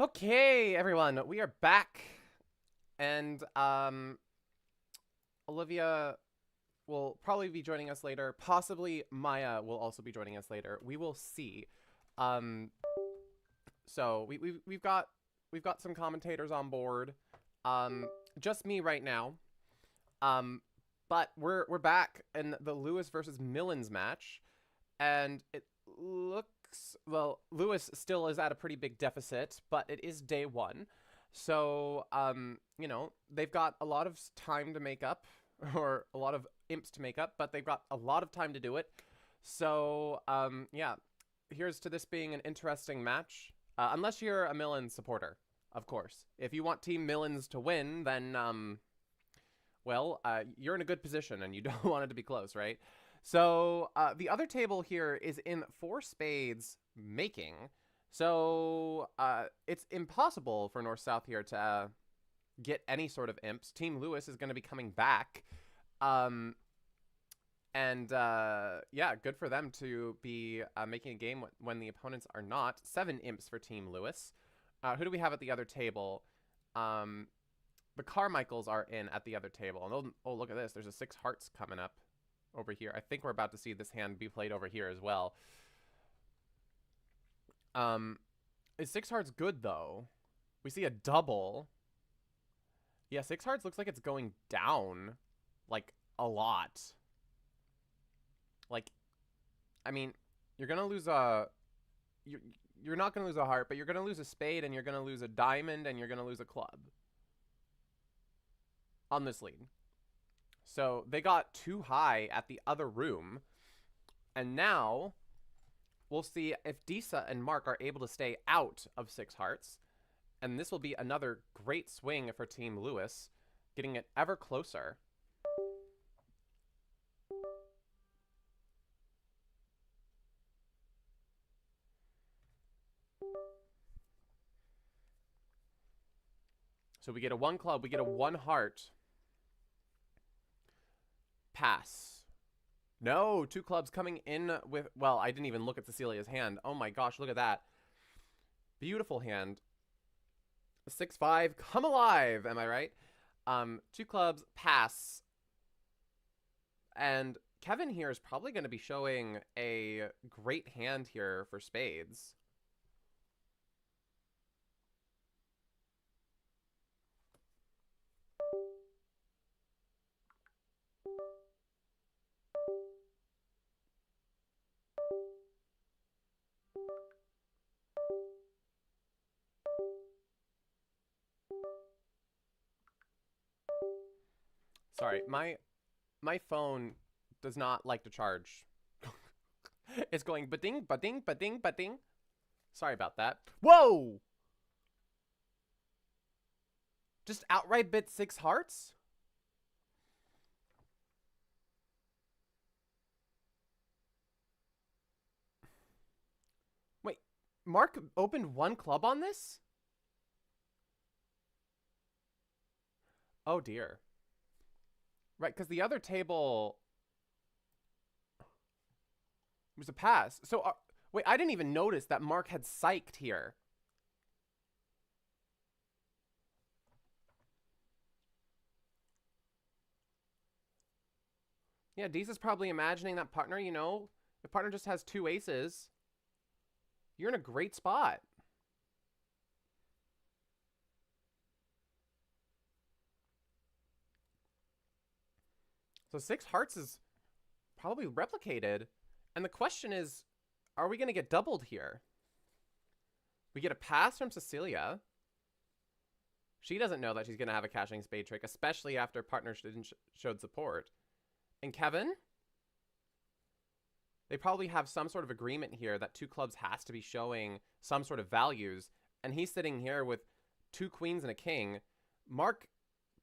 Okay, everyone, we are back, and Olivia will probably be joining us later. Possibly Maya will also be joining us later. We will see. Um, so we've got some commentators on board. Just me right now. Um, but we're back in the Lewis versus Millens match, and it looks, well, Lewis still is at a pretty big deficit, but it is day one. So, they've got a lot of time to make up, or a lot of imps to make up, but they've got a lot of time to do it. So, yeah, here's to this being an interesting match. Unless you're a Millens supporter, of course. If you want Team Millens to win, then, you're in a good position and you don't want it to be close, right? So the other table here is in four spades making. So it's impossible for North-South here to get any sort of imps. Team Lewis is going to be coming back. Yeah, good for them to be making a game when the opponents are not. 7 imps for Team Lewis. Who do we have at the other table? The Carmichaels are in at the other table. And oh, look at this. There's a 6 hearts coming up over here. I think we're about to see this hand be played over here as well. Is 6 hearts good, though? We see a double. Yeah, 6 hearts looks like it's going down, like, a lot. Like, I mean, you're going to lose a... You're not going to lose a heart, but you're going to lose a spade, and you're going to lose a diamond, and you're going to lose a club on this lead. So they got too high at the other room. And now we'll see if Disa and Mark are able to stay out of 6 hearts. And this will be another great swing for Team Lewis, getting it ever closer. So we get a 1 club, we get a 1 heart. Pass. No, 2 clubs coming in with... Well, I didn't even look at Cecilia's hand. Oh my gosh, look at that. Beautiful hand. 6-5, come alive, am I right? 2 clubs, pass. And Kevin here is probably going to be showing a great hand here for spades. Sorry, my phone does not like to charge. It's going ba-ding, ba-ding, ba-ding, ba-ding. Sorry about that. Whoa! Just outright bit 6 hearts? Wait, Mark opened 1 club on this? Oh dear. Right, because the other table was a pass. So, wait, I didn't even notice that Mark had psyched here. Yeah, Deeza's probably imagining that partner, you know, if partner just has 2 aces, you're in a great spot. So 6 hearts is probably replicated. And the question is, are we going to get doubled here? We get a pass from Cecilia. She doesn't know that she's going to have a cashing spade trick, especially after partner showed support. And Kevin? They probably have some sort of agreement here that 2 clubs has to be showing some sort of values. And he's sitting here with 2 queens and a king. Mark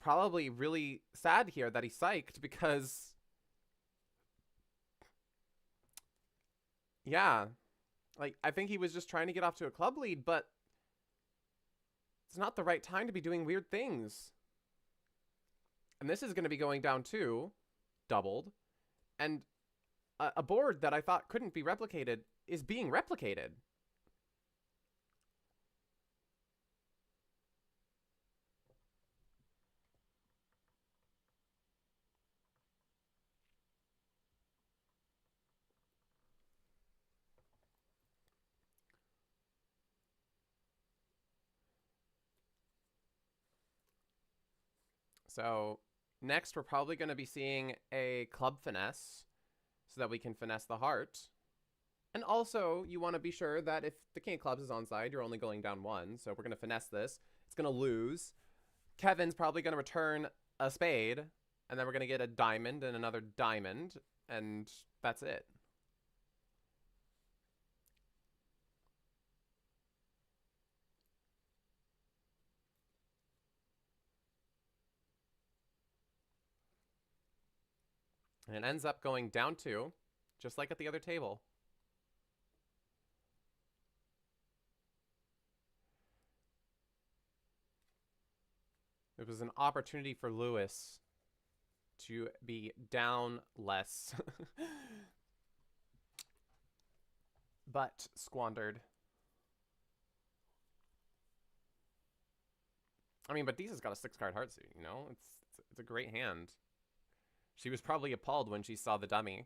probably really sad here that he psyched because... Yeah. Like, I think he was just trying to get off to a club lead, but it's not the right time to be doing weird things. And this is going to be going down too, doubled. And a board that I thought couldn't be replicated is being replicated. So next, we're probably going to be seeing a club finesse so that we can finesse the heart. And also, you want to be sure that if the king of clubs is onside, you're only going down one. So we're going to finesse this. It's going to lose. Kevin's probably going to return a spade. And then we're going to get a diamond and another diamond. And that's it. And it ends up going down 2, just like at the other table. It was an opportunity for Lewis to be down less. But squandered. I mean, but Disa's got a 6-card heart suit, you know? It's a great hand. She was probably appalled when she saw the dummy.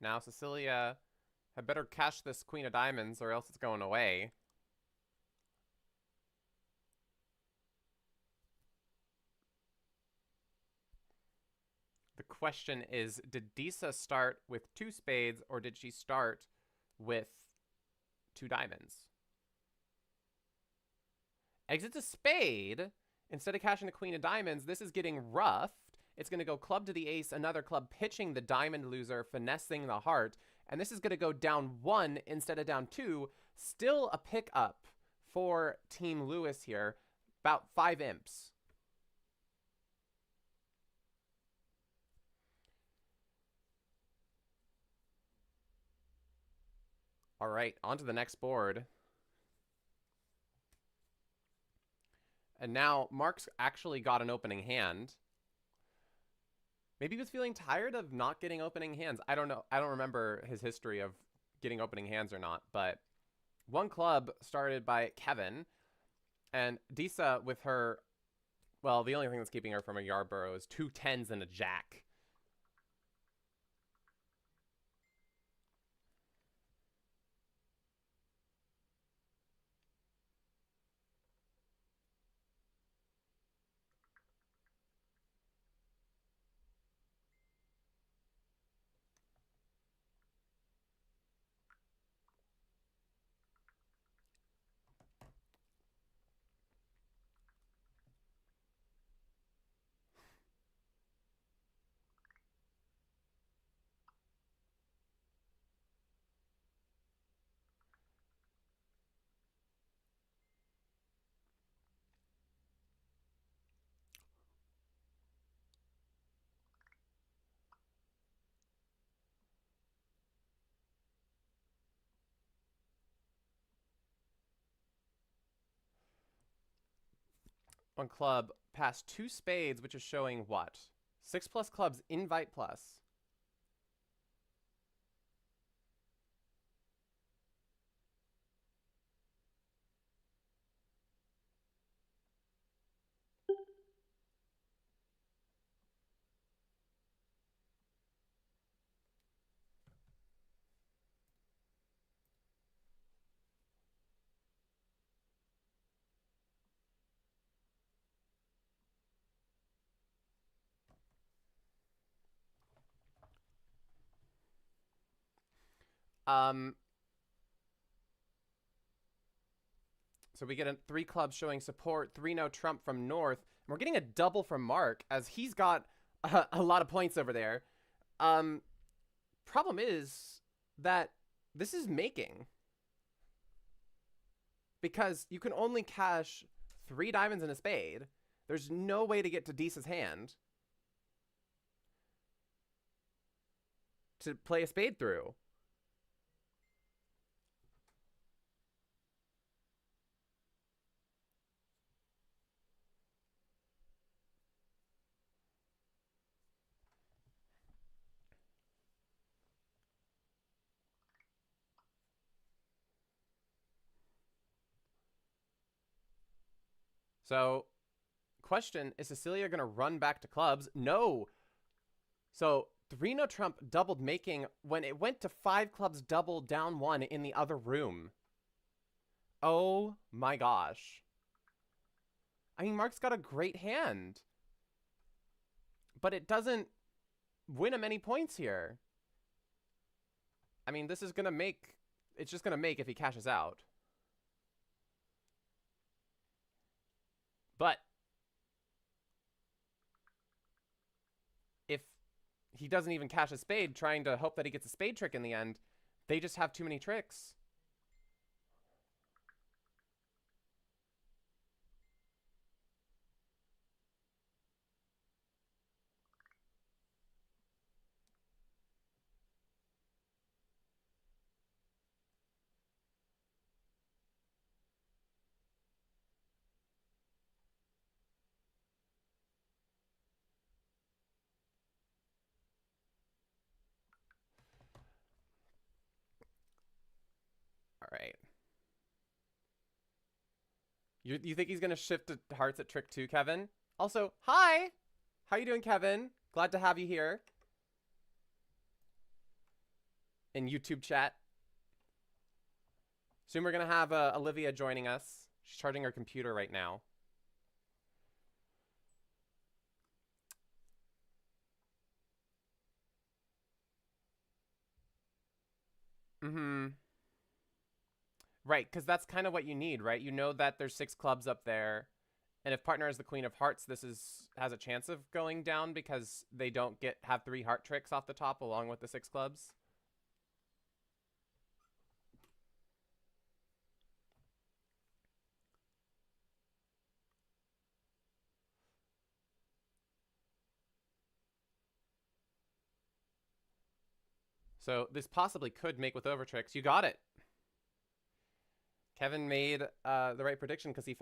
Now Cecilia had better cash this queen of diamonds or else it's going away. The question is, did Disa start with 2 spades or did she start with 2 diamonds? Exits a spade. Instead of cashing the queen of diamonds, this is getting roughed. It's going to go club to the ace, another club pitching the diamond loser, finessing the heart. And this is going to go down 1 instead of down 2. Still a pickup for Team Lewis here. About 5 imps. All right, on to the next board. And now Mark's actually got an opening hand. Maybe he was feeling tired of not getting opening hands. I don't know. I don't remember his history of getting opening hands or not. But 1 club started by Kevin. And Disa with her, well, the only thing that's keeping her from a Yarborough is 2 10s and a jack. One club past 2 spades, which is showing what? 6 plus clubs, invite plus. So we get 3 clubs showing support, 3 no trump from North. And we're getting a double from Mark as he's got a lot of points over there. Problem is that this is making. Because you can only cash 3 diamonds and a spade. There's no way to get to Disa's hand to play a spade through. So, question, is Cecilia going to run back to clubs? No. So, 3 no trump doubled, making when it went to 5 clubs double down 1 in the other room. Oh my gosh. I mean, Mark's got a great hand, but it doesn't win him any points here. I mean, this is going to make, it's just going to make if he cashes out. But if he doesn't even cash a spade, trying to hope that he gets a spade trick in the end, they just have too many tricks. All right. You think he's going to shift to hearts at trick 2, Kevin? Also, hi! How you doing, Kevin? Glad to have you here. In YouTube chat. Soon we're going to have Olivia joining us. She's charging her computer right now. Mm-hmm. Right, because that's kind of what you need, right? You know that there's 6 clubs up there. And if partner is the queen of hearts, this has a chance of going down because they don't have 3 heart tricks off the top along with the 6 clubs. So this possibly could make with over tricks. You got it. Kevin made the right prediction because he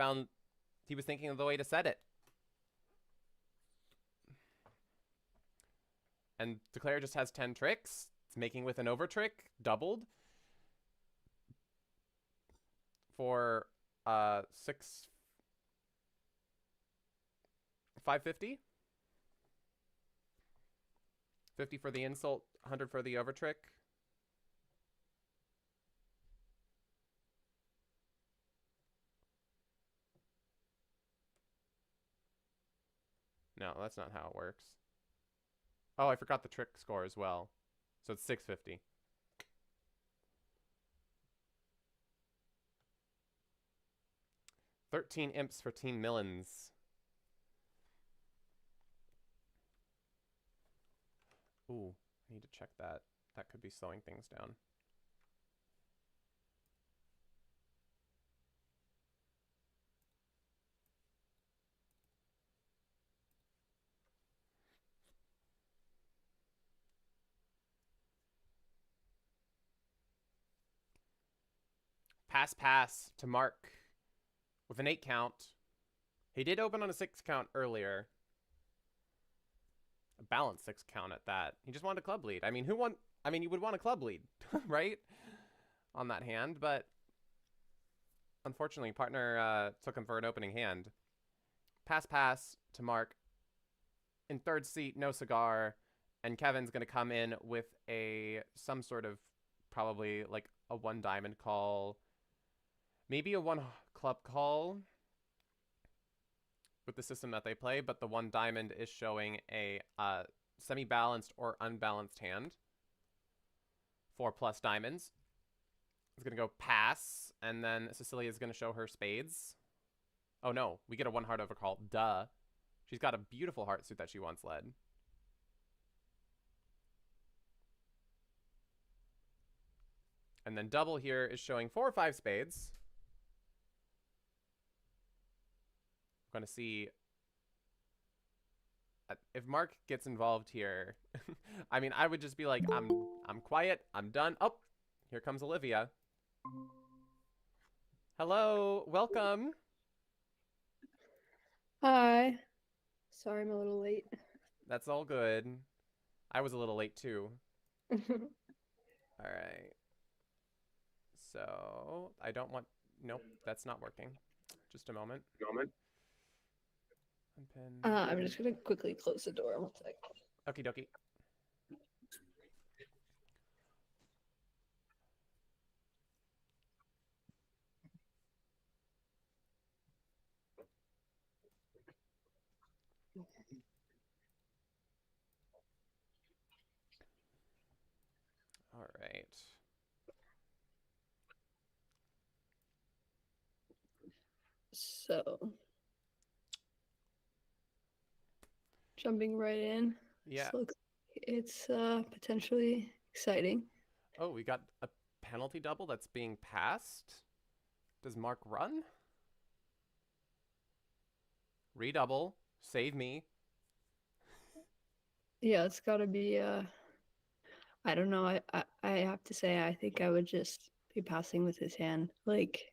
was thinking of the way to set it. And Declare just has 10 tricks. It's making with an over trick, doubled. For 550. 50 for the insult, 100 for the over trick. No, that's not how it works. Oh, I forgot the trick score as well. So it's 650. $13 imps for Team Millens. Ooh, I need to check that. That could be slowing things down. Pass to Mark with an 8 count. He did open on a 6 count earlier. A balanced 6 count at that. He just wanted a club lead. I mean, you would want a club lead, right? On that hand, but unfortunately, partner took him for an opening hand. Pass to Mark. In third seat, no cigar. And Kevin's going to come in with some sort of probably like a 1 diamond call. Maybe a 1 club call with the system that they play, but the 1 diamond is showing a semi-balanced or unbalanced hand. 4+ diamonds. It's going to go pass, and then Cecilia is going to show her spades. Oh no, we get a 1 heart overcall. Duh. She's got a beautiful heart suit that she once led. And then double here is showing 4 or 5 spades. I'm going to see if Mark gets involved here. I mean, I would just be like, I'm quiet. I'm done. Oh, here comes Olivia. Hello, welcome. Hi. Sorry I'm a little late. That's all good. I was a little late too. All right. So I don't want, nope, that's not working. Just a moment. Unpin. I'm just gonna quickly close the door. 1 sec. Okie dokie. All right. So, jumping right in. Yeah. It's potentially exciting. Oh, we got a penalty double that's being passed. Does Mark run? Redouble. Save me. Yeah, it's gotta be I don't know. I have to say I think I would just be passing with his hand. Like,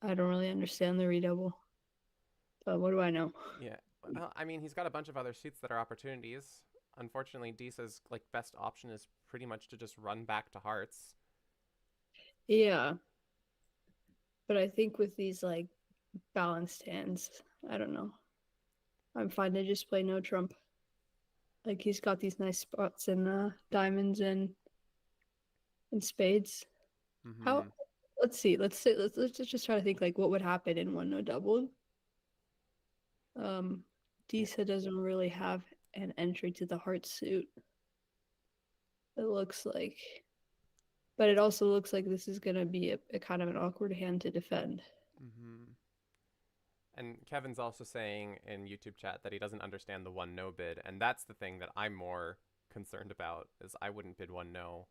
I don't really understand the redouble. But what do I know? Yeah. Well, I mean, he's got a bunch of other suits that are opportunities. Unfortunately, Disa's like best option is pretty much to just run back to hearts. Yeah. But I think with these like balanced hands, I don't know. I'm fine to just play no trump. Like he's got these nice spots in diamonds and spades. How? Let's see. Let's just try to think like what would happen in one no double. Disa doesn't really have an entry to the heart suit. It looks like, but it also looks like this is gonna be a kind of an awkward hand to defend. And Kevin's also saying in YouTube chat that he doesn't understand the 1-no bid, and that's the thing that I'm more concerned about, is I wouldn't bid 1-no.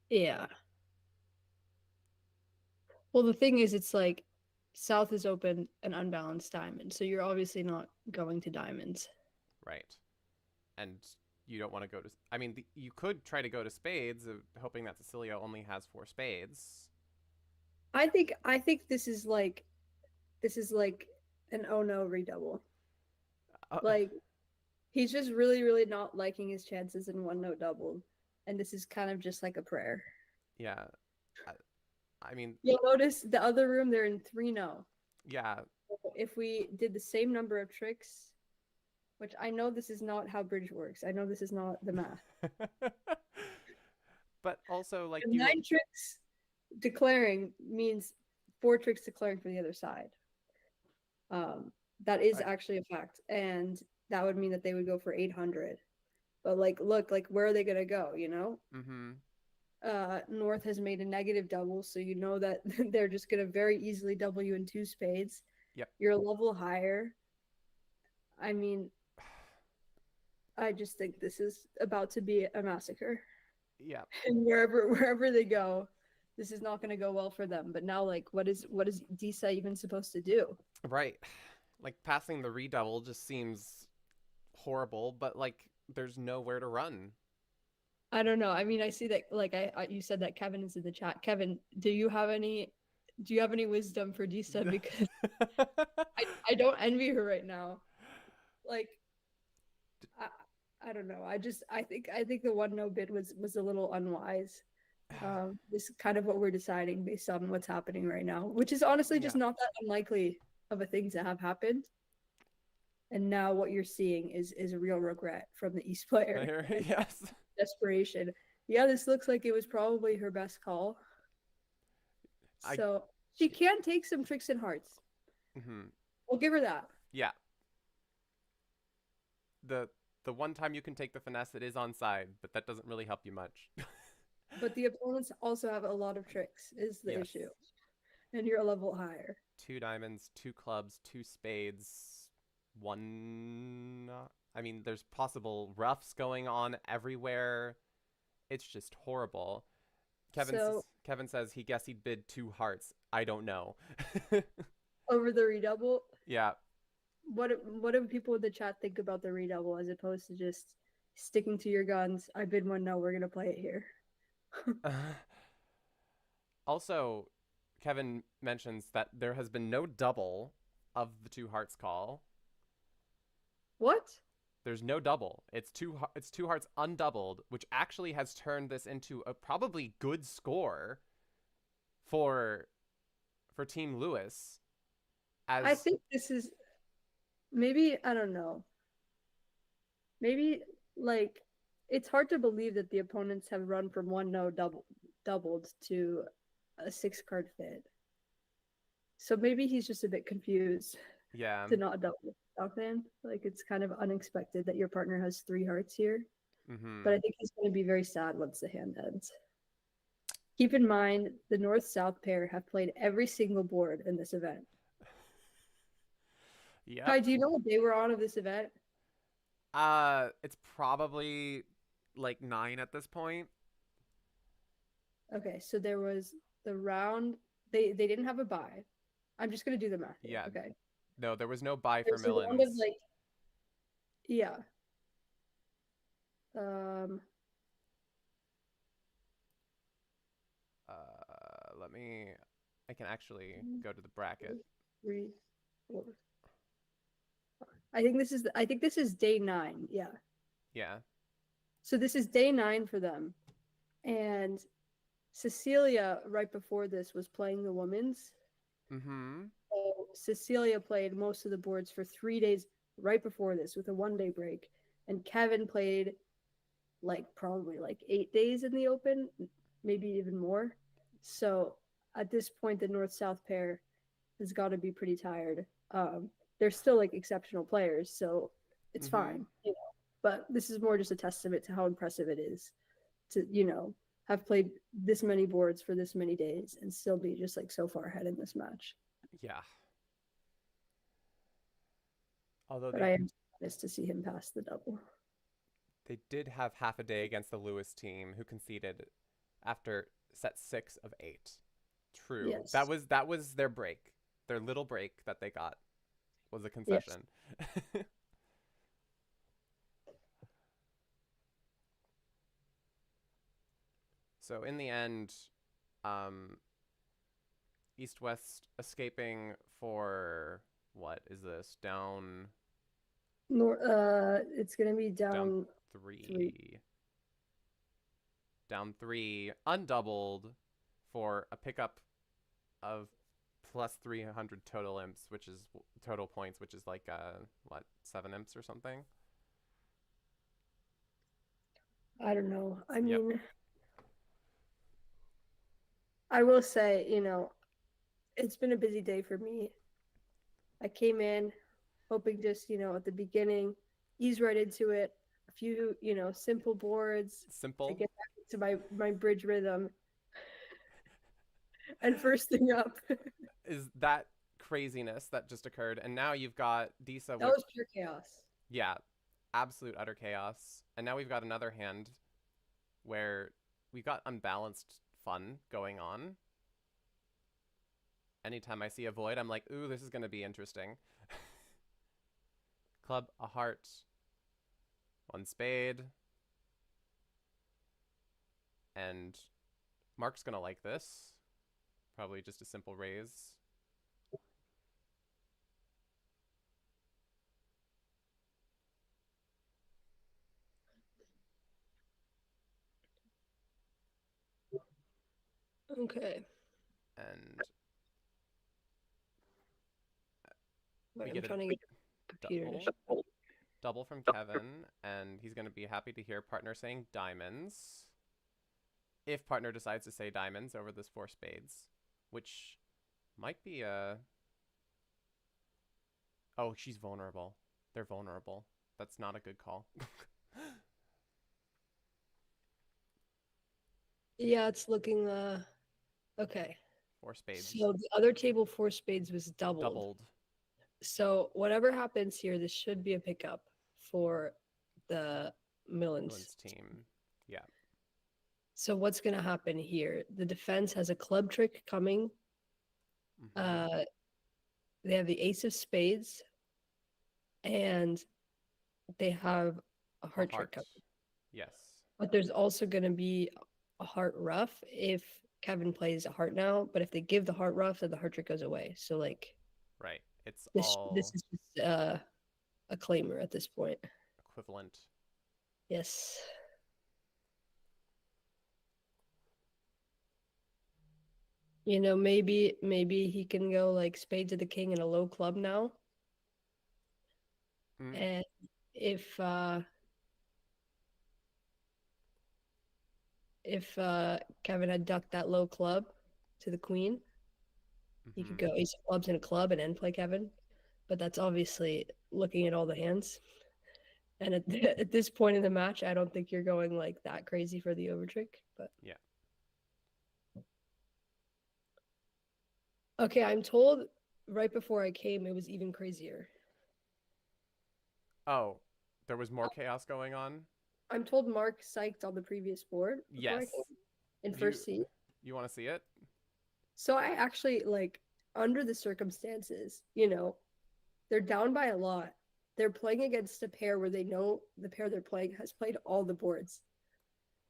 Yeah. Well, the thing is, it's like South is open an unbalanced diamond, so you're obviously not going to diamonds. Right. And you don't want to go to... I mean, you could try to go to spades, hoping that Cecilia only has 4 spades. I think this is like an oh no redouble. Like he's just really, really not liking his chances in 1-no double, and this is kind of just like a prayer. Yeah. I mean, you'll notice the other room they're in 3-no. Yeah. If we did the same number of tricks, which I know this is not how bridge works. I know this is not the math. But also, like, 9 tricks declaring means 4 tricks declaring for the other side. That is actually a fact, and that would mean that they would go for 800. But like, look, like, where are they gonna go? You know. North has made a negative double, so you know that they're just gonna very easily double you in 2 spades. Yep. You're a level higher. I mean, I just think this is about to be a massacre. Yeah. And wherever they go, this is not going to go well for them. But now, like, what is Disa even supposed to do? Right. Like, passing the redouble just seems horrible, but, like, there's nowhere to run. I don't know. I mean, I see that, like, you said that Kevin is in the chat. Kevin, do you have any wisdom for Disa? Because I don't envy her right now. Like, I don't know. I think the 1-no bid was a little unwise. This is kind of what we're deciding based on what's happening right now, which is honestly just not that unlikely of a thing to have happened. And now what you're seeing is a real regret from the East player. Yes. Desperation. Yeah, this looks like it was probably her best call. So she can take some tricks and hearts. We'll give her that. Yeah. The one time you can take the finesse, it is onside, but that doesn't really help you much. But the opponents also have a lot of tricks, is the issue. And you're a level higher. 2 diamonds, 2 clubs, 2 spades, 1... I mean, there's possible roughs going on everywhere. It's just horrible. Kevin says he guessed he'd bid 2 hearts. I don't know. Over the redouble? Yeah. What do people in the chat think about the redouble as opposed to just sticking to your guns? I bid 1-no, we're going to play it here. Also, Kevin mentions that there has been no double of the 2 hearts call. What? There's no double. It's 2 hearts undoubled, which actually has turned this into a probably good score for Team Lewis. I as think this is maybe, I don't know. Maybe like it's hard to believe that the opponents have run from one no doubled to a 6-card fit. So maybe he's just a bit confused yeah. to not double Southhand. Like it's kind of unexpected that your partner has 3 hearts here. But I think he's going to be very sad once the hand ends. Keep in mind, the North-South pair have played every single board in this event. Yep. Kai, do you know what day we're on of this event? It's probably like 9 at this point. Okay, so there was the round. They didn't have a bye. I'm just gonna do the math here. Yeah. Okay. No, there was no buy for There's a round of Millens. like, yeah. Um. Let me. I can actually go to the bracket. 3, 4. I think this is day 9. Yeah. Yeah. So this is day 9 for them, and Cecilia right before this was playing the women's. Mm-hmm. So Cecilia played most of the boards for 3 days right before this with a 1-day break, and Kevin played like probably like 8 days in the open, maybe even more. So at this point, the North-South pair has got to be pretty tired. They're still like exceptional players, so it's fine, you know. But this is more just a testament to how impressive it is to, you know, have played this many boards for this many days and still be just like so far ahead in this match. Yeah. Although But I am surprised to see him pass the double. they did have half a day against the Lewis team, who conceded after set 6 of 8. True. Yes. That was their break. Their little break that they got was a concession. Yes. So in the end, East-West escaping for what is this? Down. It's gonna be down 3. Down 3, undoubled for a pickup of plus 300 total imps, which is total points, which is like what, 7 imps or something. I don't know. I mean, I will say, you know, it's been a busy day for me. I came in hoping just, you know, at the beginning, ease right into it. A few, you know, simple boards. Simple. To get back to my bridge rhythm. And first thing up is that craziness that just occurred. And now you've got Disa. That was pure chaos. Yeah, absolute utter chaos. And now we've got another hand where we've got unbalanced fun going on. Anytime I see a void, I'm like, ooh, this is going to be interesting. Club, a heart, 1 spade. And Mark's going to like this. Probably just a simple raise. Okay. And wait, I'm trying to get the computer double from Kevin, and he's going to be happy to hear partner saying diamonds. If partner decides to say diamonds over this 4 spades, which might be a... Oh, she's vulnerable. They're vulnerable. That's not a good call. Yeah, it's looking okay. 4 spades. So the other table 4 spades was doubled. So whatever happens here, this should be a pickup for the Millens team. Yeah. So what's going to happen here? The defense has a club trick coming. Mm-hmm. They have the ace of spades, and they have a heart trick coming. Yes. But there's also going to be a heart ruff if Kevin plays a heart now. But if they give the heart ruff, then the heart trick goes away. So like, right. It's this all this is just a claimer at this point. Equivalent. Yes. You know, maybe he can go like spade to the king in a low club now. Mm, And if Kevin had ducked that low club to the queen, he could mm-hmm. go ace of clubs in a club and then play Kevin. But that's obviously looking at all the hands. And at this point in the match, I don't think you're going like that crazy for the over trick. But Yeah. okay, I'm told right before I came it was even crazier. Oh, there was more chaos going on? I'm told Mark psyched on the previous board before I Yes. came in Do you first seat. you want to see it? So I actually like under the circumstances, you know, they're down by a lot. They're playing against a pair where they know the pair they're playing has played all the boards.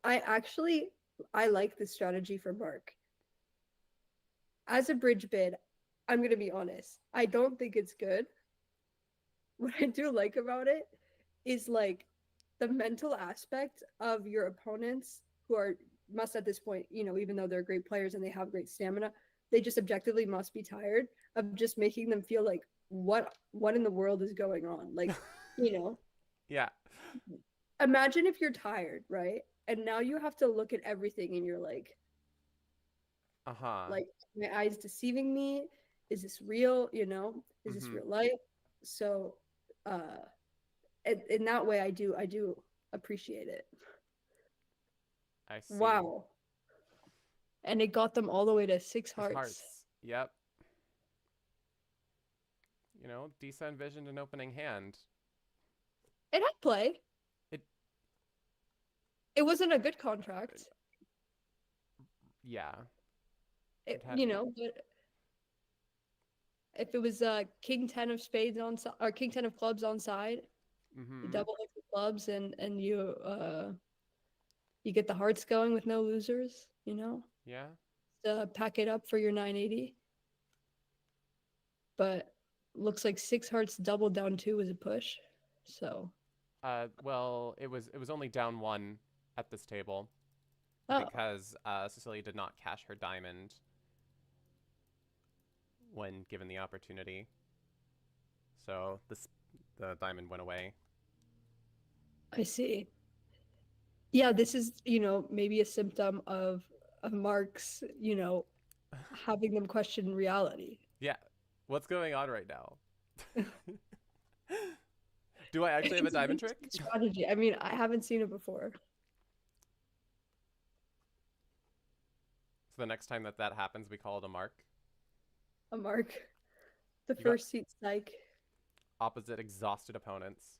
I like this strategy for Mark. As a bridge bid, I'm gonna be honest. I don't think it's good. What I do like about it is like the mental aspect of your opponents who are must at this point, you know, even though they're great players and they have great stamina, they just objectively must be tired of just making them feel like what in the world is going on? Like, you know, Yeah. imagine if you're tired, right? And now you have to look at everything and you're Uh-huh. like my eyes deceiving me? Is this real? You know, is this Mm-hmm. real life? So uh in that way I do appreciate it. I see. Wow. And it got them all the way to six hearts. Hearts. Yep. You know, Disa envisioned an opening hand. It had play. It It wasn't a good contract. yeah. It, It had you know, but if it was king 10 of spades on or king 10 of clubs on side, you mm-hmm. double hit the clubs and you get the hearts going with no losers, you know. Yeah. Pack it up for your 980. But looks like six hearts double down two was a push. So, Well, it was only down one at this table oh, because Cecilia did not cash her diamond when given the opportunity. So the diamond went away. I see. Yeah, this is, you know, maybe a symptom of Mark's, you know, having them question reality. Yeah. What's going on right now? Do I actually have a It's an diamond trick? interesting strategy. I mean, I haven't seen it before. So the next time that happens, we call it a mark. A Mark, the You got first seat psych, opposite exhausted opponents.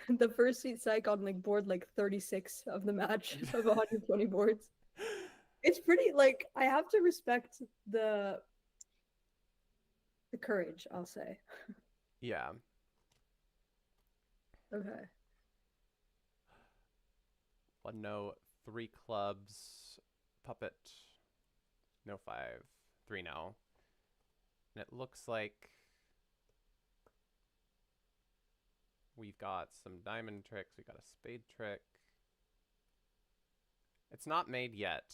the first seat psych on like board like 36 of the match of 120 boards. It's pretty like I have to respect the courage, I'll say. Yeah. Okay. One no, three clubs, puppet, no five, three no. And it looks like we've got some diamond tricks. We got a spade trick. It's not made yet.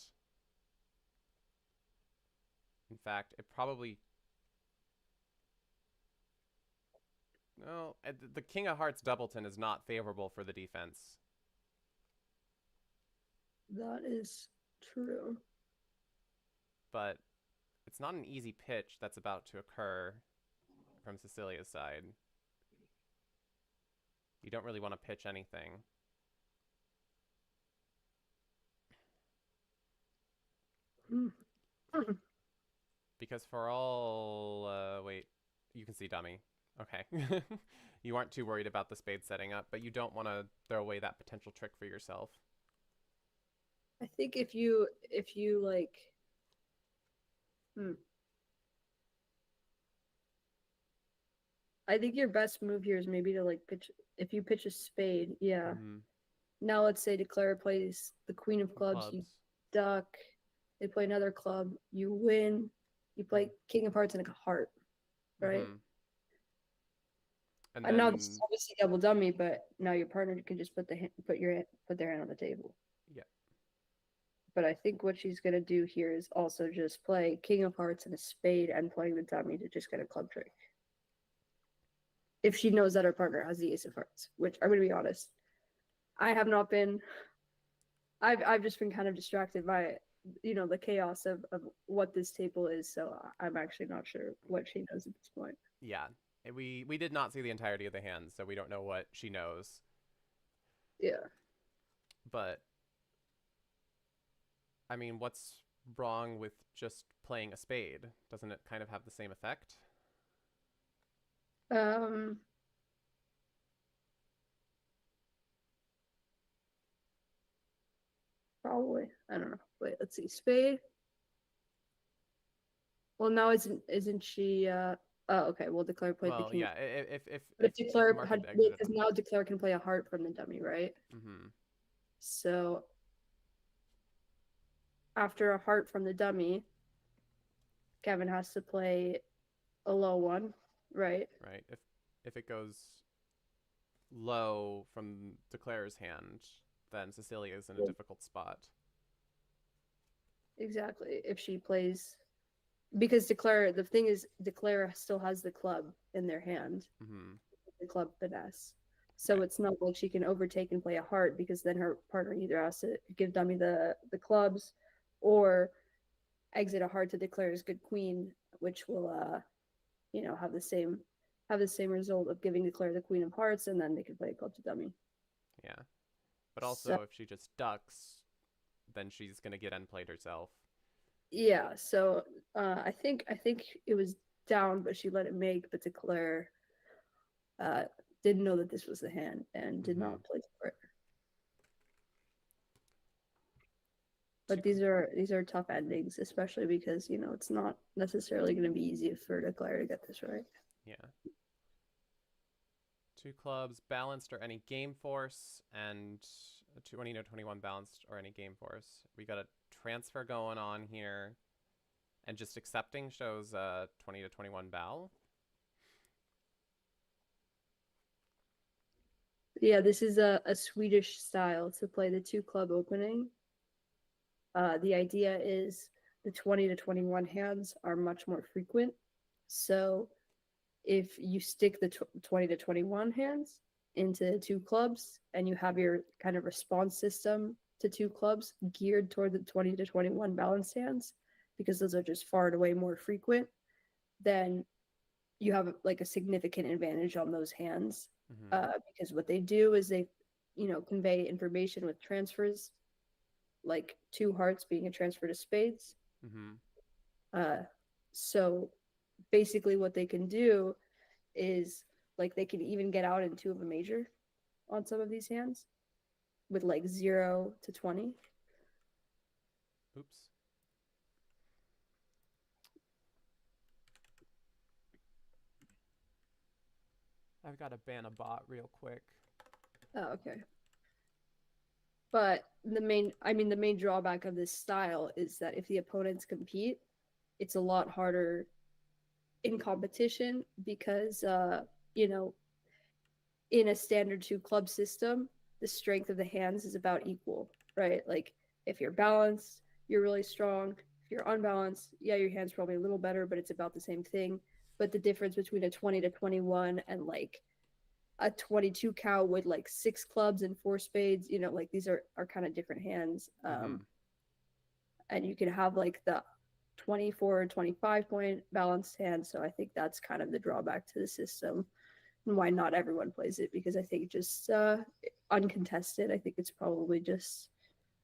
In fact, it probably... No, the King of Hearts doubleton is not favorable for the defense. That is true. But it's not an easy pitch that's about to occur from Cecilia's side. You don't really want to pitch anything. Mm. Because for all... wait, you can see dummy. Okay. You aren't too worried about the spade setting up, but you don't want to throw away that potential trick for yourself. I think if you like I think your best move here is maybe to like pitch if you pitch a spade, yeah. Mm-hmm. Now let's say Declare plays the queen of clubs, you duck, they play another club, you win, you play king of hearts and a heart, right? Mm-hmm. And And now then, this is obviously double dummy, but now your partner can just put their hand on the table. yeah. But I think what she's gonna do here is also just play King of Hearts and a spade and playing the dummy to just get a club trick. If she knows that her partner has the Ace of Hearts, which I'm gonna be honest, I have not been. I've just been kind of distracted by the chaos of what this table is, so I'm actually not sure what she knows at this point. Yeah, we did not see the entirety of the hand, so we don't know what she knows. Yeah. But I mean, what's wrong with just playing a spade? Doesn't it kind of have the same effect? Probably. I don't know. Wait, let's see. Spade. Well, now isn't she? Oh, okay. Well, Declare played the Well, king. yeah. If But Declare Mark had exited because now Declare can play a heart from the dummy, right? Mm-hmm. So after a heart from the dummy, Kevin has to play a low one, right? Right. If it goes low from Declare's hand, then Cecilia is in a difficult spot. Exactly. If she plays, because Declare, the thing is, Declare still has the club in their hand, Mm-hmm. the club finesse. So Right. it's not like she can overtake and play a heart, because then her partner either has to give dummy the clubs, or exit a heart to declare as good queen, which will have the same result of giving Declare the queen of hearts, and then they can play a club to dummy. Yeah. But also, if she just ducks, then she's gonna get end played herself. Yeah, so I think it was down, but she let it make. But Declare didn't know that this was the hand and did not play for it. But these are tough endings, especially because it's not necessarily going to be easy for Declare to get this right. Yeah. Two clubs balanced or any game force, and 20 to 21 balanced or any game force. We got a transfer going on here, and just accepting shows 20 to 21 bal. Yeah, this is a Swedish style to play the two club opening. The idea is the 20 to 21 hands are much more frequent. So if you stick the 20 to 21 hands into two clubs and you have your kind of response system to two clubs geared toward the 20 to 21 balanced hands, because those are just far and away more frequent, then you have like a significant advantage on those hands. Because what they do is they convey information with transfers, like two hearts being a transfer to spades. So basically what they can do is like they can even get out in two of a major on some of these hands with like 0 to 20. Oops. I've got to ban a bot real quick. Oh, okay. But the main drawback of this style is that if the opponents compete, it's a lot harder in competition because in a standard two club system, the strength of the hands is about equal, right? Like if you're balanced, you're really strong. If you're unbalanced, yeah, your hand's probably a little better, but it's about the same thing. But the difference between a 20 to 21 and like a 22 cow with like 6 clubs and 4 spades, like these are kind of different hands. And you can have like the 24 or 25 point balanced hand. So I think that's kind of the drawback to the system and why not everyone plays it, because I think just uncontested, I think it's probably just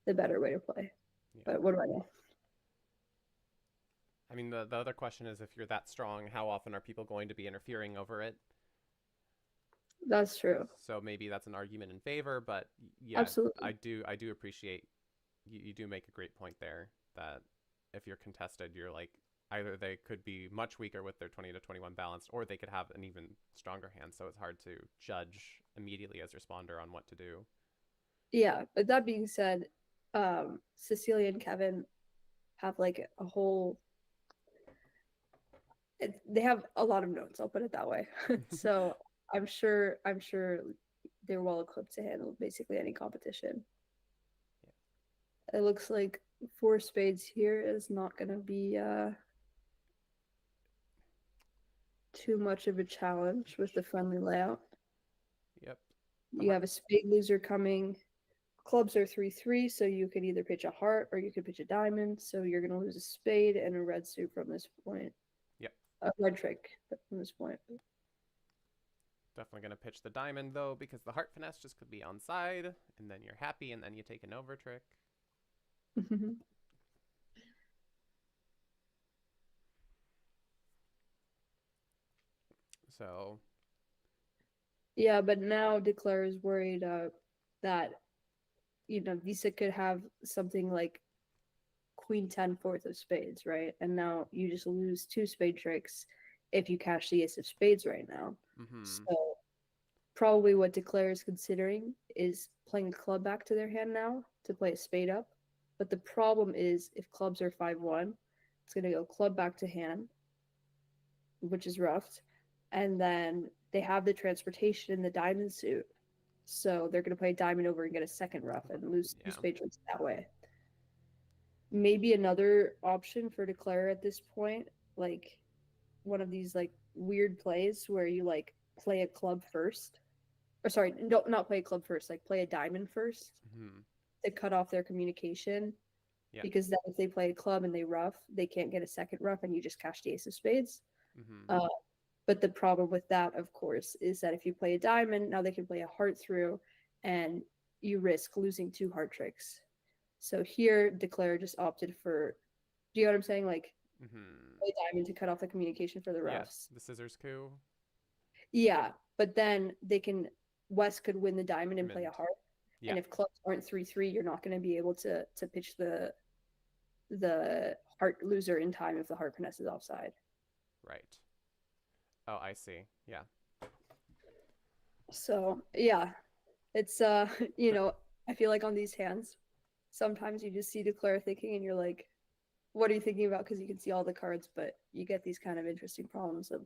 the better way to play. Yeah. But what do I know? I mean, the other question is, if you're that strong, how often are people going to be interfering over it? That's true. So maybe that's an argument in favor, but yeah, absolutely. I do appreciate you do make a great point there, that if you're contested, you're like, either they could be much weaker with their 20 to 21 balanced, or they could have an even stronger hand. So it's hard to judge immediately as responder on what to do. Yeah, but that being said, Cecilia and Kevin have like a whole. They have a lot of notes. I'll put it that way. So I'm sure they're well equipped to handle basically any competition. Yeah. It looks like four spades here is not going to be too much of a challenge with the friendly layout. Yep. You have a spade loser coming. Clubs are 3-3, so you could either pitch a heart or you could pitch a diamond. So you're going to lose a spade and a red suit from this point. Yep. A red trick from this point. Definitely going to pitch the diamond, though, because the heart finesse just could be on side, and then you're happy, and then you take an over trick. So... Yeah, but now Declare is worried that, Visa could have something like Queen 10 fourth of spades, right? And now you just lose 2 spade tricks if you cash the ace of spades right now. So probably what Declare is considering is playing a club back to their hand now to play a spade up. But the problem is if clubs are 5-1, it's going to go club back to hand, which is roughed. And then they have the transportation in the diamond suit. So they're going to play diamond over and get a second rough and lose 2 spade tricks that way. Maybe another option for Declare at this point, like one of these like weird plays where you like play a club first. Or sorry, not play a club first, like play a diamond first to cut off their communication. Yeah. Because then if they play a club and they rough, they can't get a second rough and you just cash the ace of spades. But the problem with that, of course, is that if you play a diamond, now they can play a heart through and you risk losing 2 heart tricks. So here, Declare just opted for, do you know what I'm saying? Like, play diamond to cut off the communication for the roughs. Yeah, the scissors coup. Yeah, but then West could win the diamond and play a heart. Yeah. And if clubs aren't 3-3, you're not going to be able to pitch the heart loser in time if the heart finesse is offside. Right. Oh, I see. Yeah. So, yeah. It's, I feel like on these hands, sometimes you just see Declare thinking and you're like, what are you thinking about? Because you can see all the cards, but you get these kind of interesting problems of...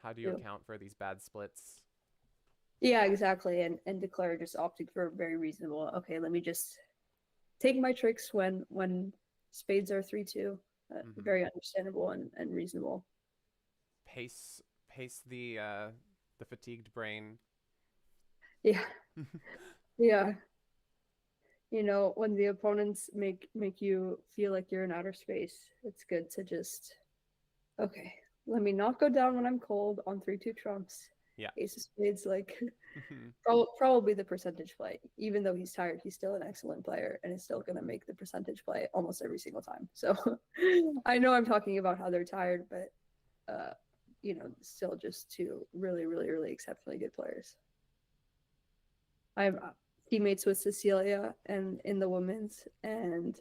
How do you account for these bad splits? Yeah, exactly. And Declare just opting for very reasonable, okay, let me just take my tricks when spades are 3-2. Very understandable and reasonable. Pace the fatigued brain. Yeah. Yeah. When the opponents make you feel like you're in outer space, it's good to just, okay, let me not go down when I'm cold on 3-2 trumps. Yeah. Ace of spades, like, probably the percentage play. Even though he's tired, he's still an excellent player and is still going to make the percentage play almost every single time. So I know I'm talking about how they're tired, but, still just 2 really, really, really exceptionally good players. I'm teammates with Cecilia and in the women's, and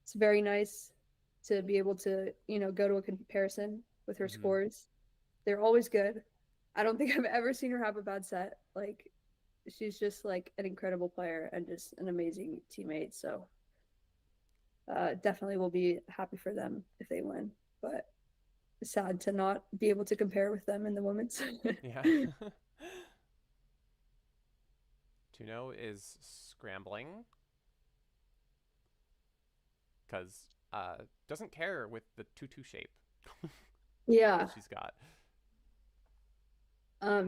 it's very nice to be able to, go to a comparison with her scores. They're always good. I don't think I've ever seen her have a bad set. Like, she's just like an incredible player and just an amazing teammate. So definitely will be happy for them if they win, but sad to not be able to compare with them in the women's. Yeah. Tuno is scrambling because doesn't care with the 2-2 shape. Yeah. She's got.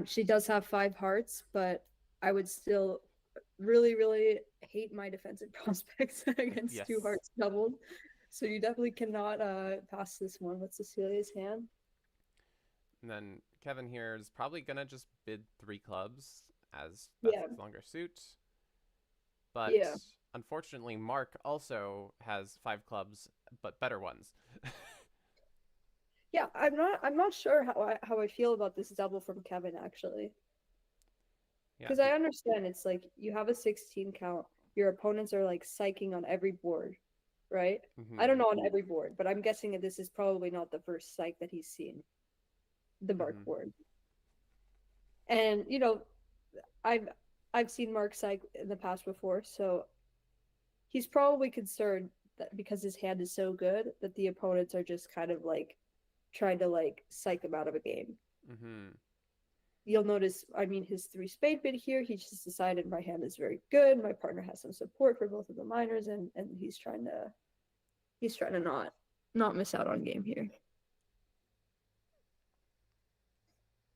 She does have 5 hearts, but I would still really, really hate my defensive prospects against 2 hearts doubled. So you definitely cannot pass this one with Cecilia's hand. And then Kevin here is probably gonna just bid 3 clubs as that's his longer suit. But unfortunately, Mark also has 5 clubs, but better ones. Yeah, I'm not sure how I feel about this double from Kevin, actually. Because I understand it's like you have a 16 count, your opponents are like psyching on every board, right? I don't know on every board, but I'm guessing that this is probably not the first psych that he's seen, the Mark board. And I've seen Mark psych in the past before, so he's probably concerned that because his hand is so good that the opponents are just kind of like trying to like psych him out of a game. you'll notice, I mean, his 3-spade bid here, he just decided my hand is very good. My partner has some support for both of the minors, and he's trying to not miss out on game here.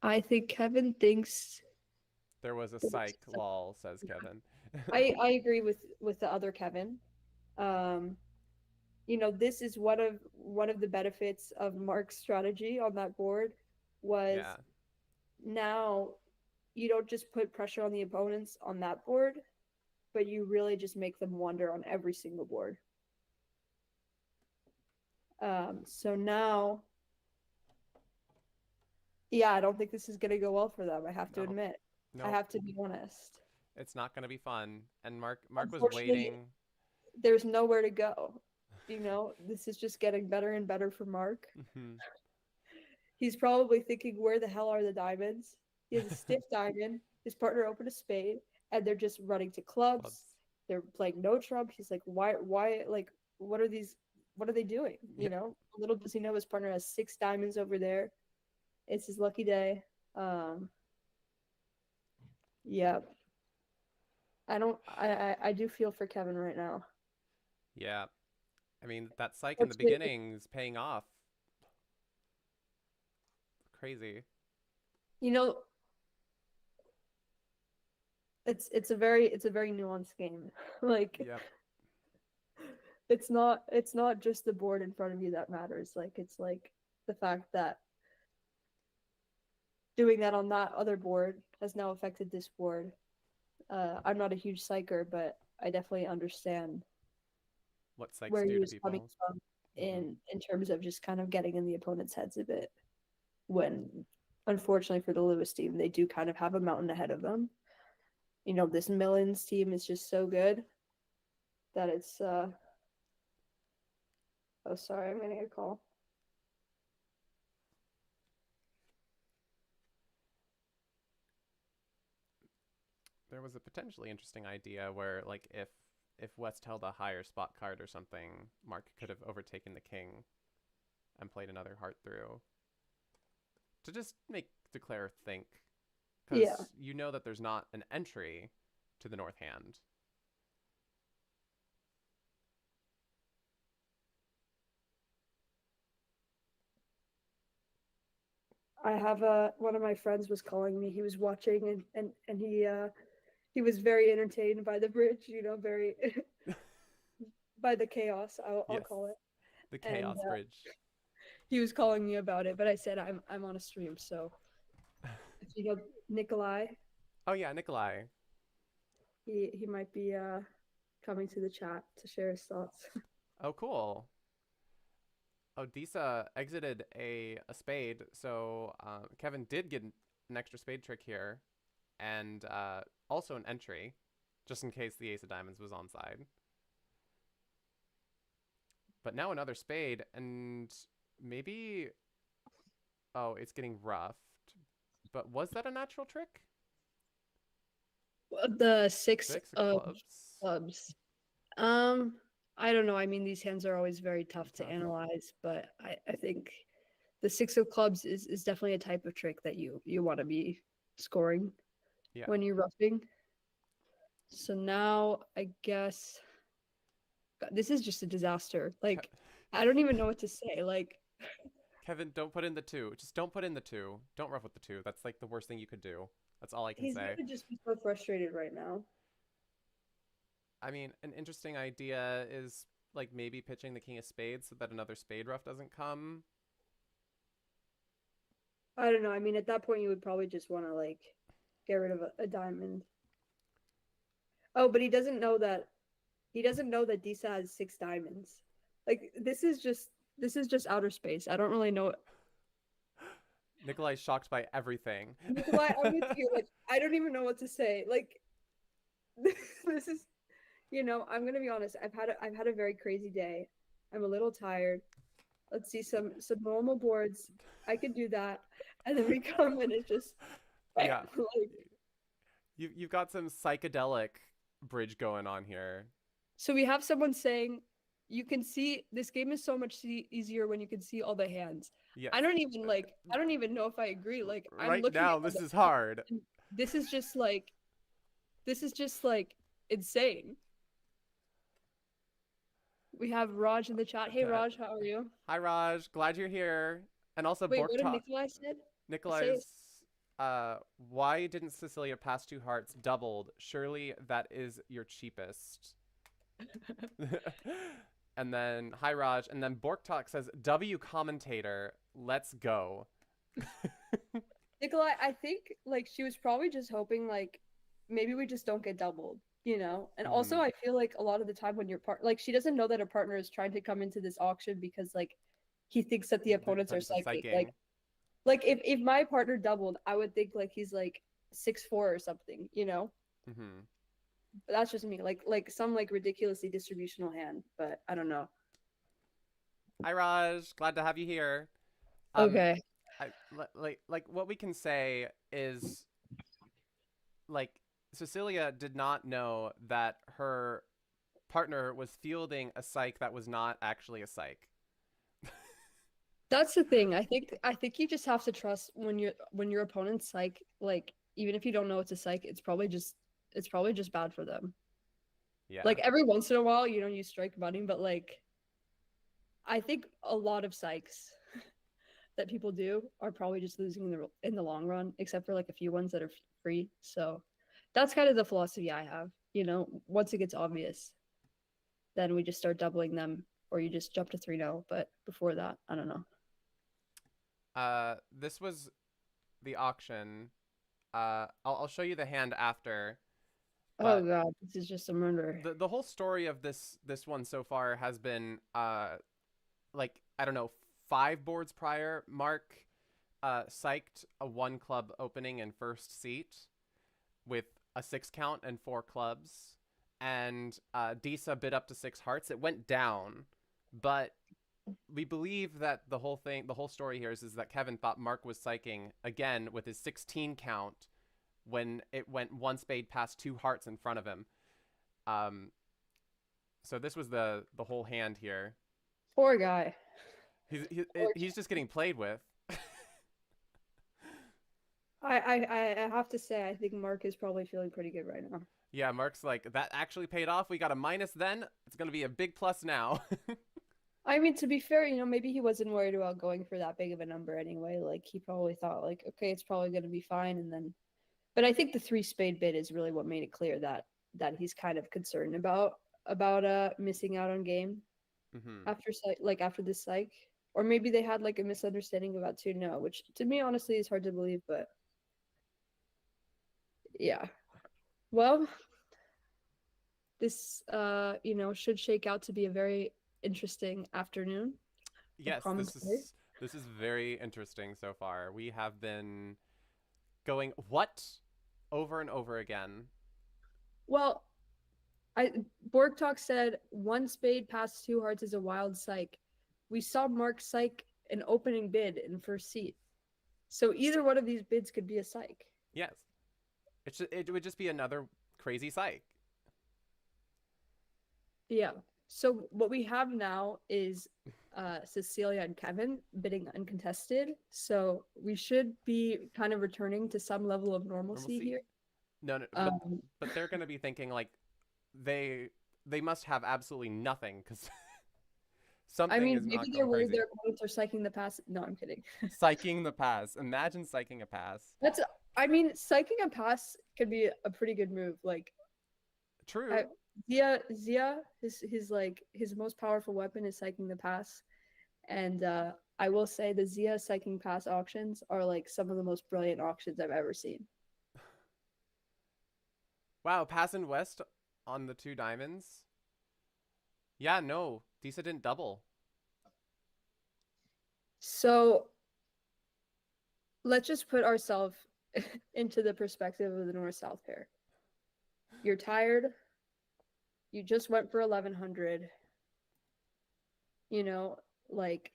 I think Kevin thinks There was a psych, lol, says Kevin. I agree with the other Kevin. You know, this is one of the benefits of Mark's strategy on that board was Yeah. now you don't just put pressure on the opponents on that board, but you really just make them wonder on every single board. So now, yeah, I don't think this is going to go well for them. I have to admit. No. I have to be honest. It's not going to be fun. And Mark was waiting. There's nowhere to go. You know, this is just getting better and better for Mark. He's probably thinking, where the hell are the diamonds? He has a stiff diamond. His partner opened a spade, and they're just running to clubs. They're playing no trump. He's like, why, like, what are they doing? You know, little does he know his partner has 6 diamonds over there. It's his lucky day. Yeah. I do feel for Kevin right now. Yeah. I mean, that psych in the beginning is paying off. Crazy. You know, it's a very nuanced game. Like, yep. It's not just the board in front of you that matters. Like, it's like the fact that doing that on that other board has now affected this board. I'm not a huge psycher, but I definitely understand what psychs where do he to was people. coming from in terms of just kind of getting in the opponent's heads a bit. When, unfortunately for the Lewis team, they do kind of have a mountain ahead of them. You know, this Millens team is just so good that it's oh, sorry, I'm getting a call. There was a potentially interesting idea where, like, if West held a higher spot card or something, Mark could have overtaken the king and played another heart through to just make Declare think, because you know that there's not an entry to the north hand. I have one of my friends was calling me. He was watching and he was very entertained by the bridge, you know, very by the chaos, I'll call it. The chaos bridge. He was calling me about it, but I said I'm on a stream, so if you know Nikolai. Oh yeah, Nikolai. He might be coming to the chat to share his thoughts. Oh, cool. Oh, Disa exited a spade, so Kevin did get an extra spade trick here, and also an entry, just in case the ace of diamonds was onside. But now another spade, and maybe... Oh, it's getting roughed. But was that a natural trick? The six of clubs. I don't know. I mean, these hands are always very tough to analyze, but I think the 6 of clubs is definitely a type of trick that you want to be scoring when you're roughing. So now I guess God, this is just a disaster. Like, I don't even know what to say. Like, Kevin, don't put in the 2. Just don't put in the 2. Don't rough with the 2. That's like the worst thing you could do. That's all I can say. He's gonna just be so frustrated right now. I mean, an interesting idea is like maybe pitching the king of spades so that another spade rough doesn't come. I don't know. I mean, at that point, you would probably just want to like get rid of a diamond. Oh, but he doesn't know that. He doesn't know that Disa has 6 diamonds. Like, this is just outer space. I don't really know. Nikolai's shocked by everything. Nikolai, I'm with you. Like, I don't even know what to say. Like, this is, you know, I'm gonna be honest. I've had a very crazy day. I'm a little tired. Let's see some normal boards. I could do that, and then we come and it just like, you've got some psychedelic bridge going on here. So we have someone saying you can see this game is so much easier when you can see all the hands. Yes. I don't even know if I agree. Like I'm Right looking now, at this the is hard. and this is just like insane. We have Raj in the chat. Hey Okay. Raj, how are you? Hi, Raj. Glad you're here. And also, Wait, what did Borktalk. Nikolai said? Say Nikolai's, why didn't Cecilia pass 2 hearts doubled? Surely that is your cheapest. And then, hi, Raj. And then Borktalk says, W commentator, let's go. Nikolai, I think like she was probably just hoping like maybe we just don't get doubled, you know? And also I feel like a lot of the time when your like she doesn't know that her partner is trying to come into this auction because like he thinks that the opponents are psychic. Like if my partner doubled, I would think like he's like 6'4" or something, you know? But that's just me. Like some like ridiculously distributional hand, but I don't know. Hi, Raj. Glad to have you here. Okay. Like what we can say is, like, Cecilia did not know that her partner was fielding a psych that was not actually a psych. That's the thing. I think you just have to trust when your opponent's psych, like even if you don't know it's a psych, it's probably just bad for them. Yeah. Like every once in a while, you know, you strike money, but like I think a lot of psychs that people do are probably just losing in the long run, except for like a few ones that are free. So that's kind of the philosophy I have. You know, once it gets obvious, then we just start doubling them, or you just jump to 3-0. But before that, I don't know. This was the auction. I'll show you the hand after. Oh god, this is just a murder. The whole story of this one so far has been like, I don't know, 5 boards prior, Mark psyched a 1 club opening in first seat with a 6 count and 4 clubs, and Disa bid up to 6 hearts. It went down, but we believe that the whole story here is that Kevin thought Mark was psyching again with his 16 count when it went 1 spade past 2 hearts in front of him. So this was the whole hand here. Poor guy. He's just getting played with. I have to say, I think Mark is probably feeling pretty good right now. Yeah, Mark's like, that actually paid off. We got a minus then. It's going to be a big plus now. I mean, to be fair, you know, maybe he wasn't worried about going for that big of a number anyway. Like, he probably thought, like, okay, it's probably going to be fine. And then, but I think the 3 spade bid is really what made it clear that he's kind of concerned about missing out on game after this psych. Or maybe they had like a misunderstanding about 2-0, which to me, honestly, is hard to believe, but yeah. Well, this, you know, should shake out to be a very interesting afternoon. Yes, this is very interesting so far. We have been going over and over again. Well, Borg Talk said 1 spade past 2 hearts is a wild psych. We saw Mark psych an opening bid in first seat. So either one of these bids could be a psych. Yes. It would just be another crazy psych. Yeah. So what we have now is Cecilia and Kevin bidding uncontested. So we should be kind of returning to some level of normalcy here. No, but they're going to be thinking like they must have absolutely nothing because something. I mean, is maybe they're worried their opponents are psyching the pass. No, I'm kidding. Psyching the pass. Imagine psyching a pass. I mean, psyching a pass could be a pretty good move. Like, true. Zia, his most powerful weapon is psyching the pass, and I will say the Zia psyching pass auctions are like some of the most brilliant auctions I've ever seen. Wow, pass in West on the 2 diamonds. Yeah, no, Disa didn't double. So let's just put ourselves into the perspective of the North-South pair. You're tired. You just went for 1100. You know, like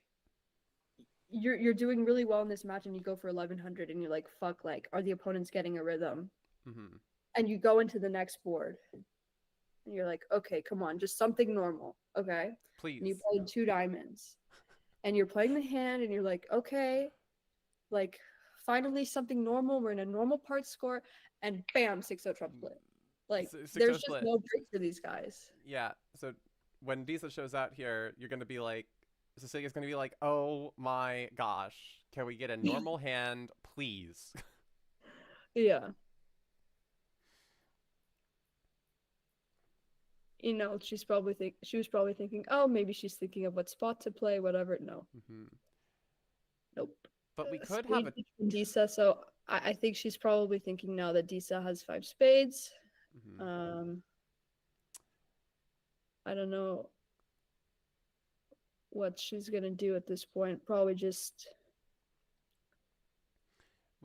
you're doing really well in this match, and you go for 1100, and you're like, fuck, like, are the opponents getting a rhythm? Mm-hmm. And you go into the next board, and and you're like, okay, come on, just something normal, okay? Please. And you played 2 diamonds, and you're playing the hand, and you're like, okay, like finally something normal. We're in a normal part score, and bam, 6-0 trump split. Like there's just split. no break for these guys. Yeah. So when Disa shows out here, you're gonna be like, Cecilia's gonna be like, oh my gosh, can we get a normal hand, please? Yeah. You know, she was probably thinking, oh, maybe she's thinking of what spot to play, whatever. No, nope. But we could have a Disa, so I think she's probably thinking now that Disa has 5 spades. I don't know what she's gonna do at this point. Probably just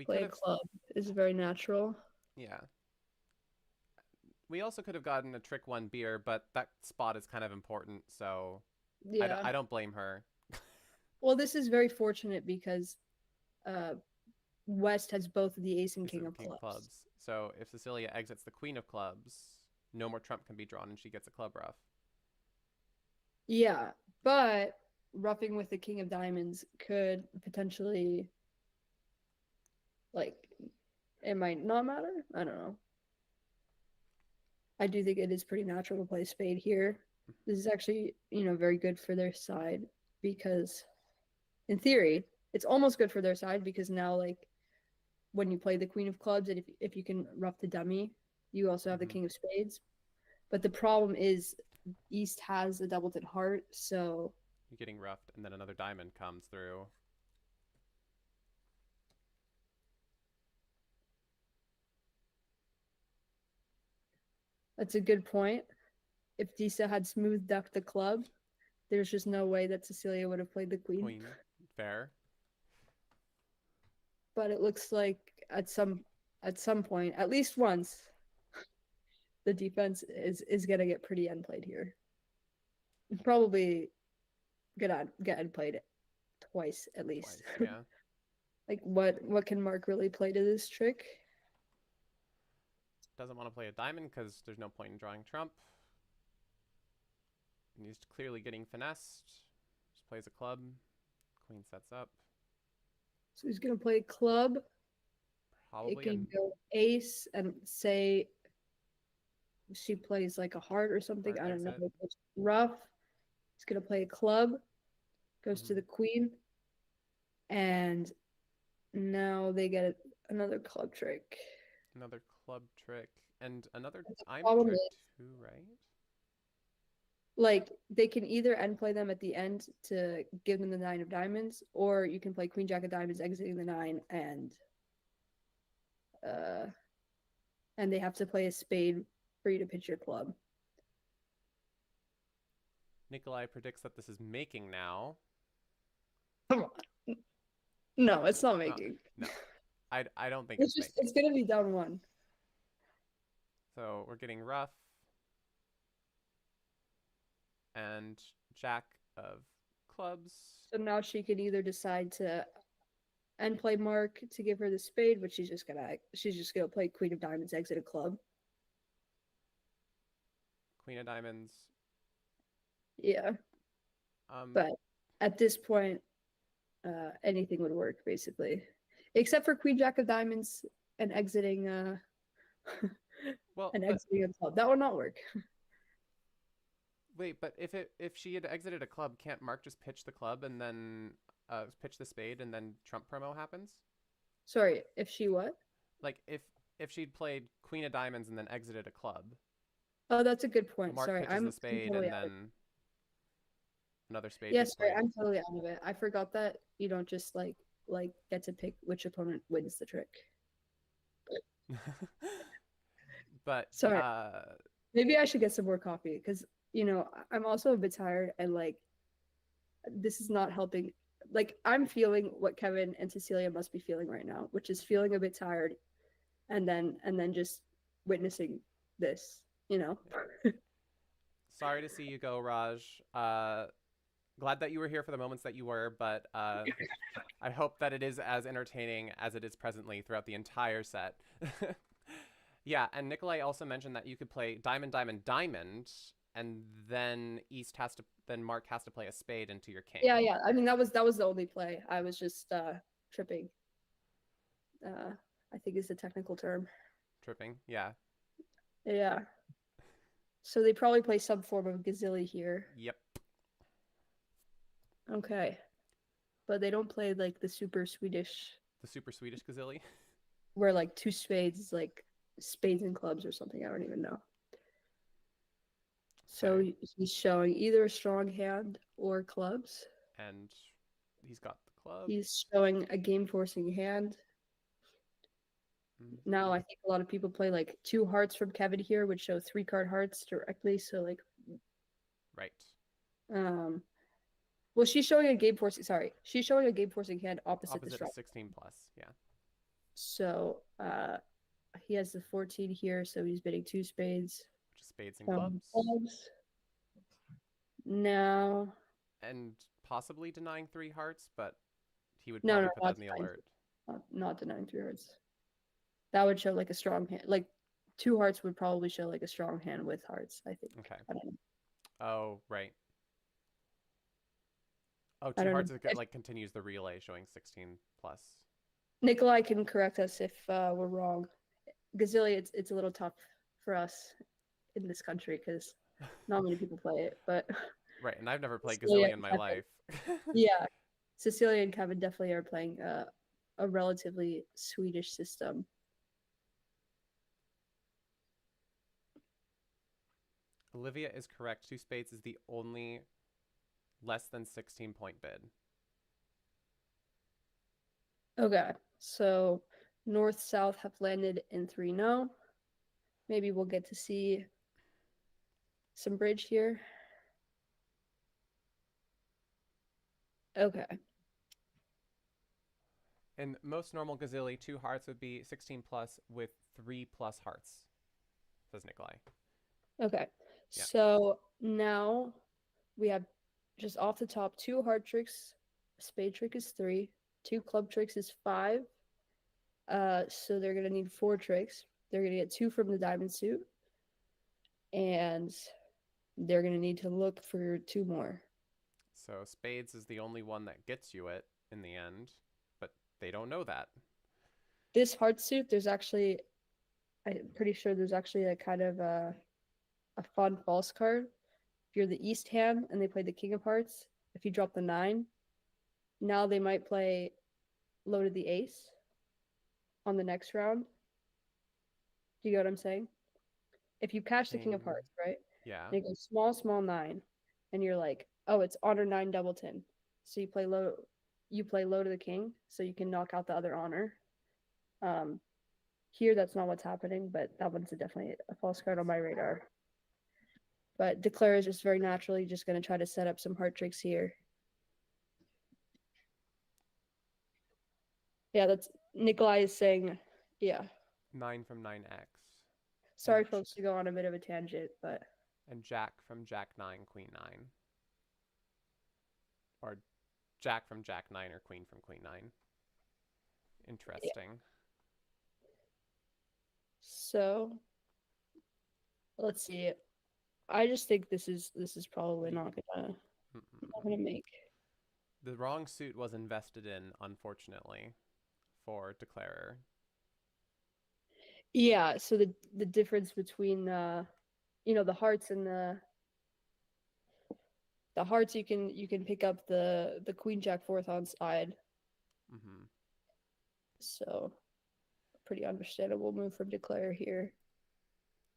play a club is very natural. Yeah. We also could have gotten a trick 1 beer, but that spot is kind of important, so yeah. I don't blame her. Well, this is very fortunate because West has both of the ace and king of clubs. So if Cecilia exits the queen of clubs, no more trump can be drawn and she gets a club rough. Yeah, but roughing with the king of diamonds could potentially, like, it might not matter. I don't know. I do think it is pretty natural to play spade here. This is actually, very good for their side because, in theory, it's almost good for their side because now, like, when you play the queen of clubs and if you can rough the dummy, you also have the king of spades. But the problem is East has a doubleton heart, so you're getting roughed, and then another diamond comes through. That's a good point. If Disa had smooth ducked the club, there's just no way that Cecilia would have played the queen. Fair. But it looks like at some point, at least once, the defense is gonna get pretty end played here. Probably gonna get end played twice at least. Yeah. Like what can Mark really play to this trick? Doesn't want to play a diamond because there's no point in drawing trump. And he's clearly getting finessed. Just plays a club. Queen sets up. So he's gonna play a club. Probably. It can go ace and say she plays like a heart or something. I don't know. It's rough. He's gonna play a club. Goes to the queen. And now they get another club trick. Another club trick. And another diamond trick too, right? Like, they can either end play them at the end to give them the 9 of diamonds, or you can play queen jack of diamonds exiting the 9 and they have to play a spade for you to pitch your club. Nikolai predicts that this is making now. Come on. No, it's not making. No. I don't think it's making. It's going to be down 1. So we're getting rough. And jack of clubs. So now she can either decide to end play Mark to give her the spade, but she's just gonna play queen of diamonds, exit a club. Queen of diamonds. Yeah. But at this point, anything would work basically, except for queen jack of diamonds and exiting. Exiting a club, that would not work. Wait, but if she had exited a club, can't Mark just pitch the club and then pitch the spade and then trump promo happens? Sorry, if she what? Like if she'd played queen of diamonds and then exited a club. Oh, that's a good point. Mark Sorry, pitches the spade totally and then another spade. Yeah, sorry, I'm totally out of it. I forgot that you don't just like get to pick which opponent wins the trick. But sorry, maybe I should get some more coffee because I'm also a bit tired and like this is not helping. Like I'm feeling what Kevin and Cecilia must be feeling right now, which is feeling a bit tired and then just witnessing this, Sorry to see you go, Raj. Glad that you were here for the moments that you were, but I hope that it is as entertaining as it is presently throughout the entire set. Yeah, and Nikolai also mentioned that you could play diamond, diamond, diamond, and then Mark has to play a spade into your king. Yeah, yeah. I mean, that was the only play. I was just tripping. Uh, I think is the technical term. Tripping, yeah. Yeah. So they probably play some form of gazilli here. Yep. Okay. But they don't play like the super Swedish The super Swedish Gazilli. where like two spades is like spades and clubs or something. I don't even know. So Okay. he's showing either a strong hand or clubs. And he's got the club. He's showing a game forcing hand. Now I think a lot of people play like two hearts from Kevin here, which show 3-card hearts directly. So like Right. well, she's showing a game forcing. Sorry, she's showing a game forcing hand opposite the Opposite strong. is 16 plus. Yeah. So he has the 14 here, so he's bidding two spades. Which is spades and clubs. Now. And possibly denying 3 hearts, but he would No, probably no, put that in the alert. Not denying 3 hearts. That would show like a strong hand. Like 2 hearts would probably show like a strong hand with hearts, I think. Okay. I don't know. Oh, right. Oh, I 2 don't hearts know. is, like continues the relay showing 16 plus. Nikolai can correct us if we're wrong. Gazilli, it's a little tough for us in this country because not many people play it, but Right, and I've never played Cecilia Gazilli in my and life. yeah, Cecilia and Kevin definitely are playing a relatively Swedish system. Olivia is correct. 2 spades is the only less than 16-point bid. Okay, so North South have landed in 3-0. Maybe we'll get to see some bridge here. Okay. In most normal Gazilli, 2 hearts would be 16 plus with 3 plus hearts, says Nikolai. Okay. Yeah. So now we have just off the top 2 heart tricks. A spade trick is 3. 2 club tricks is 5. So they're gonna need 4 tricks. They're gonna get 2 from the diamond suit, and they're gonna need to look for 2 more. So spades is the only one that gets you it in the end, but they don't know that. This heart suit, I'm pretty sure there's actually a kind of a fun false card. If you're the East hand and they play the King of Hearts, if you drop the 9, now they might play loaded the ace on the next round. Do you get what I'm saying? If you cash the King of Hearts, right? Yeah. And it goes small, small 9, and you're like, oh, it's honor 9 doubleton. So you play low to the king, so you can knock out the other honor. Here that's not what's happening, but that one's definitely a false card on my radar. But Declare is just very naturally just going to try to set up some heart tricks here. Yeah, that's Nikolai is saying, yeah. 9 from 9x. Sorry, folks, to go on a bit of a tangent, but. And Jack from Jack 9, Queen 9. Or Jack from Jack 9 or Queen from Queen 9. Interesting. Yeah. So, let's see. I just think this is probably not gonna make. The wrong suit was invested in, unfortunately, for Declarer. Yeah, so the difference between the hearts and the hearts, you can pick up the Queen Jack 4th on side. Mm-hmm. So pretty understandable move from Declare here.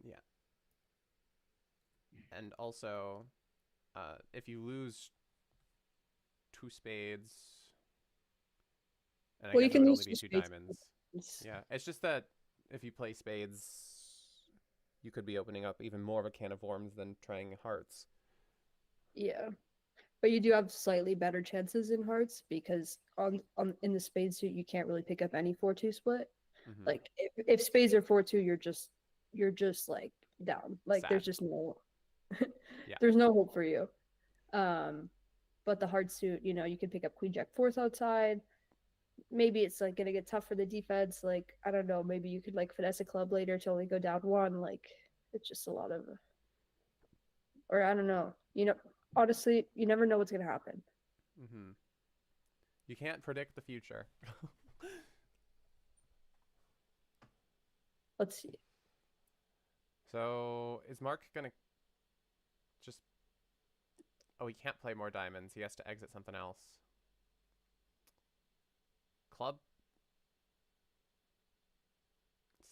Yeah. And also, if you lose 2 spades, and I guess it would only be 2 diamonds. Yeah, it's just that if you play spades, you could be opening up even more of a can of worms than trying hearts. Yeah, but you do have slightly better chances in hearts because in the spade suit you can't really pick up any 4-2 split. Mm-hmm. Like if spades are 4-2, you're just like down. Like sad. There's just no there's no hope for you. But the heart suit, you can pick up Queen Jack 4th outside. maybe it's like gonna get tough for the defense. Like, I don't know, maybe you could like finesse a club later to only go down one. Like, it's just a lot of, or I don't know. Honestly, you never know what's gonna happen. Mm-hmm. You can't predict the future. Let's see. So is Mark gonna just... Oh, he can't play more diamonds. He has to exit something else. Club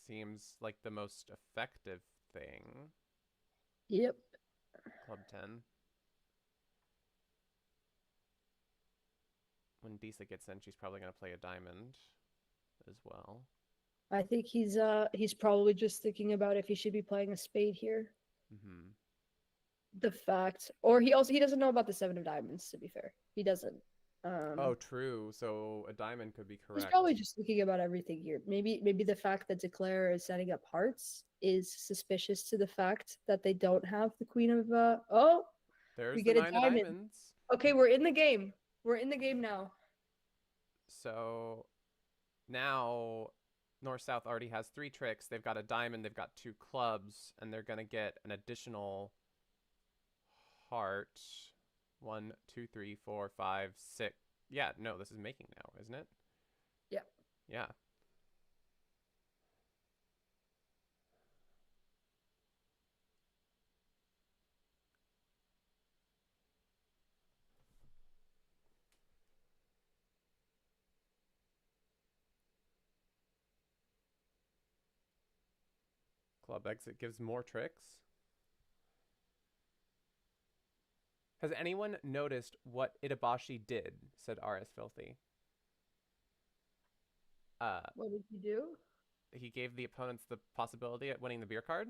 seems like the most effective thing. Yep. Club 10. When Disa gets in, she's probably going to play a diamond as well. I think he's probably just thinking about if he should be playing a spade here. Mm-hmm. The fact, or he doesn't know about the seven of diamonds. To be fair, he doesn't. Oh, true. So a diamond could be He's correct. probably just thinking about everything here. Maybe the fact that Declare is setting up hearts is suspicious to the fact that they don't have the queen of oh, There's we the get a 9 of diamond. diamonds. Okay, we're in the game. We're in the game now. So now North-South already has 3 tricks. They've got a diamond, they've got 2 clubs, and they're going to get an additional heart. 1, 2, 3, 4, 5, 6. Yeah, no, this is making now, isn't it? Yeah. Yeah. Club exit gives more tricks. Has anyone noticed what Itabashi did? Said RS Filthy. What did he do? He gave the opponents the possibility at winning the beer card.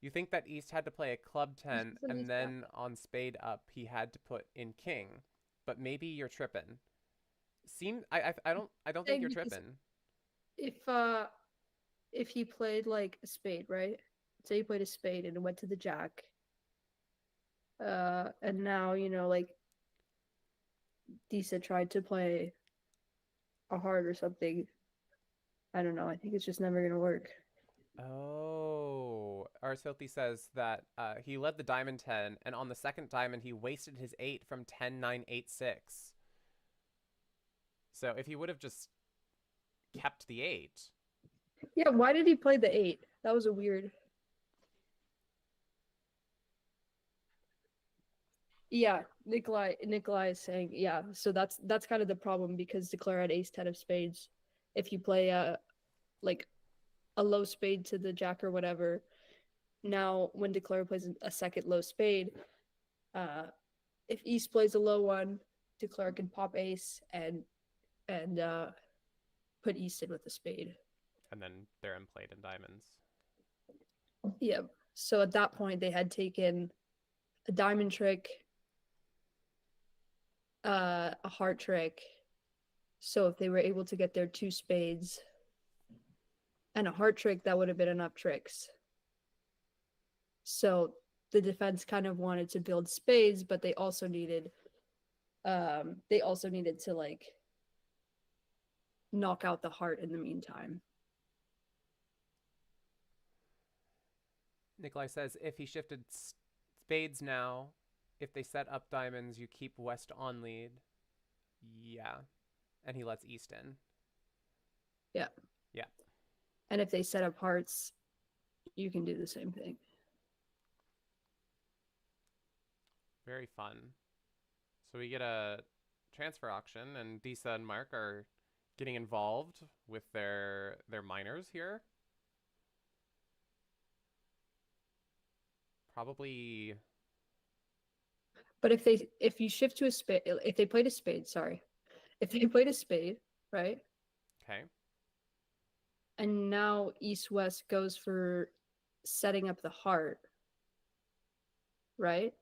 You think that East had to play a club 10 and then on spade up he had to put in king, but maybe you're tripping. I don't think you're tripping. If he played like a spade, right? Say he played a spade and it went to the jack. And now, like Disa tried to play a heart or something. I don't know. I think it's just never gonna work. Oh, RS Filthy says that he led the diamond 10, and on the second diamond he wasted his 8 from 10, 9, 8, 6. So if he would have just kept the 8. Yeah, why did he play the 8? That was a weird. Yeah, Nikolai is saying, yeah, so that's kind of the problem because Declare had ace 10 of spades. If you play like a low spade to the jack or whatever, now when Declare plays a second low spade, if East plays a low one, Declare can pop ace and put East in with a spade. And then they're in played in diamonds. Yeah. So at that point they had taken a diamond trick, a heart trick. So if they were able to get their 2 spades and a heart trick, that would have been enough tricks. So the defense kind of wanted to build spades, but they also needed to like knock out the heart in the meantime. Nikolai says if he shifted spades now, if they set up diamonds, you keep West on lead. Yeah. And he lets East in. Yeah. Yeah. And if they set up hearts, you can do the same thing. Very fun. So we get a transfer auction, and Disa and Mark are getting involved with their miners here. Probably. But if you shift to a spade, if they played a spade, right? Okay. And now East West goes for setting up the heart, right?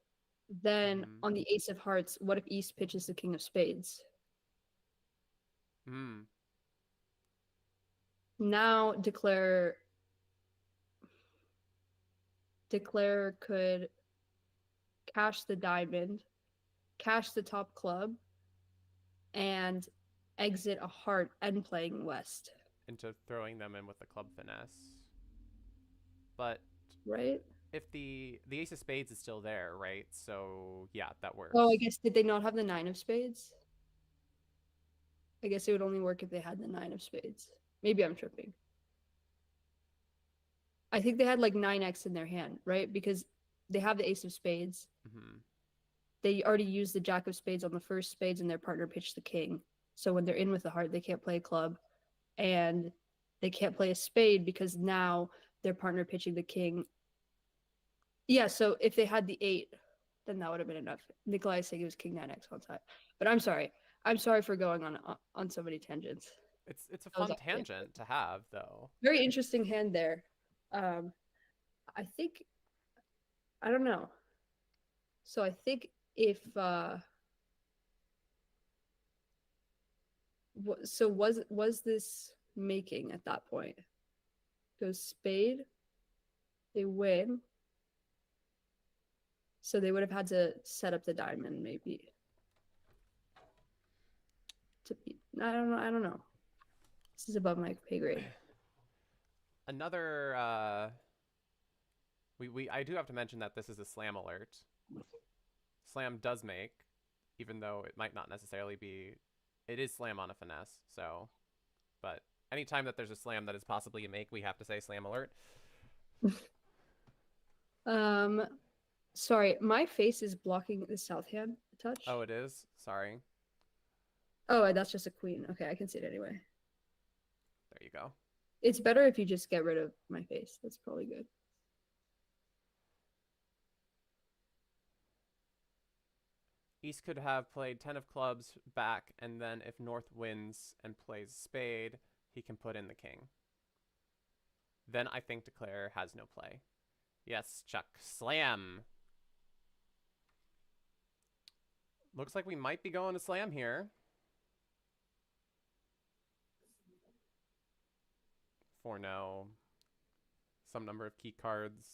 Then on the ace of hearts, what if East pitches the king of spades? Now Declare could cash the diamond, cash the top club, and exit a heart and playing West. Into throwing them in with the club finesse. But Right? if the ace of spades is still there, right? So yeah, that works. Oh, I guess, did they not have the 9 of spades? I guess it would only work if they had the 9 of spades. Maybe I'm tripping. I think they had like 9x in their hand, right? Because they have the ace of spades. Mm-hmm. They already used the jack of spades on the first spades and their partner pitched the king. So when they're in with the heart, they can't play a club. And they can't play a spade because now their partner pitching the king. Yeah, so if they had the 8, then that would have been enough. Nikolai is saying it was king 9x on time. But I'm sorry. I'm sorry for going on so many tangents. It's a That was fun actually tangent to have, though. very interesting hand there. I think, I don't know. So I think if so was this making at that point? Goes spade, they win. So they would have had to set up the diamond maybe. To be, I don't know. This is above my pay grade. Another I do have to mention that this is a slam alert. Slam does make, even though it might not necessarily be. It is slam on a finesse, so. But anytime that there's a slam that is possibly a make, we have to say slam alert. Sorry, my face is blocking the south hand touch. Oh, it is? Sorry. Oh, that's just a queen. Okay, I can see it anyway. There you go. It's better if you just get rid of my face. That's probably good. East could have played 10 of clubs back, and then if North wins and plays spade, he can put in the king. Then I think declare has no play. Yes, Chuck. Slam. Looks like we might be going to slam here. For no. Some number of key cards.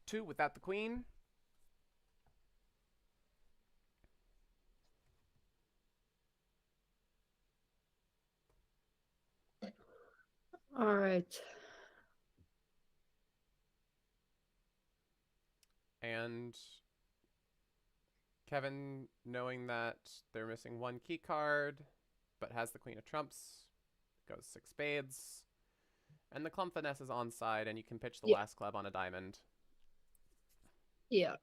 Two without the queen. All right. And Kevin, knowing that they're missing one key card, but has the queen of trumps, goes 6 spades. And the clump finesse is onside, and you can pitch the last club on a diamond. Yeah.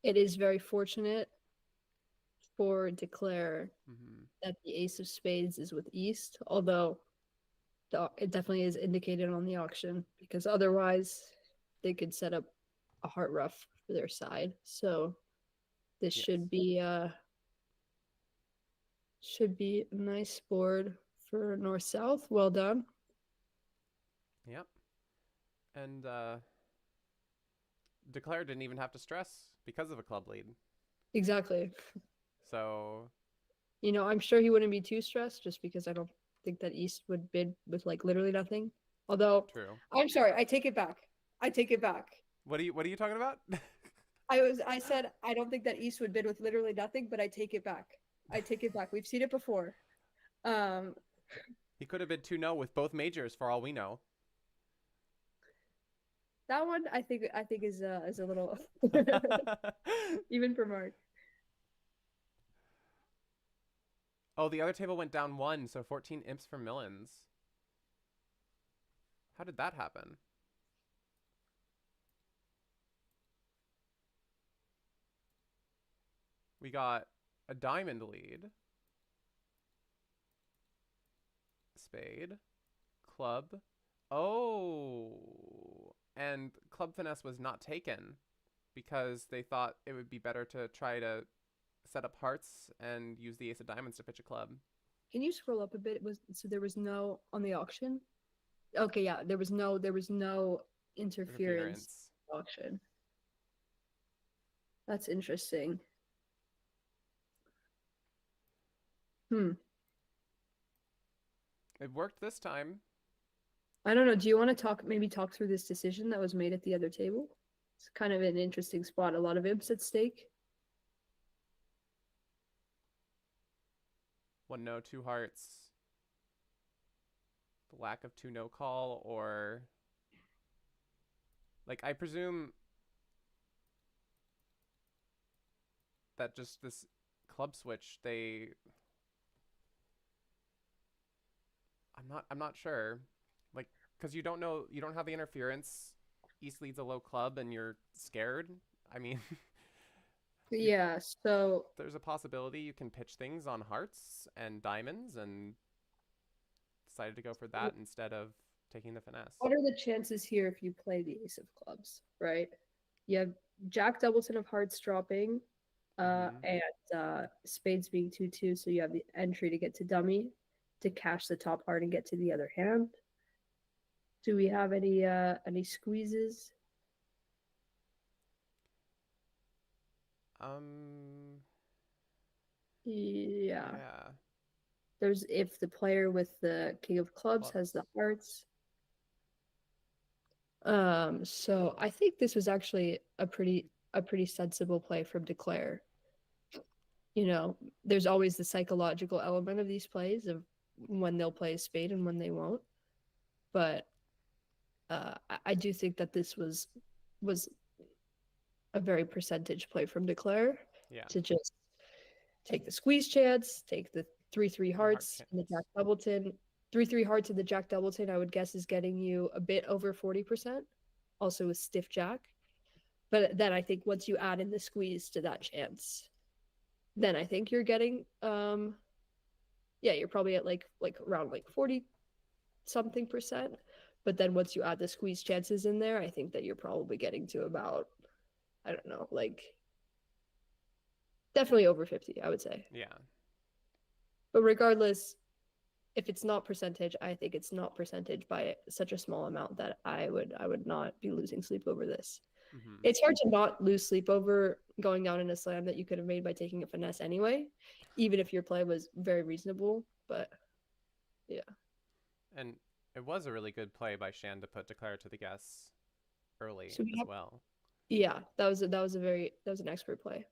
It is very fortunate for declare that the ace of spades is with East, although it definitely is indicated on the auction, because otherwise they could set up a heart rough for their side. So this should be a nice board for north-south. Well done. Yep. And declare didn't even have to stress because of a club lead. Exactly. So, you know, I'm sure he wouldn't be too stressed just because I don't think that East would bid with like literally nothing. Although, true. I'm sorry, I take it back. I take it back. What are you talking about? I said I don't think that East would bid with literally nothing, but I take it back. I take it back. We've seen it before. He could have bid 2-0 with both majors for all we know. That one I think is a little even for Mark. Oh, the other table went down 1, so 14 imps for Millens. How did that happen? We got a diamond lead. Spade. Club. Oh. And club finesse was not taken because they thought it would be better to try to set up hearts and use the ace of diamonds to pitch a club. Can you scroll up a bit? So there was no on the auction? Okay, yeah, there was no interference auction. That's interesting. It worked this time. I don't know. Do you want to maybe talk through this decision that was made at the other table? It's kind of an interesting spot. A lot of imps at stake. 1 no, 2 hearts. The lack of 2 no call, or like I presume that just this club switch, I'm not sure. Like, because you don't know, you don't have the interference. East leads a low club and you're scared. I mean, Yeah, so there's a possibility you can pitch things on hearts and diamonds and decided to go for that instead of taking the finesse. what are the chances here if you play the ace of clubs, right? You have Jack Doubleton of hearts dropping, and spades being 2-2, so you have the entry to get to dummy, to cash the top heart and get to the other hand. Do we have any squeezes? Yeah. Yeah. There's if the player with the king of clubs has the hearts. So I think this was actually a pretty sensible play from Declare. You know, there's always the psychological element of these plays of when they'll play a spade and when they won't. But I do think that this was a very percentage play from Declare. Yeah. To just take the squeeze chance, take the 3-3 hearts and the Jack Doubleton. 3-3 hearts and the Jack Doubleton, I would guess, is getting you a bit over 40%. Also with stiff Jack. But then I think once you add in the squeeze to that chance, then I think you're getting you're probably at like around like 40 something percent. But then once you add the squeeze chances in there, I think that you're probably getting to about, I don't know, like definitely over 50, I would say. Yeah. But regardless, if it's not percentage, I think it's not percentage by such a small amount that I would not be losing sleep over this. It's hard to not lose sleep over going down in a slam that you could have made by taking a finesse anyway, even if your play was very reasonable. But yeah. And it was a really good play by Shan to put Declare to the guess early as well. Yeah, that was an expert play.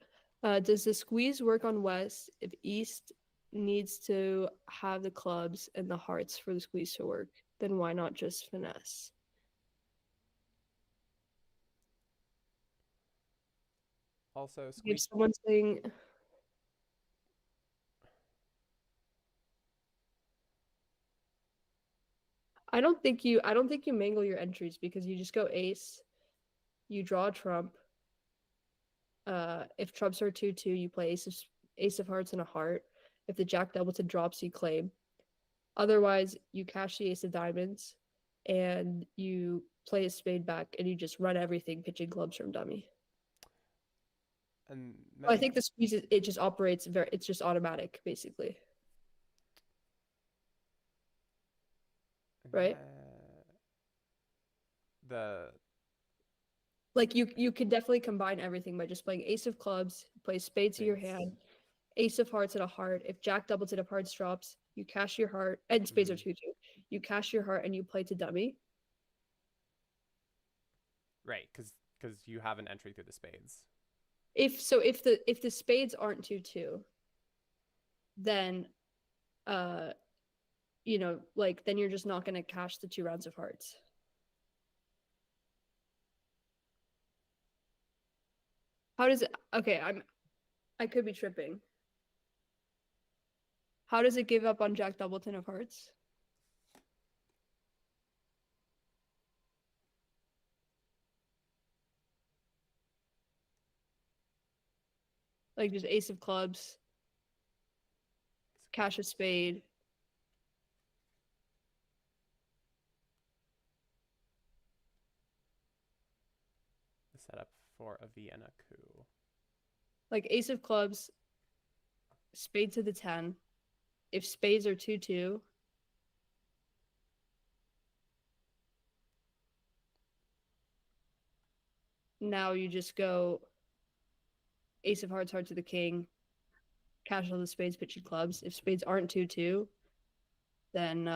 Does the squeeze work on West if East needs to have the clubs and the hearts for the squeeze to work? Then why not just finesse? Also, squeeze. If someone's saying, I don't think you mangle your entries because you just go ace, you draw a trump. If trumps are 2-2, you play ace of hearts and a heart. If the Jack Doubleton drops, you claim. Otherwise, you cash the ace of diamonds and you play a spade back and you just run everything pitching clubs from dummy. And I think the squeeze, it just operates it's just automatic, basically. Right? Like you can definitely combine everything by just playing ace of clubs, play spade to your hand, ace of hearts and a heart. If Jack Doubleton of hearts drops, you cash your heart, and spades are 2-2. You cash your heart and you play to dummy. Right, because you have an entry through the spades. If the spades aren't 2-2, then then you're just not going to cash the 2 rounds of hearts. How does it? Okay, I could be tripping. How does it give up on Jack Doubleton of hearts? Like just ace of clubs, cash a spade. The setup for a Vienna coup. Like ace of clubs, spade to the 10. If spades are 2-2, now you just go ace of hearts, heart to the king, cash all the spades, pitching clubs. If spades aren't 2-2, then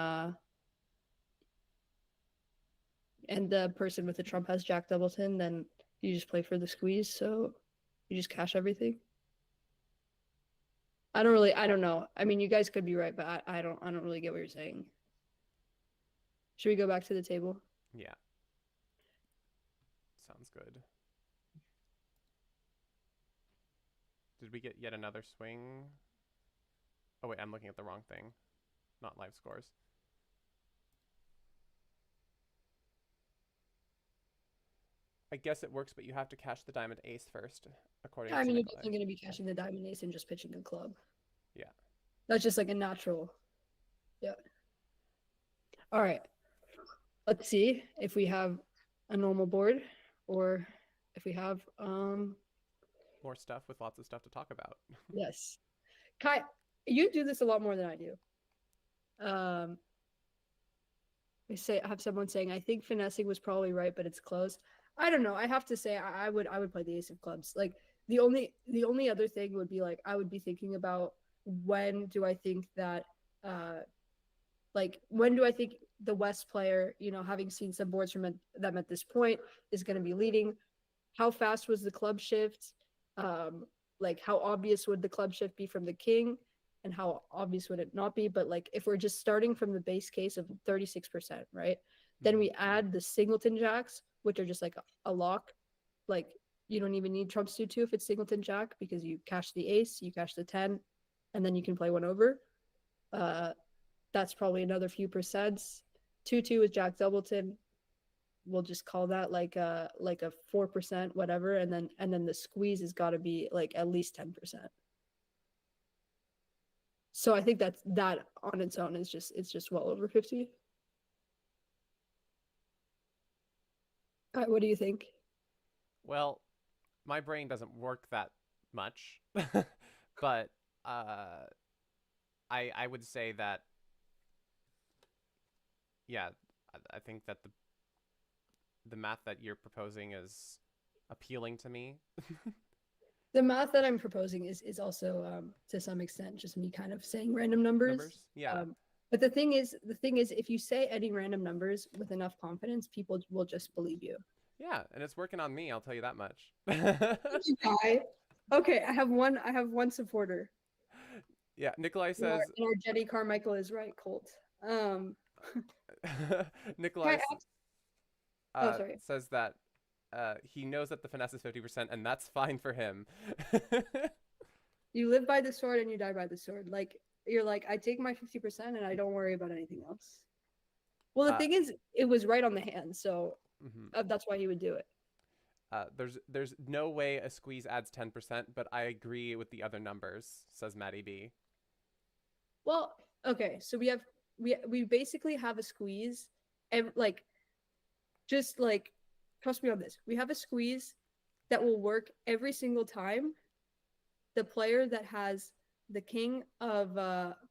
and the person with the trump has Jack Doubleton, then You just play for the squeeze, so you just cash everything. I don't know. I mean, you guys could be right, but I don't really get what you're saying. Should we go back to the table? Yeah. Sounds good. Did we get yet another swing? Oh wait, I'm looking at the wrong thing. Not live scores. I guess it works, but you have to cash the diamond ace first, according Yeah, I to mean, you're Nikolai. definitely going to be cashing the diamond ace and just pitching a club. Yeah. That's just like a natural. Yeah. All right. Let's see if we have a normal board or if we have More stuff with lots of stuff to talk about. yes. Kai, you do this a lot more than I do. I have someone saying I think finessing was probably right, but it's close. I don't know. I have to say I would play the ace of clubs. Like the only other thing would be like I would be thinking about when do I think that like when do I think the West player, you know, having seen some boards from them at this point, is going to be leading? How fast was the club shift? Like how obvious would the club shift be from the king, and how obvious would it not be? But like if we're just starting from the base case of 36%, right? Then we add the singleton jacks, which are just like a lock. Like you don't even need trump suit 2 if it's singleton jack, because you cash the ace, you cash the 10, and then you can play one over. That's probably another few percents. 2-2 with Jack Doubleton. We'll just call that like a 4%, whatever, and then the squeeze has got to be like at least 10%. So I think that on its own is just well over 50. All right, what do you think? Well, my brain doesn't work that much, but I would say that yeah, I think that the math that you're proposing is appealing to me. The math that I'm proposing is also to some extent just me kind of saying random numbers. Yeah. But the thing is, if you say any random numbers with enough confidence, people will just believe you. Yeah, and it's working on me, I'll tell you that much. Guy. Okay, I have one supporter. Yeah, Nikolai says and our Jenny Carmichael is right, Colt. Nikolai sorry. says that he knows that the finesse is 50%, and that's fine for him. You live by the sword and you die by the sword. Like you're like, I take my 50% and I don't worry about anything else. Well, the thing is, it was right on the hand, so that's why he would do it. There's no way a squeeze adds 10%, but I agree with the other numbers, says Maddie B. Well, okay, so we basically have a squeeze, and like, just like, trust me on this. We have a squeeze that will work every single time the player that has the king of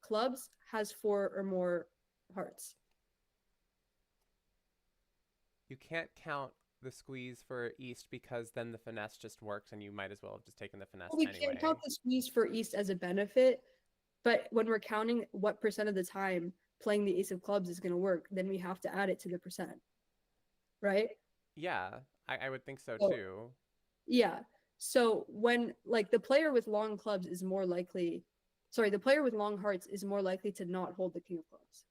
clubs has 4 or more hearts. You can't count the squeeze for East because then the finesse just works and you might as well have just taken the finesse anyway. We can't count the squeeze for East as a benefit, but when we're counting what percent of the time playing the ace of clubs is going to work, then we have to add it to the percent, right? Yeah, I would think so too. Yeah. So when like the player with long clubs is more likely, the player with long hearts is more likely to not hold the king of clubs.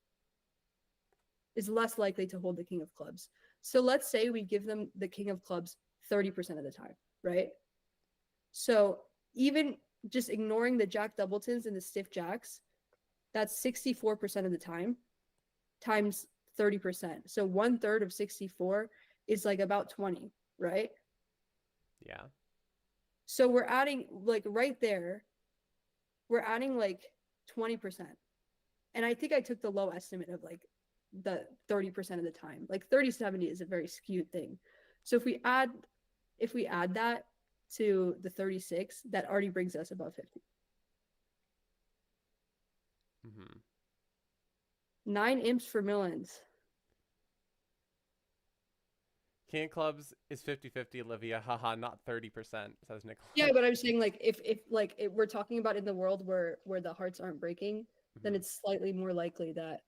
Is less likely to hold the king of clubs. So let's say we give them the king of clubs 30% of the time, right? So even just ignoring the jack doubletons and the stiff jacks, that's 64% of the time times 30%. So 1/3 of 64 is like about 20, right? Yeah. So we're adding like right there, we're adding like 20%. And I think I took the low estimate of like the 30% of the time. Like 30/70 is a very skewed thing. So if we add that to the 36, that already brings us above 50. 9 imps for millions. King of clubs is 50-50, Olivia. Haha, not 30%, says Nicholas. Yeah, but I'm saying like if we're talking about in the world where the hearts aren't breaking, then it's slightly more likely that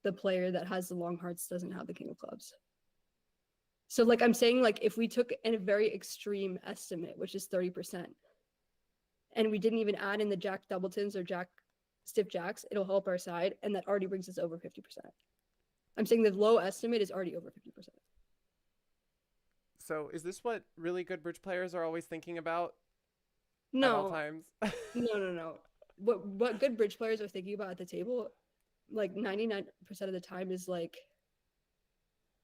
the player that has the long hearts doesn't have the king of clubs. So like I'm saying, like if we took a very extreme estimate, which is 30%, and we didn't even add in the jack doubletons or jack stiff jacks, it'll help our side, and that already brings us over 50%. I'm saying the low estimate is already over 50%. So is this what really good bridge players are always thinking about at all No, times? no. What good bridge players are thinking about at the table, like 99% of the time, is like,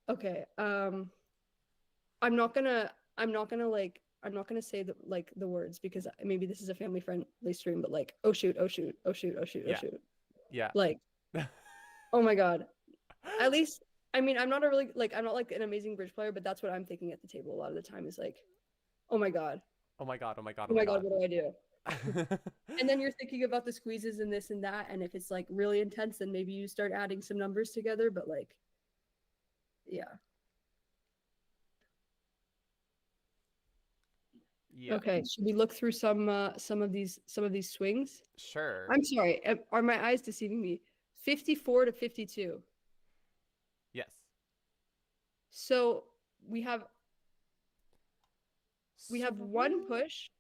okay, I'm not gonna say the words because maybe this is a family friendly stream, but like, oh shoot, oh shoot, oh shoot, oh shoot, oh Yeah. shoot. Yeah. Like, oh my god. At least, I mean, I'm not like an amazing bridge player, but that's what I'm thinking at the table a lot of the time is like, oh my god. Oh my god, oh my god, Oh oh my my god, god. what do I do? And then you're thinking about the squeezes and this and that, and if it's like really intense, then maybe you start adding some numbers together, but like, yeah. Yeah. Okay, should we look through some of these swings? Sure. I'm sorry, are my eyes deceiving me? 54 to 52. Yes. So we have one push,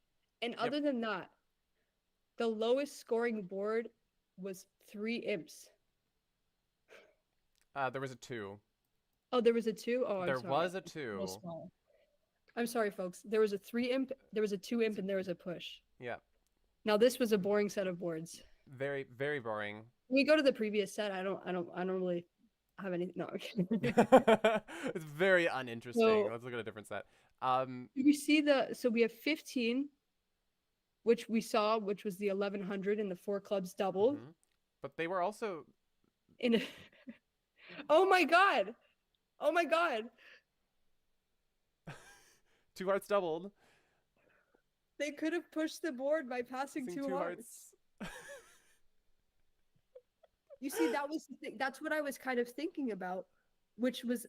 and other than that, the lowest scoring board was 3 imps. There was a 2. Oh, there was a 2? Oh, I'm There sorry. was a 2. I'm sorry, folks. There was a 3 imp, there was a 2 imp, and there was a push. Yeah. Now this was a boring set of boards. Very, very boring. When we go to the previous set, I don't really have any. No. It's very uninteresting. So, Let's look at a different set. we see so we have 15, which we saw, which was the 1100 and the 4 clubs doubled. But they were also in. Oh my god! Oh my god! 2 hearts doubled. They could have pushed the board by passing 2 hearts. You see, that was the thing. That's what I was kind of thinking about, which was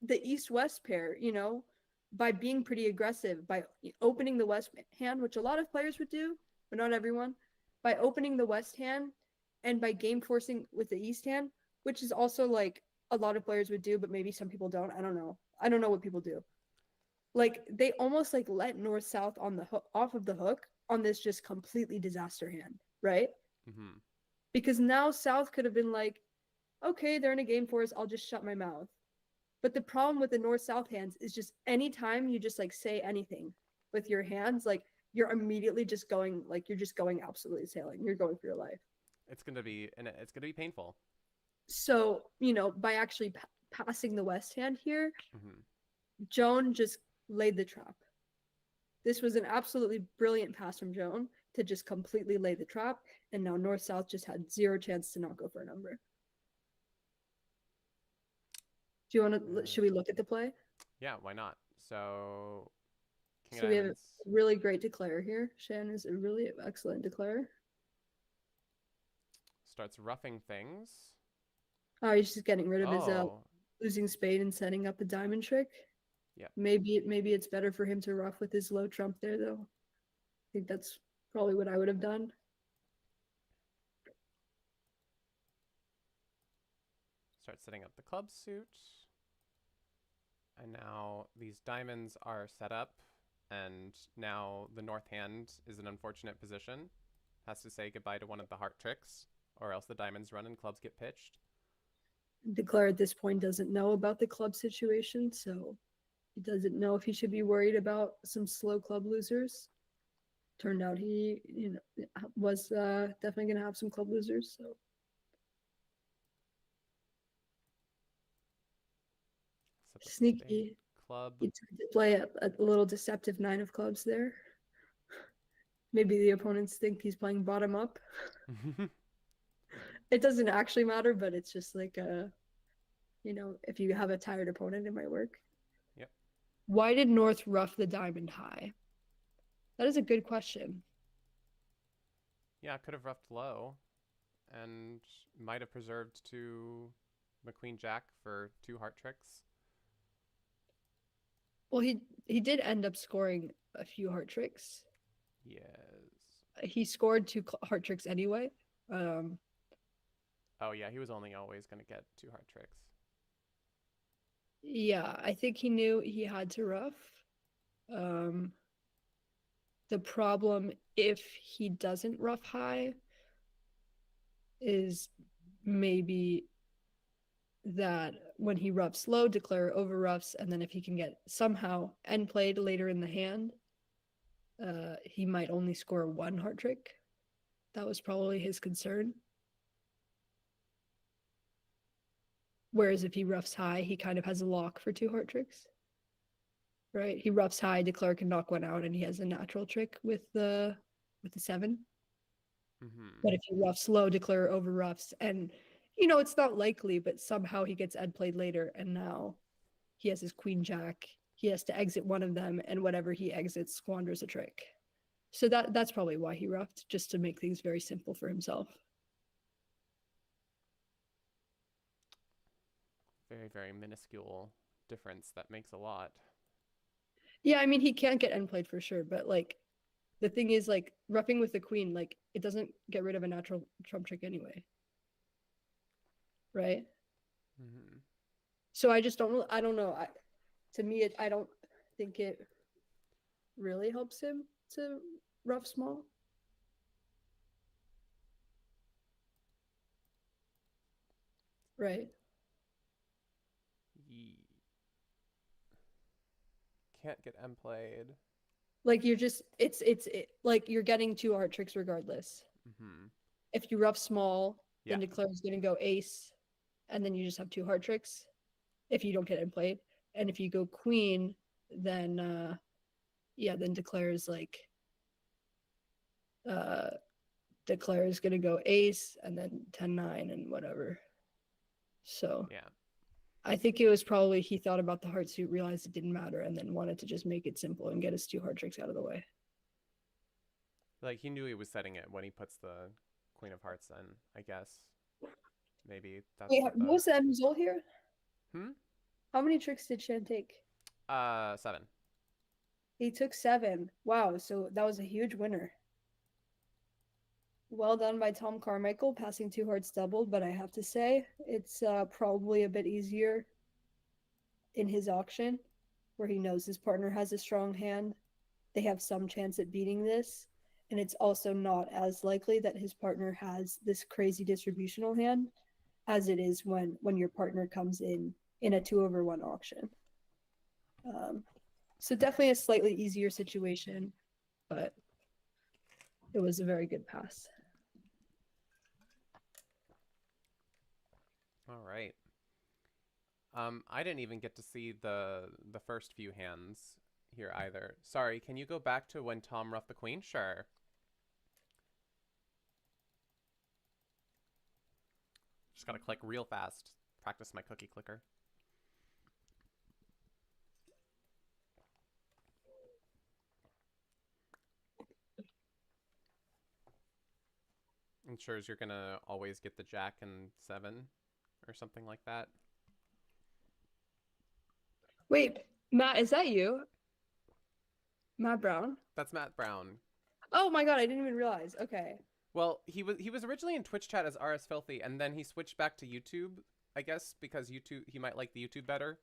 the east-west pair, you know, by being pretty aggressive, by opening the west hand, which a lot of players would do, but not everyone, by opening the west hand and by game forcing with the east hand, which is also like a lot of players would do, but maybe some people don't. I don't know. I don't know what people do. Like they almost like let north-south on the hook, off of the hook on this just completely disaster hand, right? Because now South could have been like, okay, they're in a game for us, I'll just shut my mouth. But the problem with the north-south hands is just anytime you just like say anything with your hands, like you're immediately just going, like you're just going absolutely sailing. You're going for your life. It's gonna be painful. So, you know, by actually passing the west hand here, Joan just laid the trap. This was an absolutely brilliant pass from Joan to just completely lay the trap, and now north-south just had 0 chance to not go for a number. Do you want to? Should we look at the play? Yeah, why not? So, we have a really great declare here. Shan is a really excellent declare. Starts roughing things. Oh, he's just getting rid of his losing spade and setting up a diamond trick. Yeah. Maybe it's better for him to rough with his low trump there, though. I think that's probably what I would have done. Start setting up the club suit. And now these diamonds are set up. And now the north hand is in an unfortunate position. Has to say goodbye to one of the heart tricks, or else the diamonds run and clubs get pitched. Declare at this point doesn't know about the club situation, so he doesn't know if he should be worried about some slow club losers. Turned out he, you know, was definitely going to have some club losers. So sneaky club. He tried to play a little deceptive 9 of clubs there. Maybe the opponents think he's playing bottom up. It doesn't actually matter, but it's just like you know, if you have a tired opponent, it might work. Yep. Why did North rough the diamond high? That is a good question. Yeah, could have roughed low and might have preserved 2 McQueen Jack for 2 heart tricks. Well, he did end up scoring a few heart tricks. Yes. He scored 2 heart tricks anyway. Oh yeah, he was only always going to get 2 heart tricks. Yeah, I think he knew he had to rough. Um, the problem if he doesn't rough high is maybe that when he roughs low, declare over roughs, and then if he can get somehow end played later in the hand, he might only score one heart trick. That was probably his concern. Whereas if he roughs high, he kind of has a lock for two heart tricks. Right? He roughs high, declare can knock one out, and he has a natural trick with the 7. But if he roughs low, declare over roughs, and it's not likely, but somehow he gets ed played later, and now he has his queen jack. He has to exit one of them, and whatever he exits squanders a trick. So that's probably why he roughed, just to make things very simple for himself. Very, very minuscule difference that makes a lot. Yeah, I mean, he can't get end played for sure, but like the thing is, like, roughing with the queen, like, it doesn't get rid of a natural trump trick anyway. Right? So I don't know. To me, I don't think it really helps him to rough small. Right? Can't get M played. Like like you're getting two art tricks regardless. If you rough small, then declare is going to go ace, and then you just have two hard tricks if you don't get M played. And if you go queen, then then declare is like declare is going to go ace and then 10-9 and whatever. So yeah, I think it was probably he thought about the heart suit, realized it didn't matter, and then wanted to just make it simple and get his two hard tricks out of the way. Like he knew he was setting it when he puts the Queen of Hearts in, I guess. Maybe that's Wait, what was the end result here? How many tricks did Shan take? 7. He took 7. Wow, so that was a huge winner. Well done by Tom Carmichael, passing two hearts doubled, but I have to say, it's probably a bit easier in his auction, where he knows his partner has a strong hand. They have some chance at beating this, and it's also not as likely that his partner has this crazy distributional hand as it is when your partner comes in a 2/1 auction. So definitely a slightly easier situation, but it was a very good pass. All right. I didn't even get to see the first few hands here either. Sorry, can you go back to when Tom roughed the queen? Sure. Just gotta click real fast. Practice my cookie clicker. Ensures you're gonna always get the jack and 7 or something like that. Wait, Matt, is that you? Matt Brown? That's Matt Brown. Oh my god, I didn't even realize. Okay. Well, he was originally in Twitch chat as RS Filthy, and then he switched back to YouTube, I guess, because YouTube he might like the YouTube better.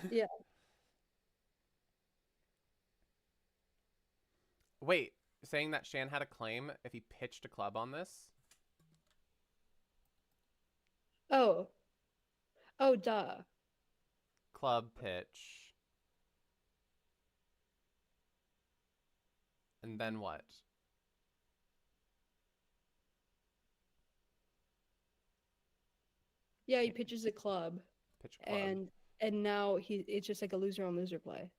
Yeah. Wait, saying that Shan had a claim if he pitched a club on this? Oh. Oh, duh. Club pitch. And then what? Yeah, he pitches a club. Pitch club. And now it's just like a loser on loser play.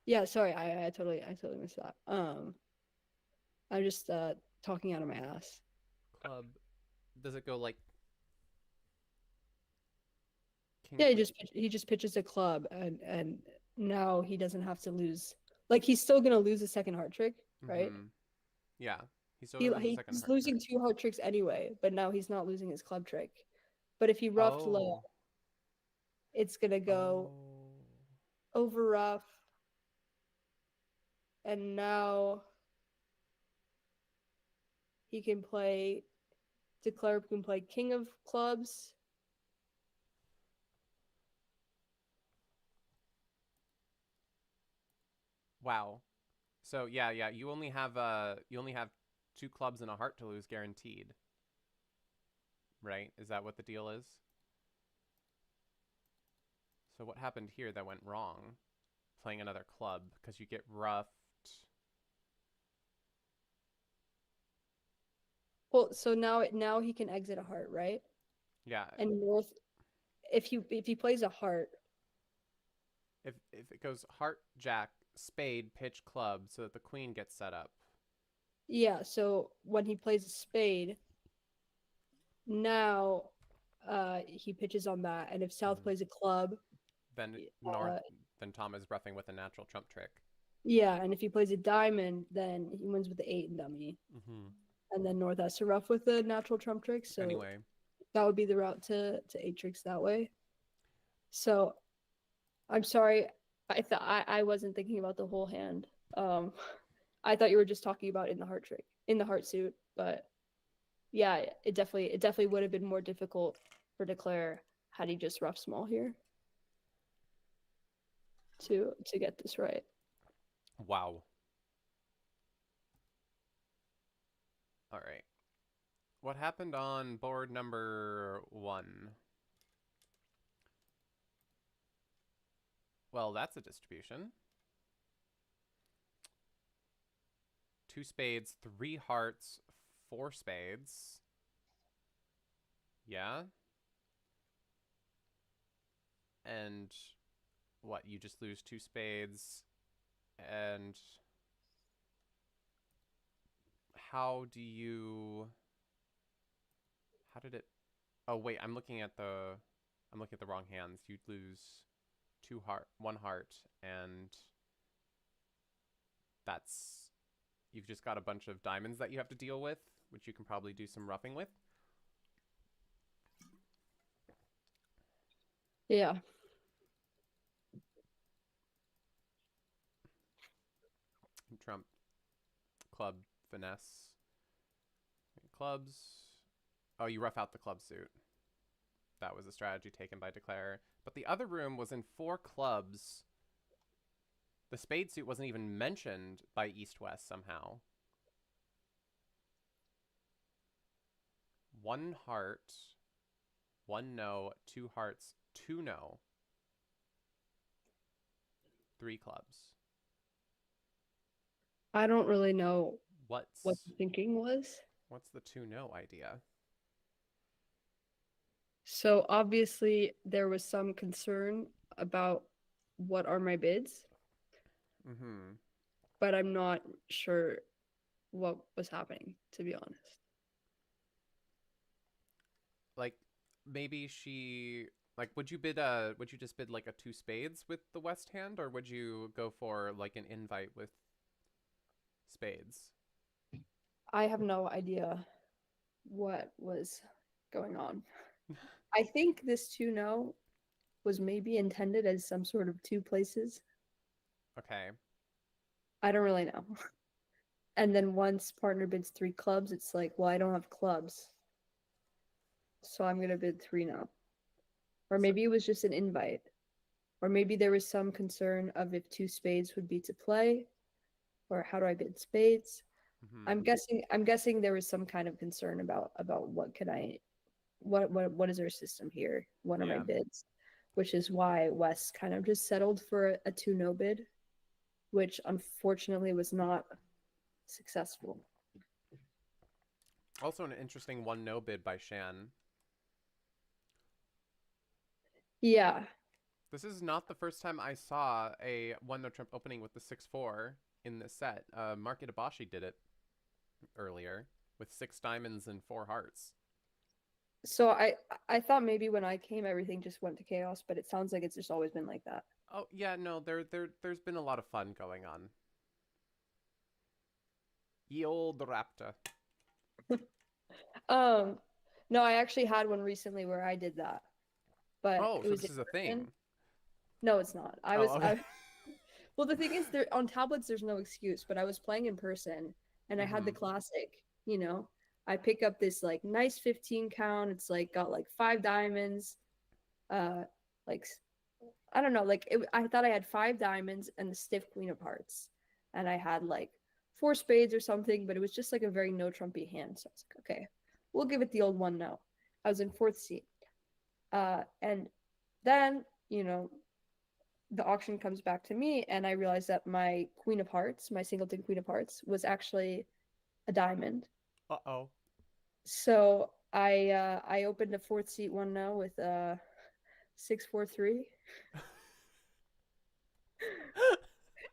Yeah, sorry, I totally missed that. I'm just talking out of my ass. Club. Does it go like King? Yeah, he just pitches a club, and now he doesn't have to lose. Like, he's still gonna lose a second heart trick, right? Yeah, he's losing two heart tricks anyway, but now he's not losing his club trick. But if he roughed low, it's gonna go over rough, and now he can play. Declare can play King of Clubs. Wow. So yeah, you only have two clubs and a heart to lose guaranteed. Right? Is that what the deal is? So what happened here that went wrong? Playing another club because you get roughed. Well, so now he can exit a heart, right? Yeah. And North, if he plays a heart, If it goes heart, jack, spade, pitch, club, so that the queen gets set up. yeah. So when he plays a spade, now he pitches on that, and if South Mm. plays a club, Then uh, North, then Tom is bluffing with a natural trump trick. yeah, and if he plays a diamond, then he wins with the 8 and dummy, Mm-hmm. and then North has to rough with the natural trump trick. So Anyway, that would be the route to 8 tricks that way. So I'm sorry, I thought I wasn't thinking about the whole hand. I thought you were just talking about in the heart trick, in the heart suit, but yeah, it definitely would have been more difficult for Declare had he just rough small here to get this right. wow. All right. What happened on board number 1? Well, that's a distribution. 2 spades, 3 hearts, 4 spades. Yeah. And what? You just lose 2 spades. And how do you... How did it... Oh, wait, I'm looking at the wrong hands. You'd lose 1 heart, and that's... You've just got a bunch of diamonds that you have to deal with, which you can probably do some roughing with. Yeah. Trump, club, finesse, clubs. Oh, you rough out the club suit. That was a strategy taken by Declare. But the other room was in 4 clubs. The spade suit wasn't even mentioned by East-West somehow. 1 heart, 1 no, 2 hearts, 2 no. 3 clubs. I don't really know what What's the thinking was. the 2 no idea? So obviously there was some concern about what are my bids, Mm-hmm. but I'm not sure what was happening, to be honest. Like, maybe she... Like, would you just bid like a 2 spades with the West hand, or would you go for like an invite with spades? I have no idea what was going on. I think this 2-no was maybe intended as some sort of 2 places. Okay. I don't really know. And then once partner bids 3 clubs, it's like, well, I don't have clubs. So I'm going to bid 3 now. Or maybe it was just an invite. Or maybe there was some concern of if 2 spades would be to play, or how do I bid spades? Mm-hmm. I'm guessing there was some kind of concern about what is our system here? What are my Yeah. bids? Which is why West kind of just settled for a 2-no bid, which unfortunately was not successful. Also an interesting 1 no bid by Shan. Yeah. This is not the first time I saw a 1 no trump opening with the 6-4 in this set. Mark Itabashi did it earlier with 6 diamonds and 4 hearts. So I thought maybe when I came everything just went to chaos, but it sounds like it's just always been like that. Oh yeah, no, there's been a lot of fun going on. Ye old raptor. No, I actually had one recently where I did that, but Oh, it so was this in is a person. thing. No, it's not. Okay. Well, the thing is, there on tablets, there's no excuse. But I was playing in person, and I had the Mm-hmm. classic. I pick up this like nice 15 count. It's like got like 5 diamonds. Like I don't know. Like I thought I had 5 diamonds and the stiff queen of hearts. and I had like 4 spades or something, but it was just like a very no trumpy hand. So I was like, okay, we'll give it the old one no. I was in fourth seat. And then, the auction comes back to me, and I realized that my queen of hearts, my singleton queen of hearts, was actually a diamond. Uh-oh. So I opened a fourth seat one no with 6-4-3.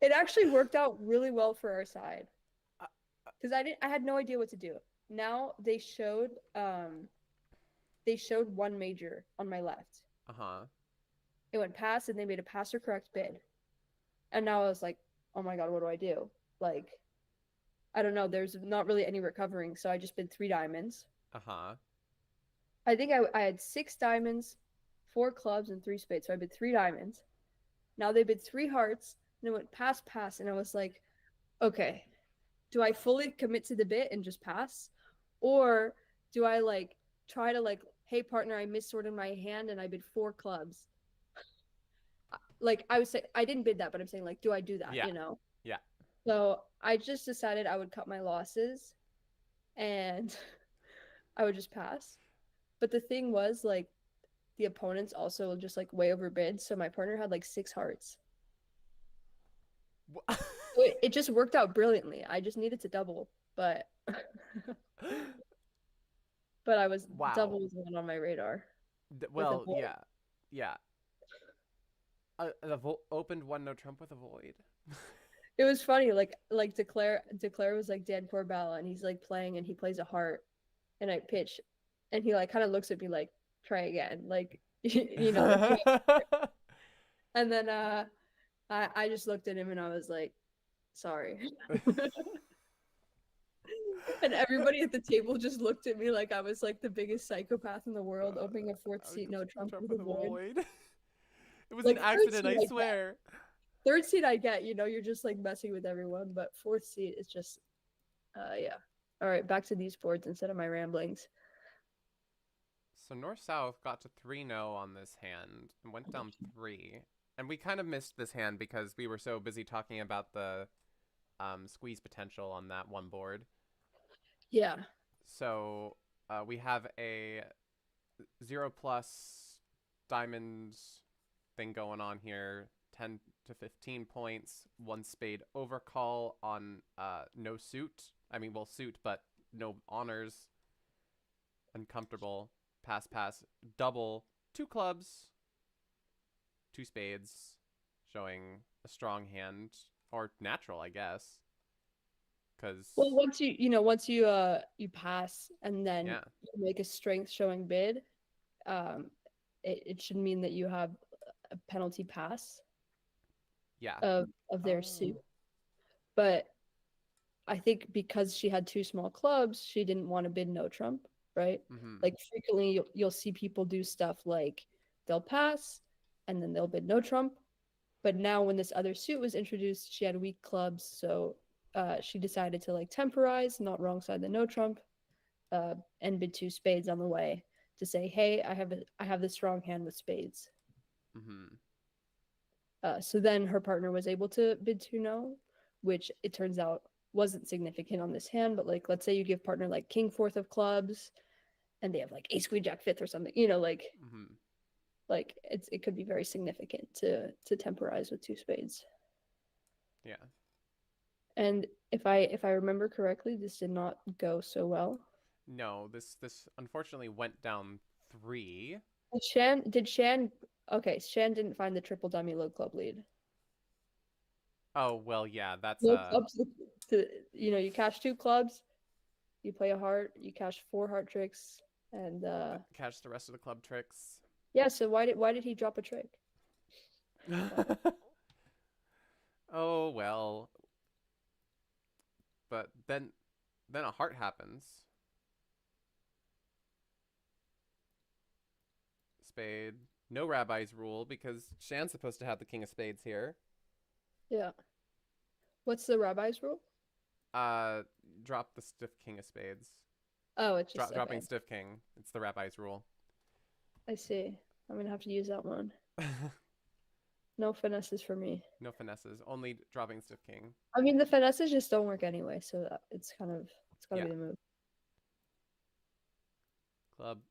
It actually worked out really well for our side because I had no idea what to do. Now they showed one major on my left. Uh-huh. It went past, and they made a pass or correct bid. And now I was like, oh my God, what do I do? Like, I don't know. There's not really any recovering. So I just bid 3 diamonds. Uh-huh. I think I had 6 diamonds, 4 clubs, and 3 spades. So I bid 3 diamonds. Now they bid 3 hearts, and it went pass, and I was like, okay, do I fully commit to the bid and just pass? Or do I like try to like, hey partner, I missorted my hand and I bid 4 clubs. Like I was saying, I didn't bid that, but I'm saying like, do I do that? Yeah. Yeah. So I just decided I would cut my losses and I would just pass. But the thing was like the opponents also just like way overbid. So my partner had like 6 hearts. So it just worked out brilliantly. I just needed to double, but I was Wow. double was not on my radar. Well, yeah. Yeah. Opened one no trump with a void. It was funny, like Declare was like Dan Corbella, and he's like playing, and he plays a heart, and I pitch, and he like kind of looks at me like, try again, like and then I just looked at him and I was like, sorry. And everybody at the table just looked at me like I was like the biggest psychopath in the world, opening a fourth seat no trump with a void. It was like, an accident, I swear. Third seat I get, you're just like messing with everyone, but fourth seat is just yeah. All right, back to these boards instead of my ramblings. So North-South got to 3-0 on this hand and went down 3. And we kind of missed this hand because we were so busy talking about the squeeze potential on that one board. Yeah. So we have a 0+ diamonds thing going on here. 10 to 15 points. 1 spade overcall on no suit. I mean, well, suit, but no honors. Uncomfortable. Pass, double. 2 clubs. 2 spades. Showing a strong hand. Or natural, I guess. Because... Well, once you pass and then you make a strength showing bid, it should mean that you have a penalty pass. Yeah. Of their suit. But I think because she had 2 small clubs, she didn't want to bid no trump, right? Mm-hmm. Like frequently you'll see people do stuff like they'll pass and then they'll bid no trump. But now when this other suit was introduced, she had weak clubs, so she decided to like temporize, not wrong side the no trump, and bid 2 spades on the way to say, hey, I have this strong hand with spades. Mm-hmm. So then her partner was able to bid 2 no, which it turns out wasn't significant on this hand. But like, let's say you give partner like king 4th of clubs, and they have like ace queen jack 5th or something. Like, like it could be very significant to temporize with 2 spades. Yeah. And if I remember correctly, this did not go so well. No, this unfortunately went down 3. Did Shan? Okay, Shan didn't find the triple dummy low club lead. Oh, well, yeah, that's low clubs you cash 2 clubs, you play a heart, you cash 4 heart tricks, and cash the rest of the club tricks. Yeah, so why did he drop a trick? Oh, well. But then a heart happens. Spade. No rabbi's rule because Shan's supposed to have the king of spades here. Yeah. What's the rabbi's rule? Drop the stiff king of spades. Oh, it's just dropping stiff king. It's the rabbi's rule. I see. I'm gonna have to use that one. No finesses for me. No finesses, only dropping stiff king. I mean, the finesses just don't work anyway, so it's kind of it's gotta Yeah. be the move. Club.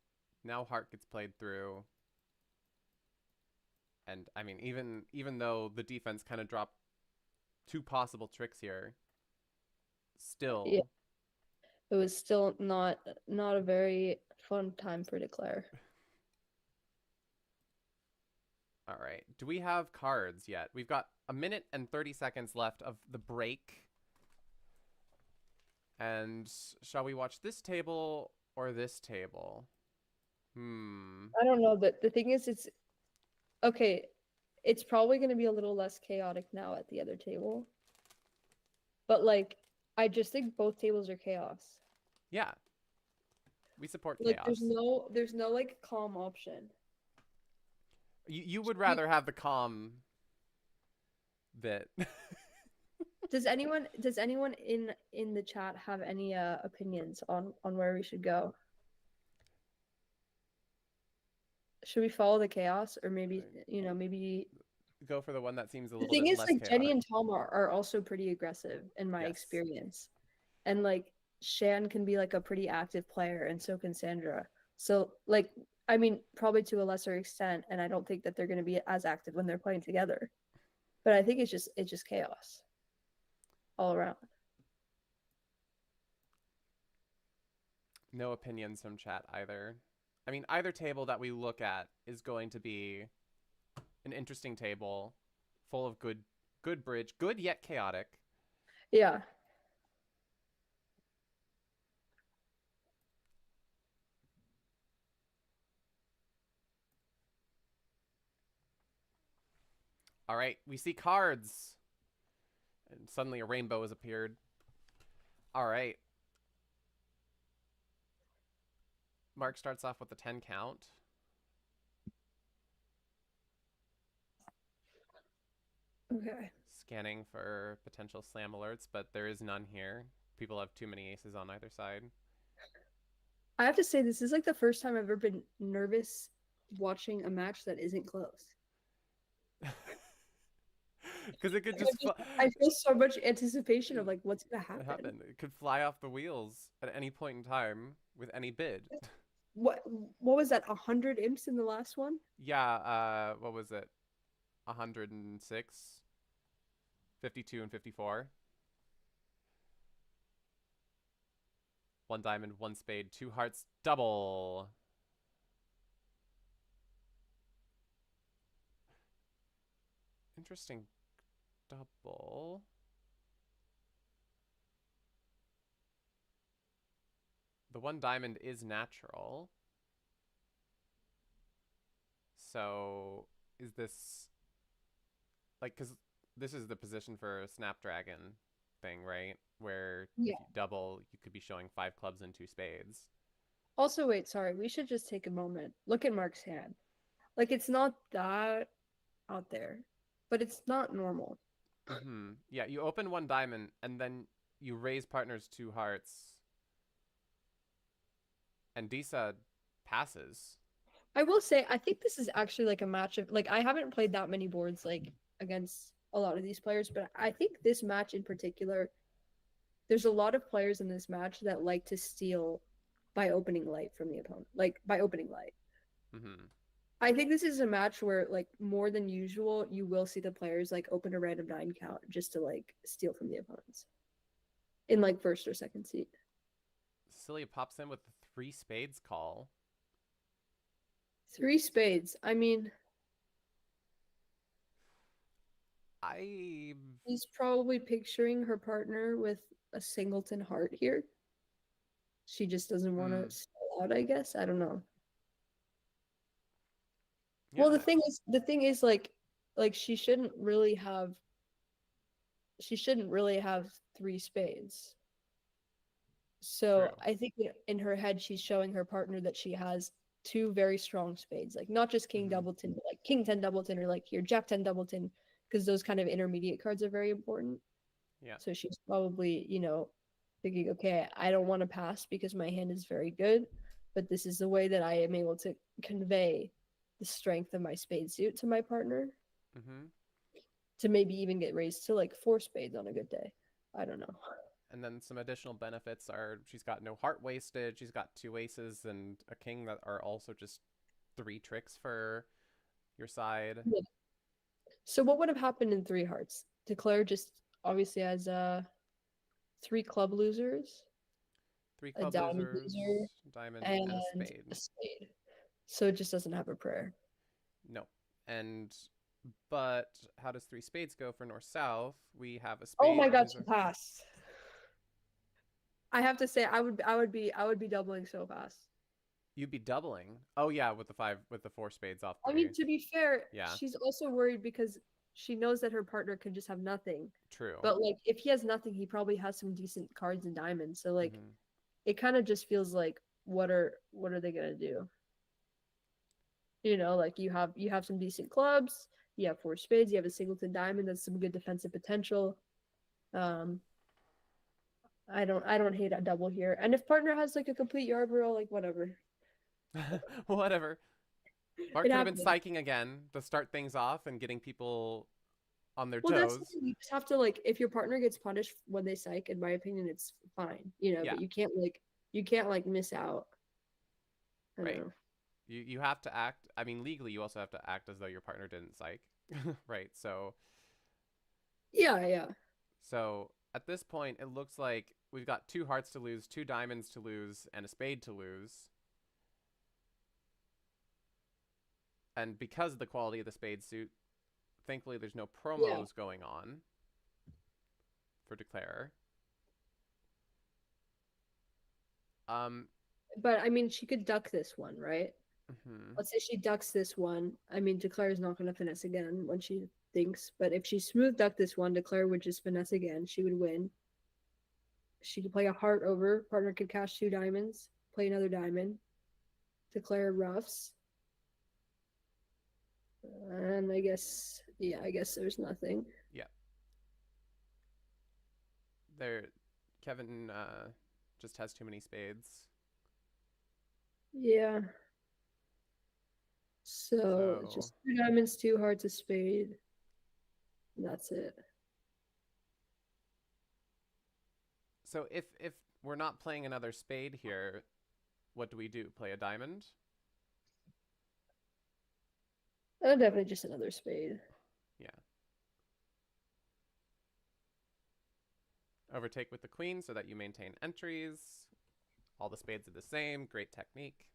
Now heart gets played through. And I mean, even though the defense kind of dropped two possible tricks here, still. Yeah. It was still not a very fun time for Declare. All right. Do we have cards yet? We've got a minute and 30 seconds left of the break. And shall we watch this table or this table? I don't know. The thing is, it's okay. It's probably going to be a little less chaotic now at the other table. But like, I just think both tables are chaos. Yeah. We support Like, chaos. there's no like calm option. You would rather have the calm bit. Does anyone in the chat have any opinions on where we should go? Should we follow the chaos, or maybe maybe go for the one that seems a the little thing bit is, less like, chaotic. Jenny and Tom are also pretty aggressive in my experience, and like Shan can be like a pretty active player, and so can Sandra. So like, I mean, probably to a lesser extent, and I don't think that they're going to be as active when they're playing together. But I think it's just chaos all around. No opinions from chat either. I mean, either table that we look at is going to be an interesting table, full of good bridge, good yet chaotic. Yeah. All right, we see cards. And suddenly a rainbow has appeared. All right. Mark starts off with a 10 count. Okay. Scanning for potential slam alerts, but there is none here. People have too many aces on either side. I have to say, this is like the first time I've ever been nervous watching a match that isn't close. Because it could just I feel so much anticipation of like what's gonna happen. It could fly off the wheels at any point in time with any bid. What was that? 100 imps in the last one? Yeah. What was it? 106, 52, and 54. One diamond, one spade, two hearts, double. Interesting double. The one diamond is natural. So is this like, because this is the position for a Snapdragon thing, right? Where if you double, you could be showing 5 clubs and 2 spades. Also, wait, sorry, we should just take a moment. Look at Mark's hand. Like, it's not that out there, but it's not normal. Yeah, you open one diamond and then you raise partners 2 hearts. And Disa passes. I will say, I think this is actually like a match of, like, I haven't played that many boards like against a lot of these players, but I think this match in particular, there's a lot of players in this match that like to steal by opening light from the opponent, like by opening light. I think this is a match where, like, more than usual, you will see the players like open a random 9 count just to like steal from the opponents in like first or second seat. Cilia pops in with the 3 spades call. 3 spades. I mean, he's probably picturing her partner with a singleton heart here. She just doesn't want to sell out, I guess. I don't know. Yeah. Well, the thing is like she shouldn't really have 3 spades. So true. I think in her head she's showing her partner that she has 2 very strong spades, like not just king doubleton, but like king 10 doubleton or like your jack 10 doubleton, because those kind of intermediate cards are very important. Yeah. So she's probably, thinking, okay, I don't want to pass because my hand is very good, but this is the way that I am able to convey the strength of my spade suit to my partner. to maybe even get raised to like 4 spades on a good day. I don't know. And then some additional benefits are she's got no heart wasted. She's got 2 aces and a king that are also just 3 tricks for your side. Yeah. So what would have happened in 3 hearts? Declare just obviously has 3 club losers, 3 a club diamond losers, loser, diamond, and a and spade. a spade. So it just doesn't have a prayer. No. And but how does 3 spades go for north south? We have a Oh spade my god, she loser. passed. I have to say I would be doubling so fast. You'd be doubling. Oh yeah, with the 4 spades off I 3. mean, to be fair, Yeah, she's also worried because she knows that her partner could just have nothing. true. But like if he has nothing, he probably has some decent cards and diamonds. So like Mm-hmm. it kind of just feels like what are they gonna do? You know, like you have some decent clubs, you have 4 spades, you have a singleton diamond, that's some good defensive potential. Um I don't hate a double here. And if partner has like a complete yard roll, like whatever. Whatever. Mark It could have been happens. psyching again to start things off and getting people on their Well, that's the toes. thing. You just have to like if your partner gets punished when they psych, in my opinion, it's fine, you know, Yeah, but you can't like miss out. I don't right. know. You have to act. I mean, legally, you also have to act as though your partner didn't psych, right? Yeah, yeah. So at this point, it looks like we've got 2 hearts to lose, 2 diamonds to lose, and a spade to lose. And because of the quality of the spade suit, thankfully there's no Yeah. promos going on for Declare. Um, But I mean, she could duck this one, right? mhm. Let's say she ducks this one. I mean, Declare is not going to finesse again when she thinks. But if she smooth duck this one, Declare would just finesse again. She would win. She could play a heart over. Partner could cash 2 diamonds. Play another diamond. Declare roughs. And I guess, yeah, I guess there's nothing. Yeah. There, Kevin just has too many spades. Yeah. So So just 2 diamonds, 2 hearts, a spade. And that's it. so if we're not playing another spade here, what do we do? Play a diamond? Definitely just another spade. Yeah. Overtake with the queen so that you maintain entries. All the spades are the same. Great technique.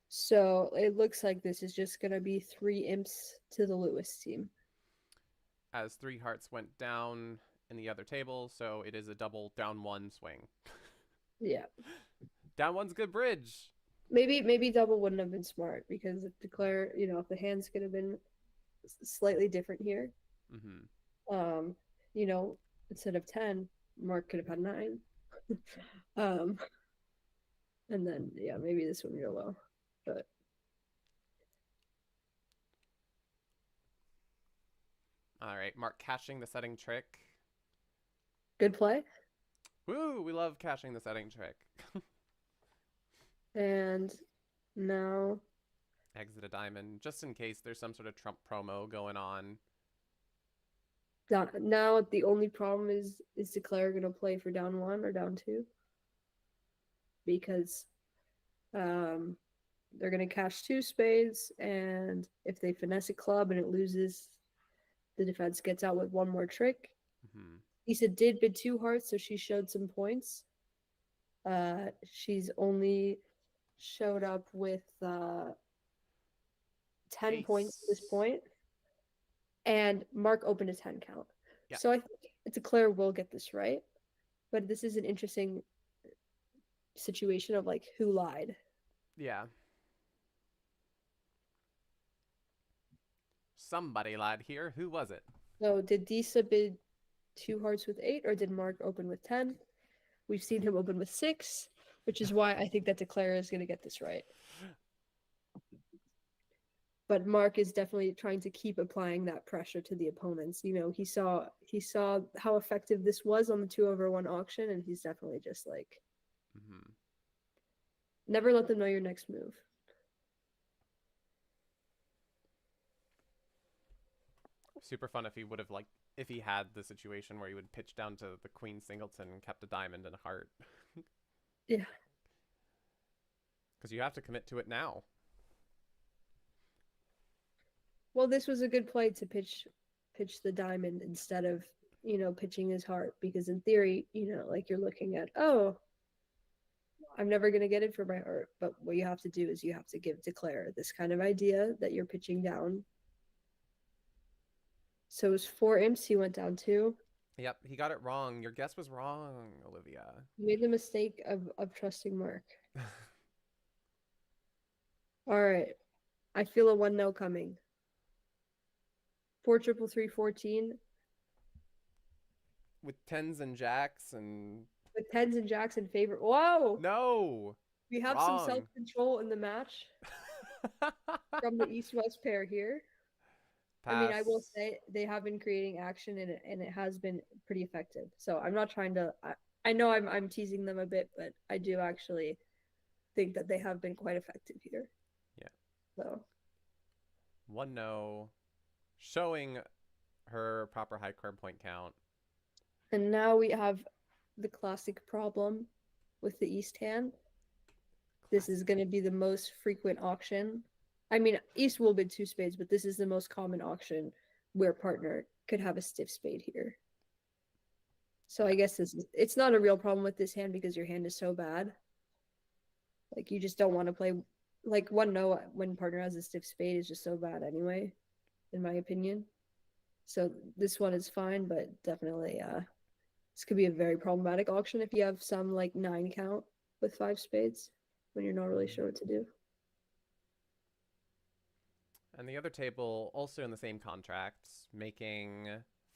So it looks like this is just going to be 3 imps to the Lewis team. As 3 hearts went down in the other table, so it is a double down 1 swing. Yeah. Down 1's good bridge. Maybe double wouldn't have been smart because if Declare, you know, if the hands could have been slightly different here, Mm-hmm. you know, instead of 10, Mark could have had 9. um, and then yeah, maybe this one real low, but All right, Mark cashing the setting trick. good play. Woo, we love cashing the setting trick. And now Exit a diamond, just in case there's some sort of Trump promo going on. now the only problem is Declare gonna play for down 1 or down 2? Because they're gonna cash 2 spades, and if they finesse a club and it loses, the defense gets out with 1 more trick. Mm-hmm. Lisa did bid 2 hearts, so she showed some points. She's only showed up with 10 Ace. points at this point. And Mark opened a 10 count. Yeah. So I think Declare will get this right. But this is an interesting situation of like who lied. Yeah. Somebody lied here. Who was it? So did Disa bid 2 hearts with 8, or did Mark open with 10? We've seen him open with 6, which is why I think that Declare is going to get this right. But Mark is definitely trying to keep applying that pressure to the opponents. You know, he saw how effective this was on the 2/1 auction, and he's definitely just like, Mm-hmm. never let them know your next move. Super fun if he would have like if he had the situation where he would pitch down to the queen singleton and kept a diamond and a heart. Yeah. Because you have to commit to it now. Well, this was a good play to pitch the diamond instead of, pitching his heart, because in theory, like you're looking at, oh, I'm never going to get it for my heart. But what you have to do is you have to declare this kind of idea that you're pitching down. So it was 4 imps. He went down 2. Yep, he got it wrong. Your guess was wrong, Olivia. You made the mistake of trusting Mark. All right. I feel a 1-0 coming. 4 triple 3 14. With tens and jacks and With tens and jacks in favor. Whoa! no. We have some self-control in the match from the East-West pair here. Pass. I mean, I will say they have been creating action and it has been pretty effective. So I'm not trying to. I know I'm teasing them a bit, but I do actually think that they have been quite effective here. Yeah. So 1-0, showing her proper high card point count. And now we have the classic problem with the East hand. This is going to be the most frequent auction. I mean, East will bid 2 spades, but this is the most common auction where partner could have a stiff spade here. So I guess it's not a real problem with this hand because your hand is so bad. Like, you just don't want to play, like, 1-0 when partner has a stiff spade is just so bad anyway, in my opinion. So this one is fine, but definitely this could be a very problematic auction if you have some, like, 9 count with 5 spades when you're not really sure what to do. And the other table, also in the same contracts, making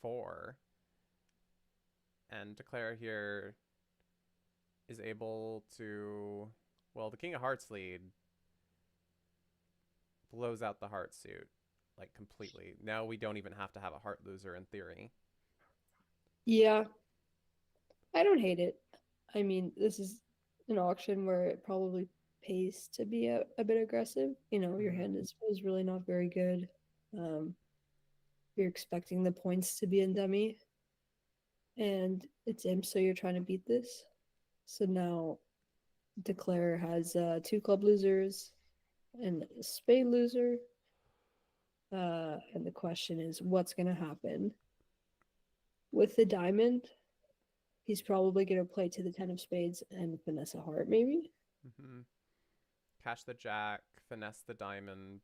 4. And Declare here is able to, well, the King of Hearts lead blows out the heart suit, like, completely. Now we don't even have to have a heart loser in theory. Yeah. I don't hate it. I mean, this is an auction where it probably pays to be a bit aggressive. Your hand is really not very good. You're expecting the points to be in dummy. And it's imp, so you're trying to beat this. So now Declare has 2 club losers and a spade loser. And the question is, what's going to happen? With the diamond, he's probably going to play to the 10 of spades and finesse a heart, maybe? Cash the jack, finesse the diamond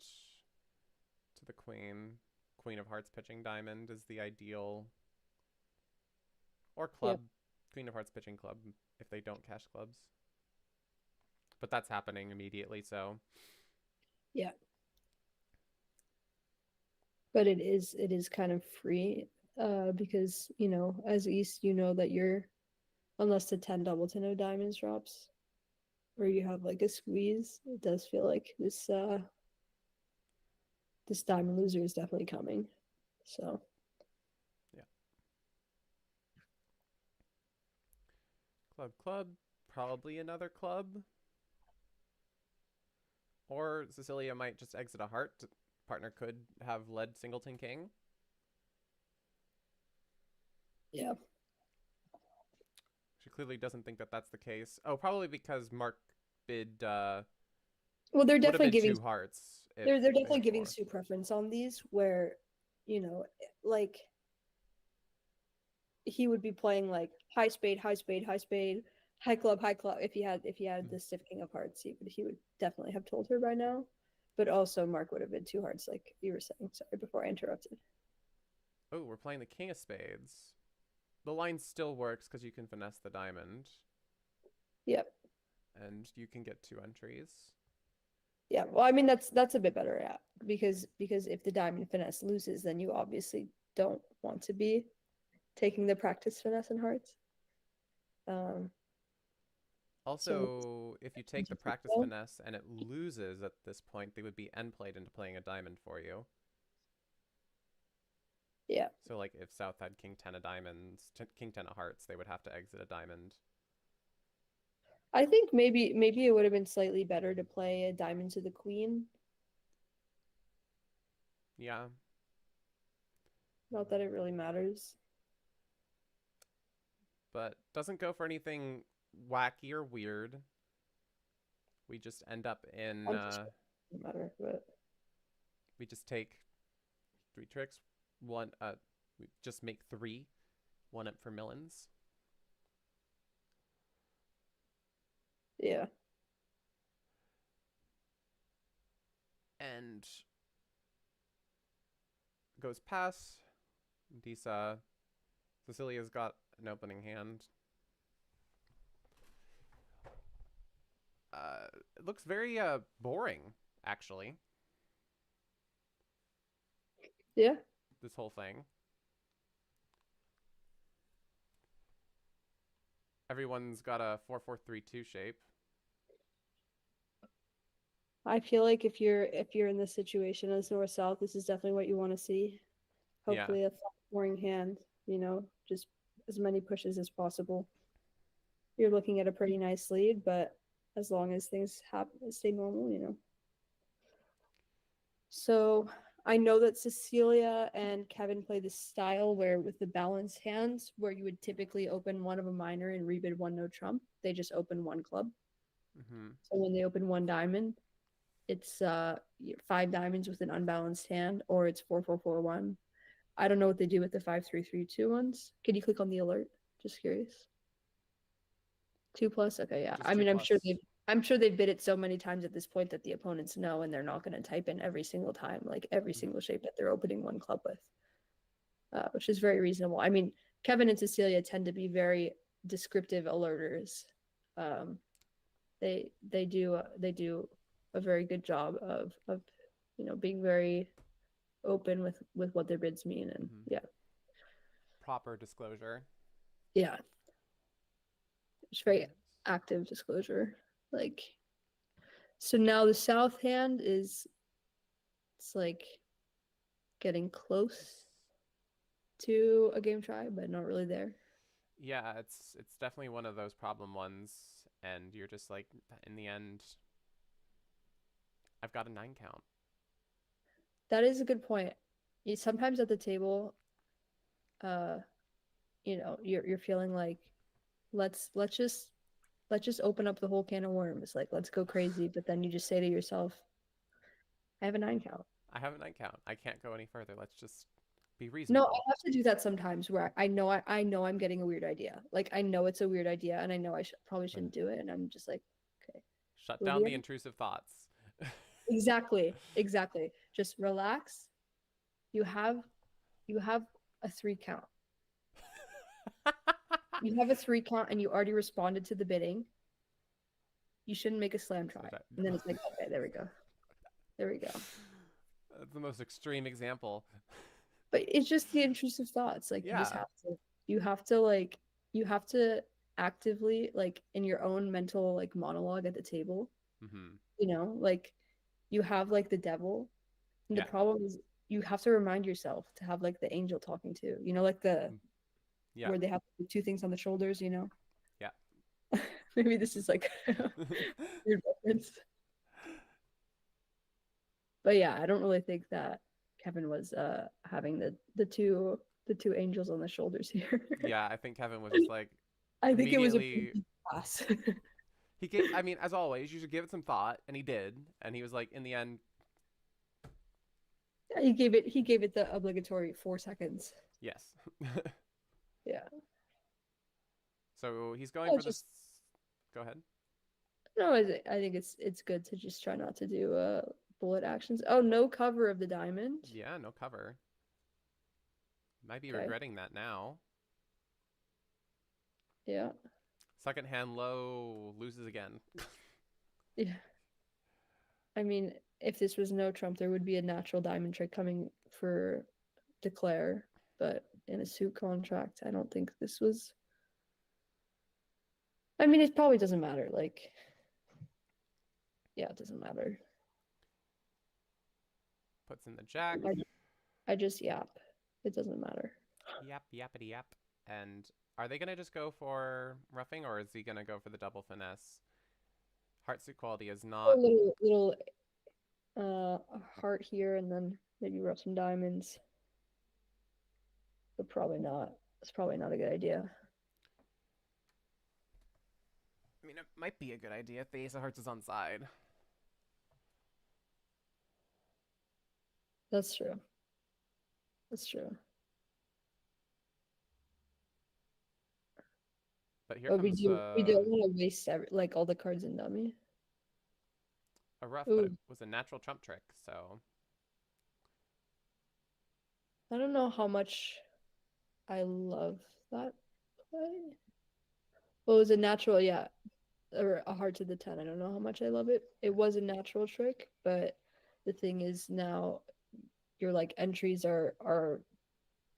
to the queen. Queen of Hearts pitching diamond is the ideal. Or club. Yep. Queen of Hearts pitching club if they don't cash clubs. But that's happening immediately, so. Yeah. But it is kind of free because, as East, that you're, unless the 10 double to no diamonds drops, or you have like a squeeze, it does feel like this diamond loser is definitely coming. So yeah. Club, probably another club. Or Cecilia might just exit a heart. Partner could have led singleton king. Yeah. She clearly doesn't think that that's the case. Oh, probably because Mark bid. Well, they're definitely giving 2 hearts. They're definitely giving Sue preference on these, where, like he would be playing like high spade, high spade, high spade, high club, high club. If he had the stiff king of hearts, he would definitely have told her by now. But also Mark would have bid 2 hearts, like you were saying. Sorry, before I interrupted. Oh, we're playing the king of spades. The line still works because you can finesse the diamond. Yep. And you can get 2 entries. Yeah, well, I mean that's a bit better, yeah, because if the diamond finesse loses, then you obviously don't want to be taking the practice finesse in hearts. Also, if you take the practice finesse and it loses at this point, they would be end played into playing a diamond for you. Yeah. So, like, if South had King 10 of diamonds, King 10 of hearts, they would have to exit a diamond. I think maybe it would have been slightly better to play a diamond to the queen. Yeah. Not that it really matters. But doesn't go for anything wacky or weird. We just end up in, I'm just doesn't matter, but we just take 3 tricks. One, we just make 3. 1 up for Millens. yeah. And goes pass. Disa. Cecilia's got an opening hand. It looks very boring, actually. Yeah. This whole thing. Everyone's got a 4-4-3-2 shape. I feel like if you're in this situation as north south, this is definitely what you want to see. Yeah. Hopefully a boring hand, just as many pushes as possible. You're looking at a pretty nice lead, but as long as things happen, stay normal. So I know that Cecilia and Kevin play this style where with the balanced hands, where you would typically open one of a minor and rebid one no trump, they just open one club. Mm-hmm. So when they open one diamond, it's 5 diamonds with an unbalanced hand, or it's 4-4-4-1. I don't know what they do with the 5-3-3-2 ones. Can you click on the alert? Just curious. 2+. Okay, yeah. Just I 2 mean, plus. I'm sure they've bid it so many times at this point that the opponents know, and they're not going to type in every single time, like every single shape that they're opening one club with, which is very reasonable. I mean, Kevin and Cecilia tend to be very descriptive alerters. They do a very good job of being very open with what their bids mean, and yeah. Proper disclosure. Yeah. It's very active disclosure. Like, so now the south hand it's like getting close to a game try, but not really there. Yeah, it's definitely one of those problem ones, and you're just like, in the end, I've got a 9 count. That is a good point. Sometimes at the table, you're feeling like let's just open up the whole can of worms. Like, let's go crazy. But then you just say to yourself, I have a 9 count. I have a 9 count. I can't go any further. Let's just be No, reasonable. I have to do that sometimes where I know I'm getting a weird idea. Like, I know it's a weird idea and I know probably shouldn't do it. And I'm just like, okay, Shut down Olivia. the intrusive thoughts. Exactly. Just relax. You have you have a 3 count. You have a 3 count and you already responded to the bidding. You shouldn't make a slam try. And then it's like, okay, there we go. There we go. That's the most extreme example. But it's just the intrusive thoughts. Like, Yeah. you have to actively, like, in your own mental like monologue at the table, Mm-hmm. like you have like the devil. And Yeah. the problem is you have to remind yourself to have like the angel talking to, like the Yeah. where they have the 2 things on the shoulders. Yeah. Maybe this is like weird reference. But yeah, I don't really think that Kevin was having the two angels on the shoulders here. Yeah, I think Kevin was just like, I think it was a immediately class. he gave, I mean, as always, you should give it some thought, and he did, and he was like, in the end, He gave it the obligatory 4 seconds. yes. Yeah. So he's going for this. Go ahead. No, I think it's good to just try not to do bullet actions. Oh, no cover of the diamond. Yeah, no cover. Might be Okay. regretting that now. Yeah. Second hand low, loses again. Yeah. I mean, if this was no trump, there would be a natural diamond trick coming for declare, but in a suit contract, I don't think this was. I mean, it probably doesn't matter. Like, yeah, it doesn't matter. Puts in the jack. I just yap. It doesn't matter. Yap, yappity yap. And are they going to just go for roughing, or is he going to go for the double finesse? Heart suit quality is not. A little heart here, and then maybe rough some diamonds. but probably not. It's probably not a good idea. I mean, it might be a good idea if the ace of hearts is on side. That's true. That's true. But here But comes we don't want to waste like all the cards in dummy. a ruff, but it Ooh, was a natural trump trick, so I don't know how much I love that play. Well, it was a natural, yeah, or a heart to the 10. I don't know how much I love it. It was a natural trick, but the thing is now your like entries are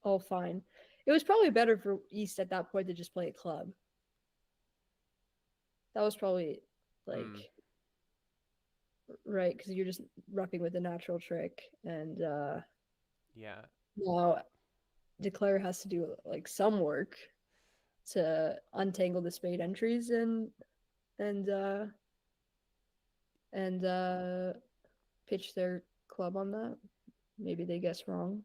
all fine. It was probably better for East at that point to just play a club. That was probably like right because you're just roughing with a natural trick, and yeah. now Declare has to do like some work to untangle the spade entries and uh and pitch their club on that. Maybe they guess wrong.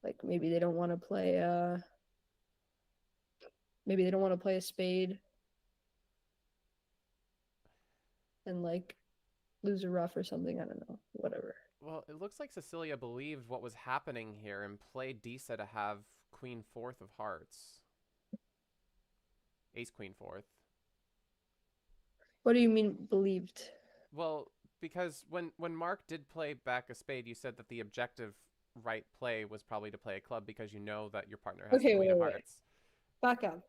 Like maybe they don't want to play maybe they don't want to play a spade and like lose a rough or something. I don't know. Whatever. Well, it looks like Cecilia believed what was happening here and played Disa to have queen fourth of hearts. Ace queen fourth. What do you mean believed? Well, because when Mark did play back a spade, you said that the objective right play was probably to play a club because you know that your partner has Okay, the queen of wait. hearts. Back up.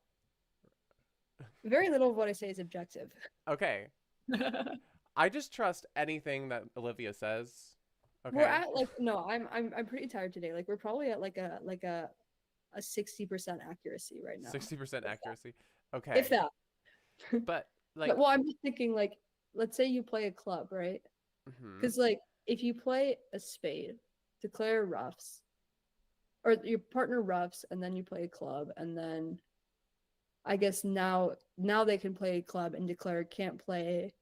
Very little of what I say is objective. Okay. I just trust anything that Olivia says. Okay. We're at like no, I'm pretty tired today. Like we're probably at like a 60% accuracy right now. 60% accuracy. Okay. If that. But like Well, I'm just thinking like let's say you play a club, right? Because like if you play a spade, declare roughs, or your partner roughs, and then you play a club, and then I guess now they can play a club and declare can't play.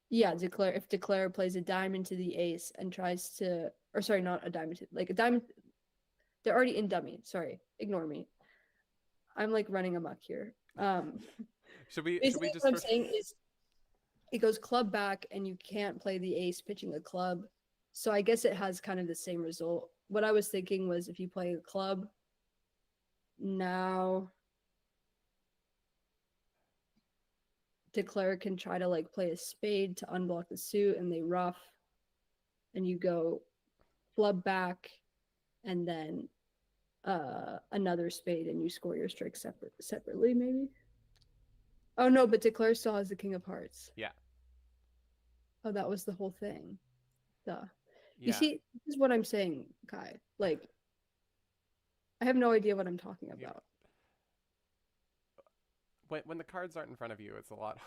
Yeah, declare if declare plays a diamond to the ace and tries to, or sorry, not a diamond, like a diamond. They're already in dummy. Sorry, ignore me. I'm like running amok here. should we Basically, just what I'm saying is it goes club back and you can't play the ace pitching a club. So I guess it has kind of the same result. What I was thinking was if you play a club, now declare can try to like play a spade to unblock the suit and they rough and you go club back and then another spade and you score your strike separately maybe. Oh no, but declare still has the king of hearts. Yeah. Oh, that was the whole thing. Duh. Yeah. You see, this is what I'm saying, Kai. Like, I have no idea what I'm talking about. When the cards aren't in front of you, it's a lot.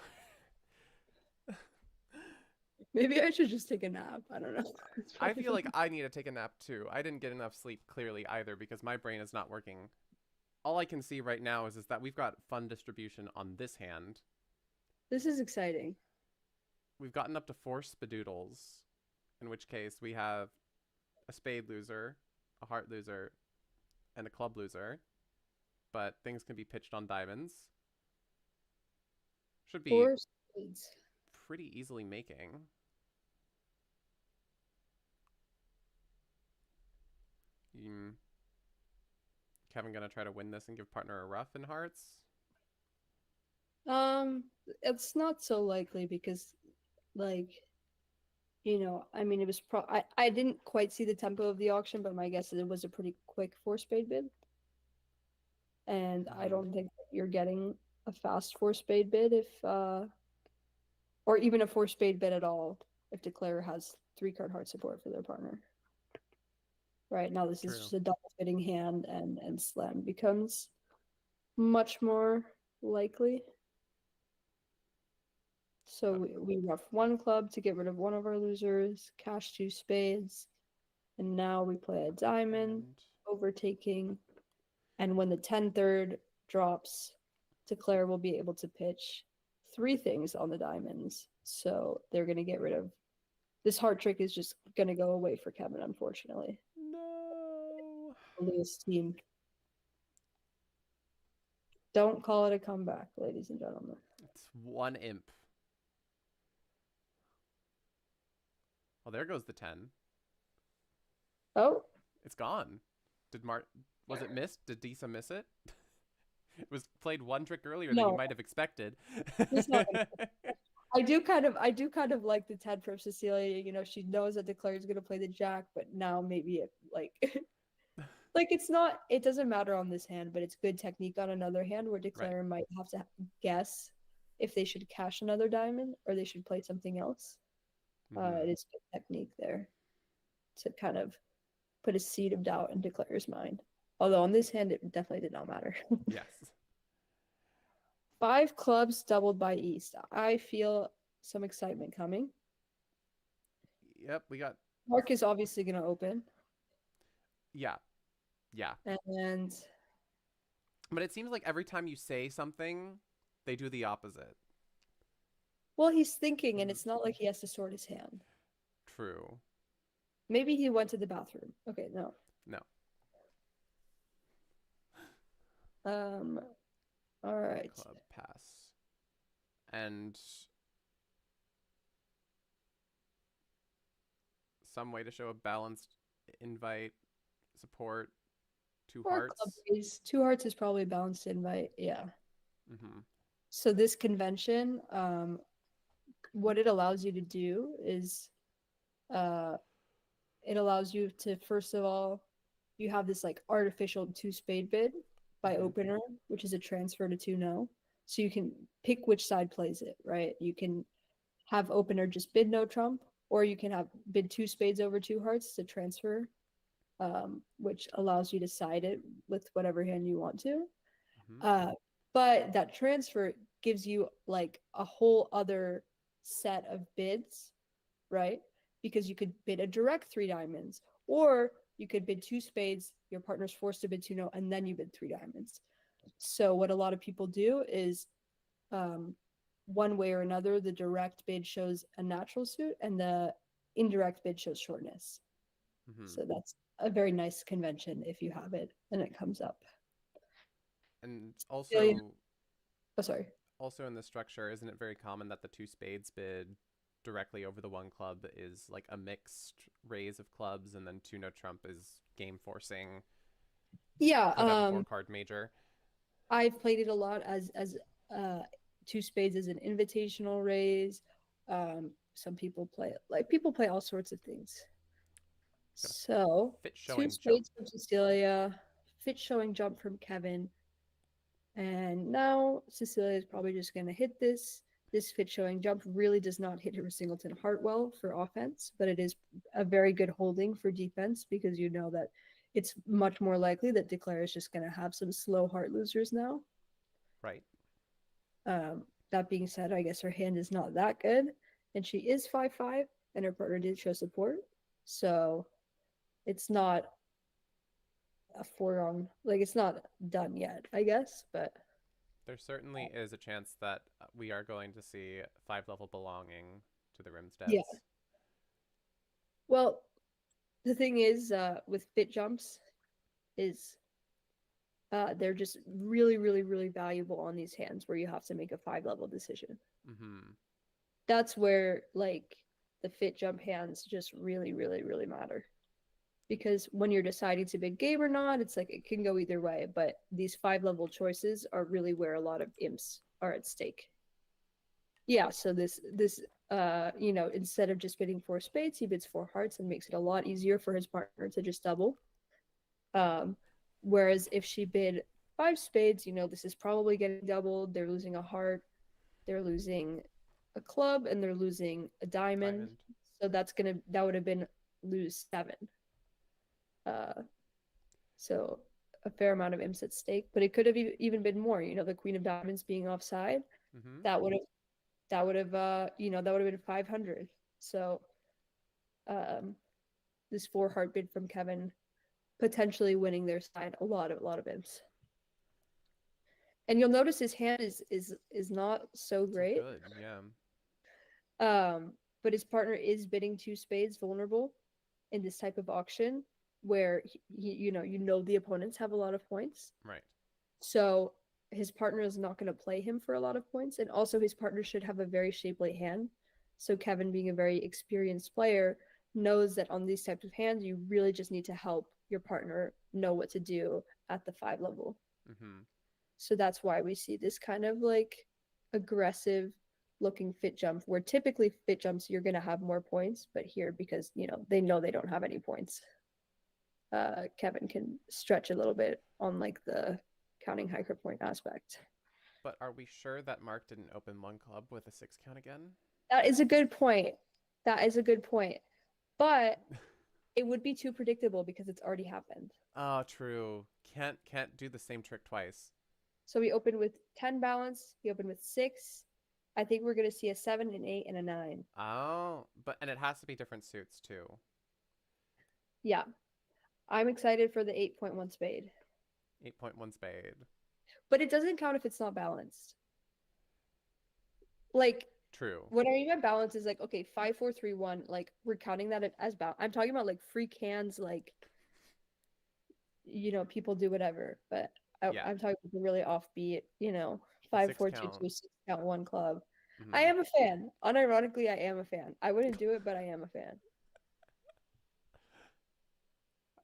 Maybe I should just take a nap. I don't know. I feel like I need to take a nap too. I didn't get enough sleep clearly either because my brain is not working. All I can see right now is that we've got fun distribution on this hand. This is exciting. We've gotten up to 4 spadoodles, in which case we have a spade loser, a heart loser, and a club loser. But things can be pitched on diamonds. Should be 4 spades. Pretty easily making. Kevin gonna try to win this and give partner a ruff in hearts? It's not so likely because, like, you know, I mean, it was I didn't quite see the tempo of the auction, but my guess is it was a pretty quick 4 spade bid. And I don't think you're getting a fast 4 spade bid if or even a 4 spade bid at all if declare has 3 card heart support for their partner. Right now this is just a double fitting hand and slam becomes much more likely. So we rough 1 club to get rid of one of our losers, cash 2 spades, and now we play a diamond, overtaking, and when the 10-3 drops, declare will be able to pitch 3 things on the diamonds. So they're going to get rid of this heart trick is just going to go away for Kevin, unfortunately. No. fully esteemed. Don't call it a comeback, ladies and gentlemen. It's one imp. Oh, there goes the 10. Oh, It's gone. Was it missed? Did Disa miss it? It was played one trick earlier than you no, might have expected. he's not. I do kind of like the 10 from Cecilia. You know, she knows that Declare is gonna play the jack, but now maybe it like it's not, it doesn't matter on this hand, but it's good technique on another hand where Right. Declare might have to guess if they should cash another diamond or they should play something else. It is good technique there to kind of put a seed of doubt in Declare's mind. Although on this hand, it definitely did not matter. Yes. 5 clubs doubled by East. I feel some excitement coming. Yep, we got... Mark is obviously going to open. Yeah. Yeah. And... But it seems like every time you say something, they do the opposite. Well, he's thinking, and it's not like he has to sort his hand. True. Maybe he went to the bathroom. Okay, no. No. All right. Club pass. And some way to show a balanced invite support. 2 hearts. 2 hearts is probably a balanced invite. Yeah. Mm-hmm. So this convention, what it allows you to do is, it allows you to, first of all, you have this like artificial 2 spade bid by opener, which is a transfer to 2-no. So you can pick which side plays it, right? You can have opener just bid no trump, or you can have bid 2 spades over 2 hearts to transfer, which allows you to side it with whatever hand you want to. But that transfer gives you like a whole other set of bids, right? Because you could bid a direct 3 diamonds, or you could bid 2 spades, your partner's forced to bid 2-no, and then you bid 3 diamonds. So what a lot of people do is, one way or another, the direct bid shows a natural suit and the indirect bid shows shortness. So that's a very nice convention if you have it and it comes up. And also... Oh, sorry. Also in this structure, isn't it very common that the 2 spades bid directly over the 1 club is like a mixed raise of clubs, and then 2-no trump is game forcing? Yeah. 4-card major. I've played it a lot as 2 spades as an invitational raise. Some people play all sorts of things. So 2 spades from Cecilia, fit showing jump from Kevin. And now Cecilia is probably just going to hit this. This fit showing jump really does not hit her singleton heart well for offense, but it is a very good holding for defense, because you know that it's much more likely that Declare is just going to have some slow heart losers now. Right. That being said, I guess her hand is not that good, and she is 5-5, and her partner did show support. So it's not a foregone, like it's not done yet, I guess, but there certainly is a chance that we are going to see 5-level belonging to the Rimsteads. Yeah. Well, the thing is, with fit jumps, is they're just really, really, really valuable on these hands where you have to make a 5-level decision. That's where like the fit jump hands just really, really, really matter. Because when you're deciding to big game or not, it's like it can go either way. But these 5-level choices are really where a lot of imps are at stake. Yeah, so this you know, instead of just bidding 4 spades, he bids 4 hearts and makes it a lot easier for his partner to just double. Whereas if she bid 5 spades, you know, this is probably getting doubled. They're losing a heart, they're losing a club, and they're losing a diamond. So that would have been lose 7. So a fair amount of imps at stake, but it could have even been more. You know, the Queen of Diamonds being offside, that would have you know, that would have been 500. So this 4 heart bid from Kevin potentially winning their side a lot of imps. And you'll notice his hand is not so great. Good, yeah. But his partner is bidding 2 spades vulnerable in this type of auction. where you know the opponents have a lot of points. Right. So his partner is not going to play him for a lot of points, and also his partner should have a very shapely hand. So Kevin, being a very experienced player, knows that on these types of hands, you really just need to help your partner know what to do at the 5 level. Mm-hmm. So that's why we see this kind of like aggressive looking fit jump, where typically fit jumps you're going to have more points, but here, because they know they don't have any points, Kevin can stretch a little bit on like the counting hiker point aspect. But are we sure that Mark didn't open one club with a 6 count again? That is a good point. That is a good point. But it would be too predictable because it's already happened. Oh, true. Can't do the same trick twice. So we opened with 10 balance. We opened with 6. I think we're going to see a 7, an 8, and a 9. Oh, and it has to be different suits too. Yeah. I'm excited for the 8.1 spade. 8.1 spade. But it doesn't count if it's not balanced. Like, true. What I mean by balance is like, okay, 5, 4, 3, 1. Like, we're counting that as balance. I'm talking about like free cans, like, people do whatever. But Yeah. I'm talking about the really offbeat, 5, 4, 2, 2, 6 count 1 club. Mm-hmm. I am a fan. Unironically, I am a fan. I wouldn't do it, but I am a fan.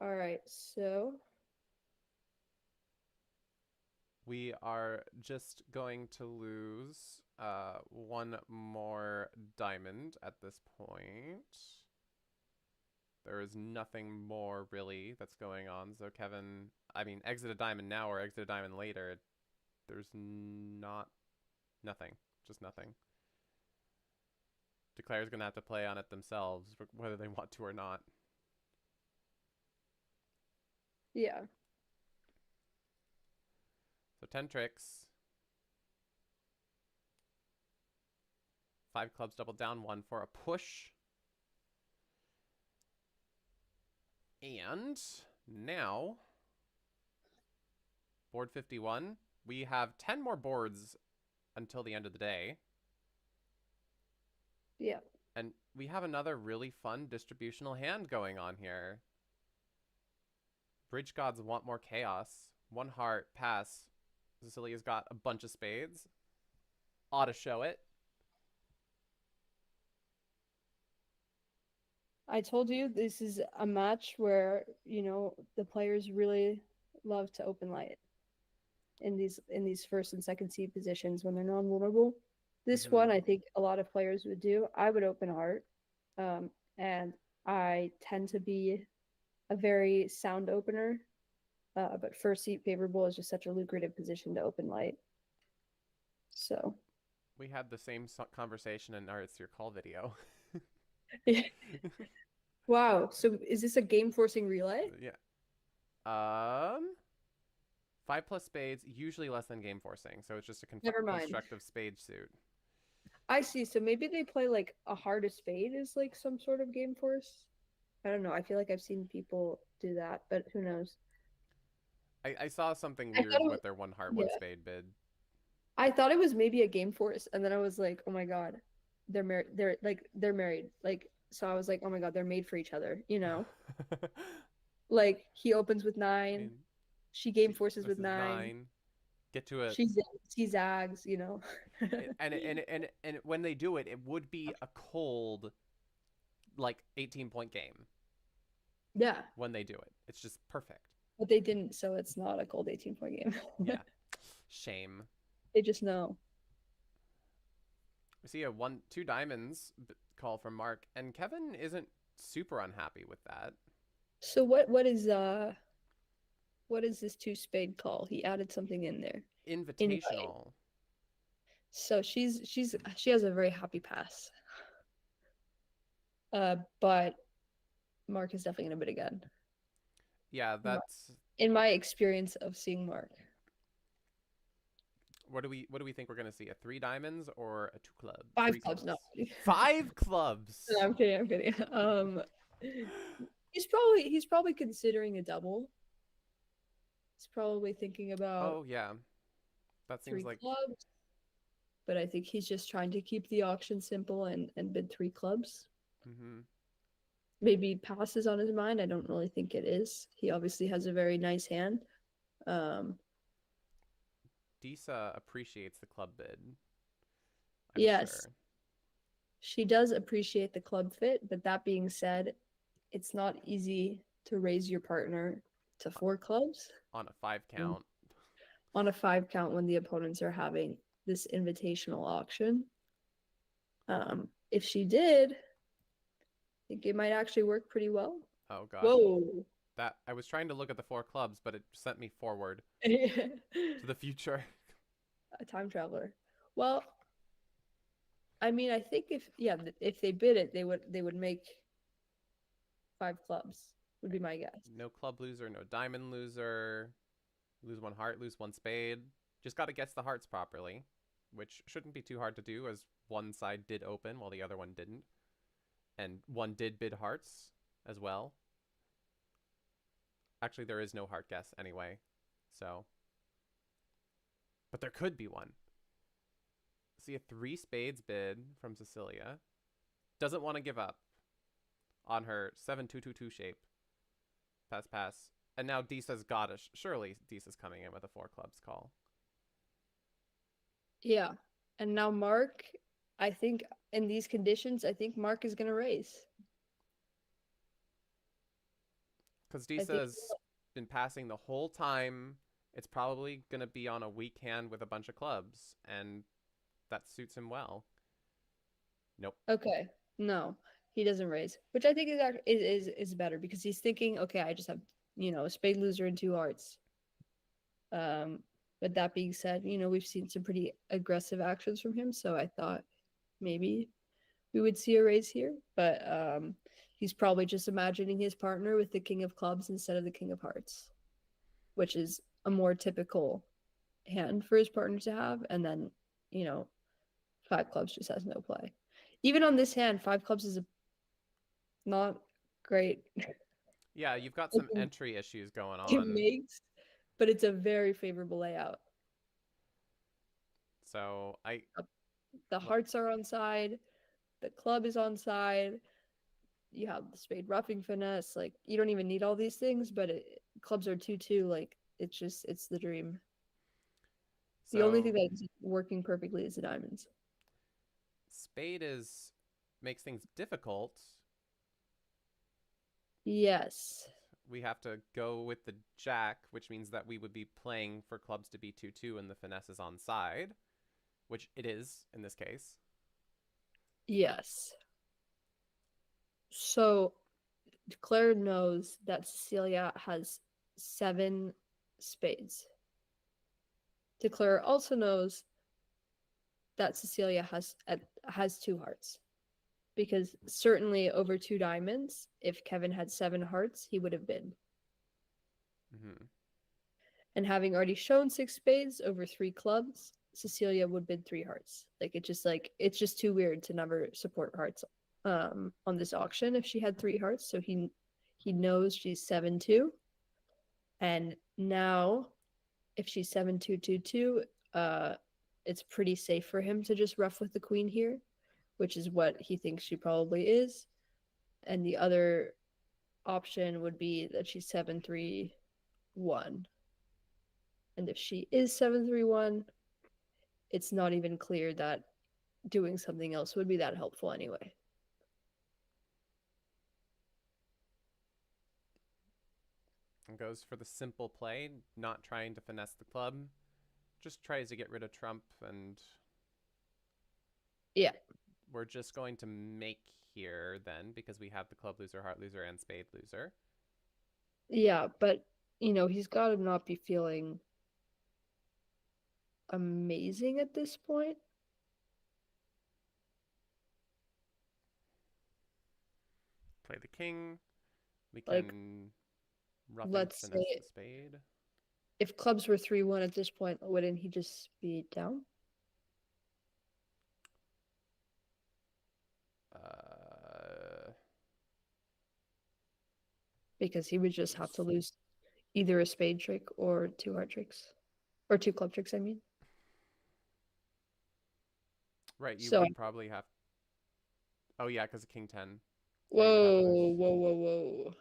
All right, so we are just going to lose one more diamond at this point. There is nothing more really that's going on. So Kevin, exit a diamond now or exit a diamond later. There's nothing. Just nothing. Declare's going to have to play on it themselves, whether they want to or not. Yeah. So 10 tricks. 5 clubs double down, 1 for a push. And now, board 51. We have 10 more boards until the end of the day. Yeah. And we have another really fun distributional hand going on here. Bridge gods want more chaos. 1 heart, pass. Cecilia's got a bunch of spades. Ought to show it. I told you this is a match where, the players really love to open light in these first and second seed positions when they're non-vulnerable. This one, I think a lot of players would do. I would open heart. And I tend to be a very sound opener. But first seat favorable is just such a lucrative position to open light. So we had the same conversation in our It's Your Call video. Wow. So is this a game forcing relay? Yeah. 5 plus spades, usually less than game forcing. So it's just a constructive spade suit. I see. So maybe they play like a heart of spade is like some sort of game force. I don't know. I feel like I've seen people do that, but who knows? I saw something weird with their 1 heart, 1 spade bid. I thought it was maybe a game force, and then I was like, oh my god, they're married. They're married. Like, so I was like, oh my god, they're made for each other. Like he opens with 9, she game forces with 9. Get to it. She zags, and when they do it, it would be a cold, like 18-point game. Yeah. When they do it, it's just perfect. But they didn't, so it's not a cold 18-point game. Yeah. Shame. They just know. We see a 2 diamonds call from Mark, and Kevin isn't super unhappy with that. So what is this 2 spade call? He added something in there. Invitational. So she has a very happy pass. But Mark is definitely gonna bid again. Yeah, that's in my experience of seeing Mark. What do we think we're gonna see? A 3 diamonds or a 2 clubs? 5 clubs, no. 5 clubs. No, I'm kidding. He's probably considering a double. He's probably thinking about. Oh yeah, that seems 3 like clubs. But I think he's just trying to keep the auction simple and bid 3 clubs. Mm-hmm. maybe passes on his mind. I don't really think it is. He obviously has a very nice hand. Disa appreciates the club bid. I'm Yes, sure. she does appreciate the club fit, but that being said, it's not easy to raise your partner to 4 clubs On a 5 count. on a 5 count when the opponents are having this invitational auction. If she did, I think it might actually work pretty well. Oh gosh. Whoa. That I was trying to look at the 4 clubs, but it sent me forward to the future. A time traveler. Well, I mean, I think if they bid it, they would make 5 clubs. Would be my guess. No club loser, no diamond loser. Lose 1 heart, lose 1 spade. Just got to guess the hearts properly, which shouldn't be too hard to do, as one side did open while the other one didn't, and one did bid hearts as well. Actually, there is no heart guess anyway, so. But there could be one. See a 3 spades bid from Cecilia. Doesn't want to give up on her 7-2-2-2 shape. Pass, pass. And now Disa's got it. Surely Disa's coming in with a 4 clubs call. Yeah. And now Mark, I think in these conditions, I think Mark is going to raise. Because Disa's been passing the whole time. It's probably going to be on a weak hand with a bunch of clubs, and that suits him well. Nope. Okay. No, he doesn't raise, which I think is better because he's thinking, okay, I just have, a spade loser and 2 hearts. But that being said, we've seen some pretty aggressive actions from him, so I thought maybe we would see a raise here, but he's probably just imagining his partner with the king of clubs instead of the king of hearts, which is a more typical hand for his partner to have. And then, 5 clubs just has no play. Even on this hand, 5 clubs is not great. Yeah, you've got some entry issues going on. It makes, but it's a very favorable layout. So the hearts are on side, the club is on side. You have the spade roughing finesse. Like, you don't even need all these things, but clubs are 2-2. Like, it's the dream. The only thing that's working perfectly is the diamonds. Spade makes things difficult. Yes. We have to go with the jack, which means that we would be playing for clubs to be 2-2 and the finesse is on side, which it is in this case. Yes. So Claire knows that Cecilia has 7 spades. Claire also knows that Cecilia has 2 hearts. Because certainly over 2 diamonds, if Kevin had 7 hearts, he would have bid. Mm-hmm. And having already shown 6 spades over 3 clubs, Cecilia would bid 3 hearts. It's just too weird to never support hearts on this auction if she had 3 hearts. So he knows she's 7-2. And now, if she's 7-2-2-2, it's pretty safe for him to just rough with the queen here, which is what he thinks she probably is. And the other option would be that she's 7-3-1. And if she is 7-3-1, it's not even clear that doing something else would be that helpful anyway. And goes for the simple play, not trying to finesse the club. Just tries to get rid of trump, and yeah, we're just going to make here then, because we have the club loser, heart loser, and spade loser. Yeah, but he's got to not be feeling amazing at this point. Play the king. We can let's finesse say the spade. If clubs were 3-1 at this point, wouldn't he just be down? Because he would just have to lose either a spade trick or 2 heart tricks. Or 2 club tricks, I mean. Right, you would probably have... Oh, yeah, because of King 10. There you have it. Whoa, whoa, whoa, whoa.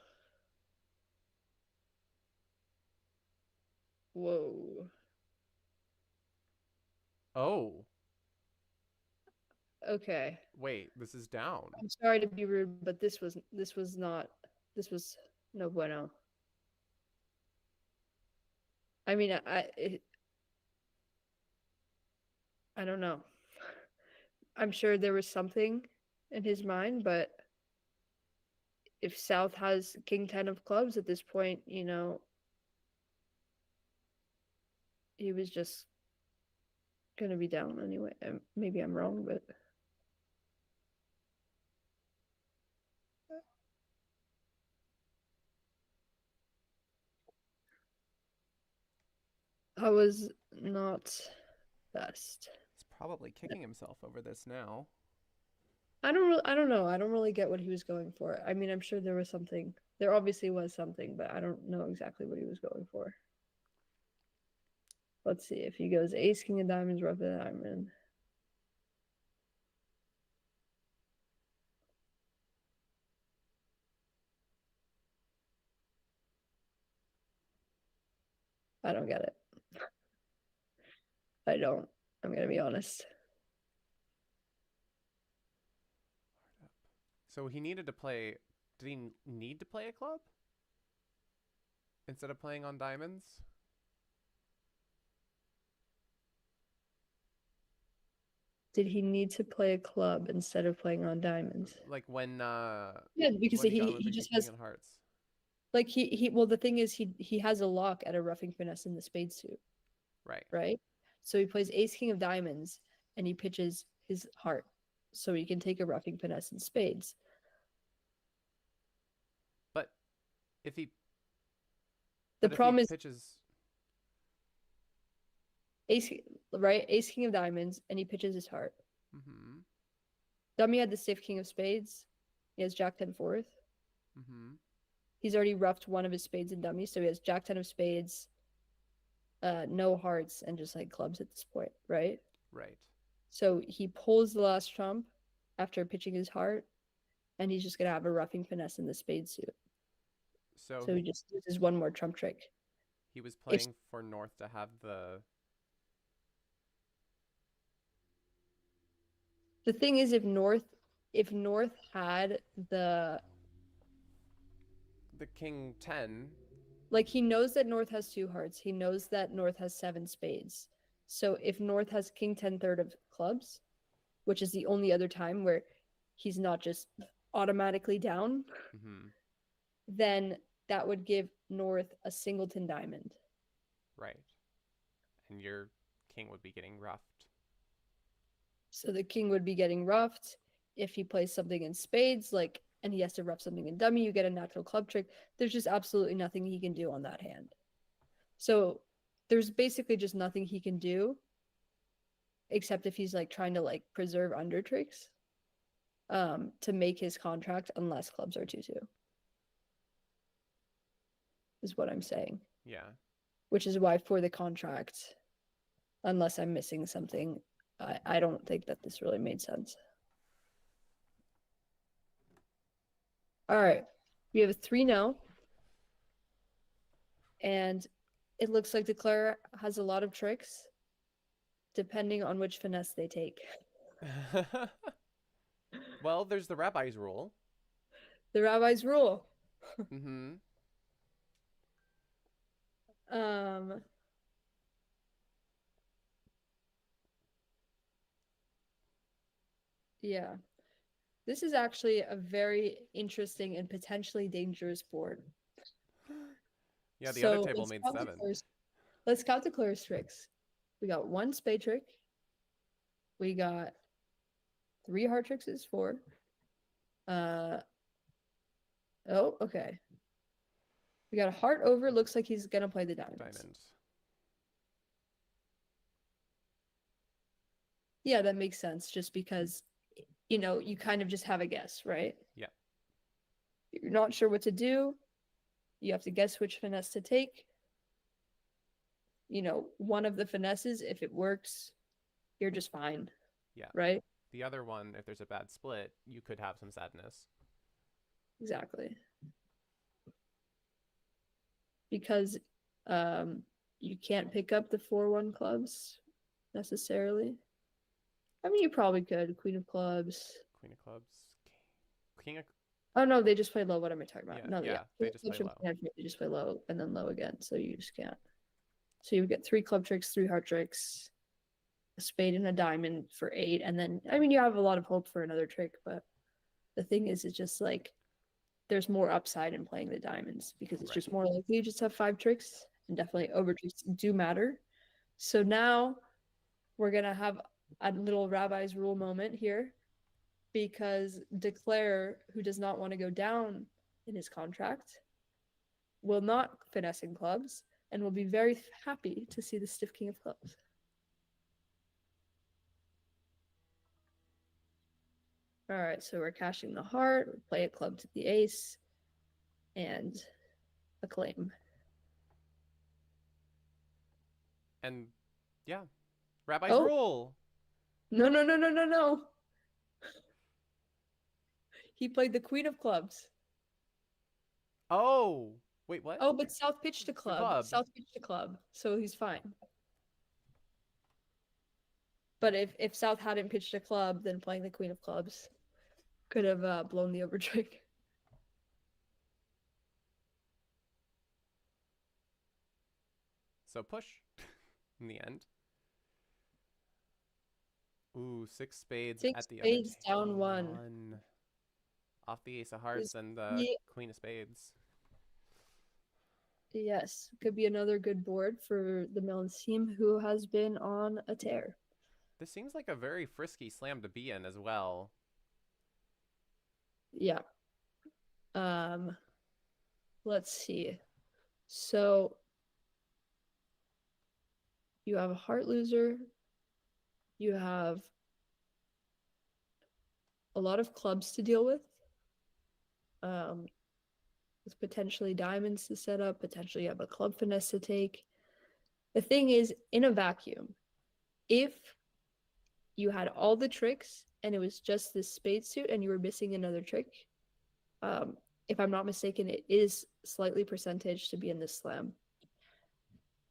Whoa. Oh, Okay. wait, this is down. I'm sorry to be rude, but this was no bueno. I mean, I don't know. I'm sure there was something in his mind, but if South has King 10 of clubs at this point, you know, he was just gonna be down anyway. Maybe I'm wrong, but I was not best. He's probably kicking himself over this now. I don't know. I don't really get what he was going for. I mean, I'm sure there was something. There obviously was something, but I don't know exactly what he was going for. Let's see if he goes ace, king of diamonds, rub the diamond. I don't get it. I don't. I'm gonna be honest. So he needed to play. Did he need to play a club instead of playing on diamonds? Did he need to play a club instead of playing on diamonds? Like when Yeah, because when he got he with the just king has of hearts. like he well the thing is he has a lock at a roughing finesse in the spade suit, Right. right? So he plays ace king of diamonds and he pitches his heart. So he can take a roughing finesse in spades. But if he The but if he problem is pitches ace right, ace king of diamonds and he pitches his heart. mm-hmm. Dummy had the stiff king of spades. He has jack 10 fourth. Mm-hmm. He's already roughed one of his spades in dummy, so he has jack 10 of spades, no hearts, and just like clubs at this point, right? Right. So he pulls the last trump after pitching his heart, and he's just gonna have a roughing finesse in the spade suit. So So he just uses one more trump trick. he was If playing for North to have the thing is, if North had the king 10. like he knows that North has two hearts. He knows that North has seven spades. So if North has king 10 third of clubs, which is the only other time where he's not just automatically down, Mm-hmm. then that would give North a singleton diamond. Right. And your king would be getting roughed. So the king would be getting roughed. If he plays something in spades, like, and he has to rough something in dummy, you get a natural club trick. There's just absolutely nothing he can do on that hand. So there's basically just nothing he can do except if he's like trying to like preserve under tricks to make his contract unless clubs are 2-2 is what I'm saying. Yeah. Which is why for the contract, unless I'm missing something, I don't think that this really made sense. All right, we have a 3-0, and it looks like Declare has a lot of tricks depending on which finesse they take. Well, there's the rabbi's rule. The rabbi's rule. Mm-hmm. Yeah. This is actually a very interesting and potentially dangerous board. Yeah, the So other table made 7. Let's count the Declare's tricks. We got 1 spade trick. We got 3 heart tricks is 4. Oh, okay. We got a heart over. Looks like he's gonna play the diamonds. Yeah, that makes sense. Just because, you know, you kind of just have a guess, right? Yeah. You're not sure what to do. You have to guess which finesse to take. You know, one of the finesses, if it works, you're just fine. Yeah. Right? The other one, if there's a bad split, you could have some sadness. exactly. Because you can't pick up the 4-1 clubs necessarily. I mean, you probably could. Queen of clubs. Queen of clubs. King of... Oh no, they just play low. What am I talking about? Yeah, No, yeah, they just play low. They just play low and then low again, so you just can't. So you would get 3 club tricks, 3 heart tricks, a spade and a diamond for 8, and then I mean you have a lot of hope for another trick, but the thing is, it's just like there's more upside in playing the diamonds because it's just more likely you just have 5 tricks, and definitely over tricks do matter. So now we're gonna have a little Rabbi's rule moment here, because Declare, who does not want to go down in his contract, will not finesse in clubs and will be very happy to see the stiff king of clubs. All right, so we're cashing the heart, we play a club to the ace, and a claim. And yeah, Rabbi's rule. No, no, no, no, no, no. He played the queen of clubs. Oh, wait, what? Oh, but South pitched a club. South pitched a club, so he's fine. But if South hadn't pitched a club, then playing the queen of clubs could have blown the over trick. So push in the end. Ooh, 6 spades 6 at the spades other down 1. Off the ace of hearts and the queen of spades. Yes, could be another good board for the Melons team, who has been on a tear. This seems like a very frisky slam to be in as well. Yeah. Let's see. So you have a heart loser. You have a lot of clubs to deal with. With potentially diamonds to set up, potentially you have a club finesse to take. The thing is, in a vacuum, if you had all the tricks and it was just this spade suit and you were missing another trick, if I'm not mistaken, it is slightly percentage to be in this slam.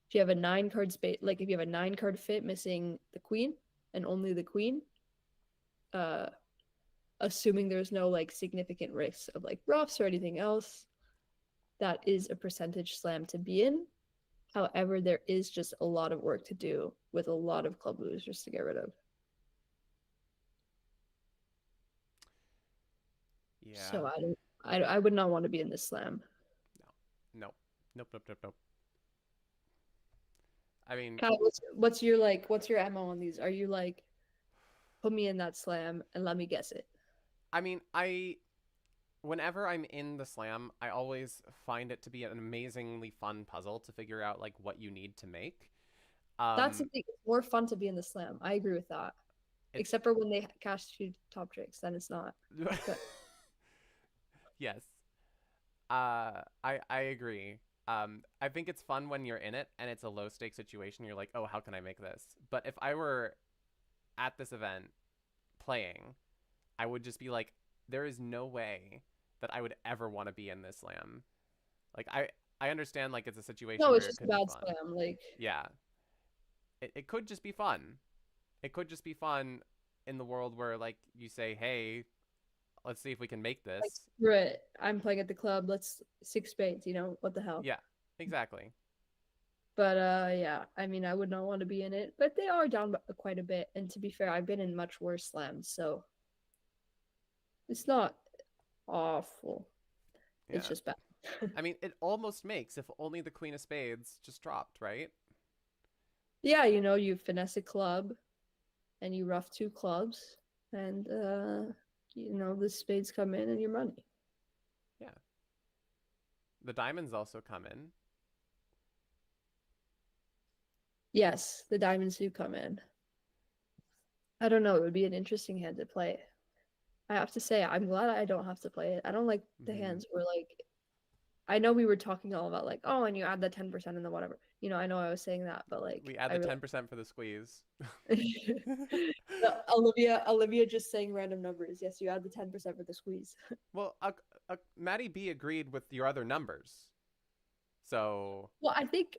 If you have a 9-card spade, like if you have a 9-card fit missing the queen and only the queen, assuming there's no like significant risks of like roughs or anything else, that is a percentage slam to be in. However, there is just a lot of work to do with a lot of club losers to get rid of. Yeah. So I would not want to be in this slam. No. Nope. I mean, Kyle, what's your MO on these? Are you like, put me in that slam and let me guess it? I mean, whenever I'm in the slam, I always find it to be an amazingly fun puzzle to figure out like what you need to make. That's the thing. It's more fun to be in the slam. I agree with that. Except for when they cash 2 top tricks, then it's not. Yes. I agree. I think it's fun when you're in it and it's a low stakes situation. You're like, oh, how can I make this? But if I were at this event playing, I would just be like, there is no way that I would ever want to be in this slam. Like I understand like it's a situation no, where it's just a bad slam. Like yeah, it could just be fun. It could just be fun in the world where like you say, hey, let's see if we can make this. Like, screw it. I'm playing at the club. Let's 6 spades. You know what the hell? Yeah, exactly. But yeah, I mean, I would not want to be in it. But they are down quite a bit. And to be fair, I've been in much worse slams, so it's not awful. Yeah. It's just bad. I mean, it almost makes if only the queen of spades just dropped, right? Yeah, you know, you finesse a club and you rough 2 clubs and you know, the spades come in and your money. Yeah. The diamonds also come in. Yes, the diamonds do come in. I don't know, it would be an interesting hand to play. I have to say, I'm glad I don't have to play it. I don't like the hands where like, I know we were talking all about like, oh, and you add the 10% and the whatever. I know I was saying that, but like We add I the really 10% for the squeeze. Olivia just saying random numbers. Yes, you add the 10% for the squeeze. Well, Maddie B agreed with your other numbers. So, Well, I think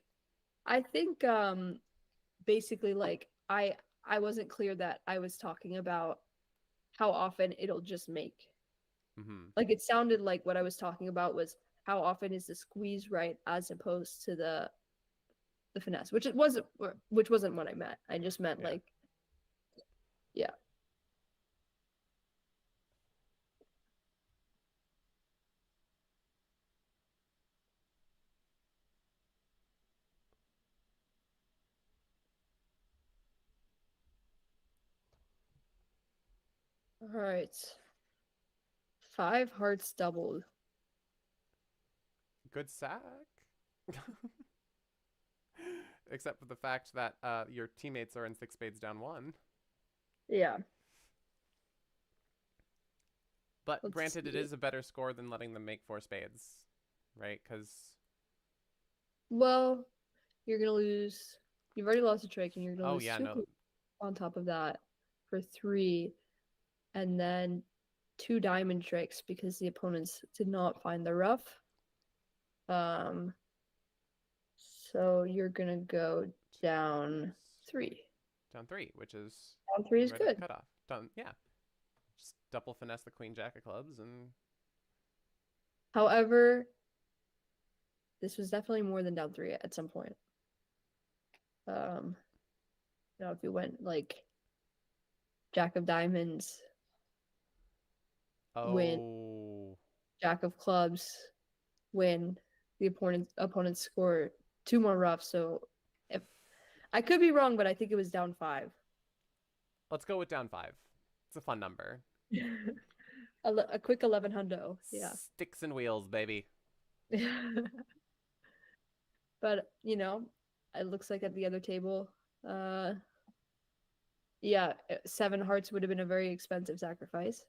basically like I wasn't clear that I was talking about how often it'll just make. mhm. Like it sounded like what I was talking about was how often is the squeeze right as opposed to the finesse, which wasn't what I meant. I just meant Yeah. like yeah. All right. 5 hearts doubled. Good sack. Except for the fact that your teammates are in 6 spades down 1. Yeah. But Let's granted, it see. is a better score than letting them make 4 spades, right? Because Well, you're gonna lose. You've already lost a trick, and you're gonna oh lose yeah, two no, on top of that for 3, and then 2 diamond tricks because the opponents did not find the rough. Um, so you're gonna go down 3. down 3, which is Down 3 is right at the good. cutoff. Done. Yeah, just double finesse the queen jack of clubs and However, this was definitely more than down 3 at some point. If you went like Jack of Diamonds, win, oh, Jack of Clubs, win, the opponents score 2 more roughs. So if I could be wrong, but I think it was down 5. let's go with down 5. It's a fun number. A quick 11 hundo. Yeah. Sticks and wheels, baby. But it looks like at the other table, yeah, 7 hearts would have been a very expensive sacrifice.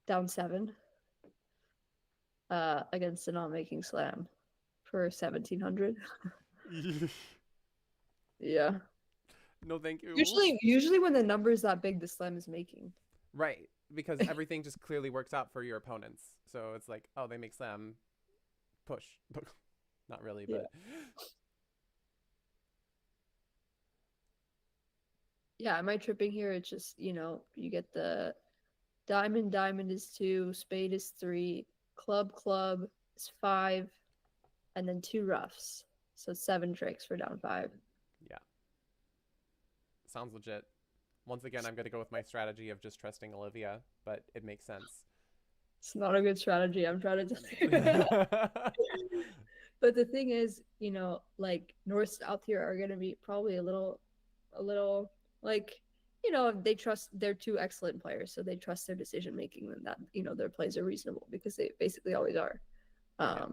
Down 7 against the not making slam for 1700. Yeah. No, thank you. Usually when the number is that big, the slam is making. Right, because everything just clearly works out for your opponents. So it's like, oh, they make slam, push. Not really, Yeah. but Yeah, am I tripping here? It's just, you get the diamond is 2, spade is 3, club is 5, and then 2 roughs. So 7 tricks for down 5. yeah, sounds legit. Once again, I'm going to go with my strategy of just trusting Olivia, but it makes sense. It's not a good strategy. I'm trying to just But the thing is, like north south here are going to be probably a little like they're 2 excellent players, so they trust their decision making and that their plays are reasonable because they basically always are. Yeah.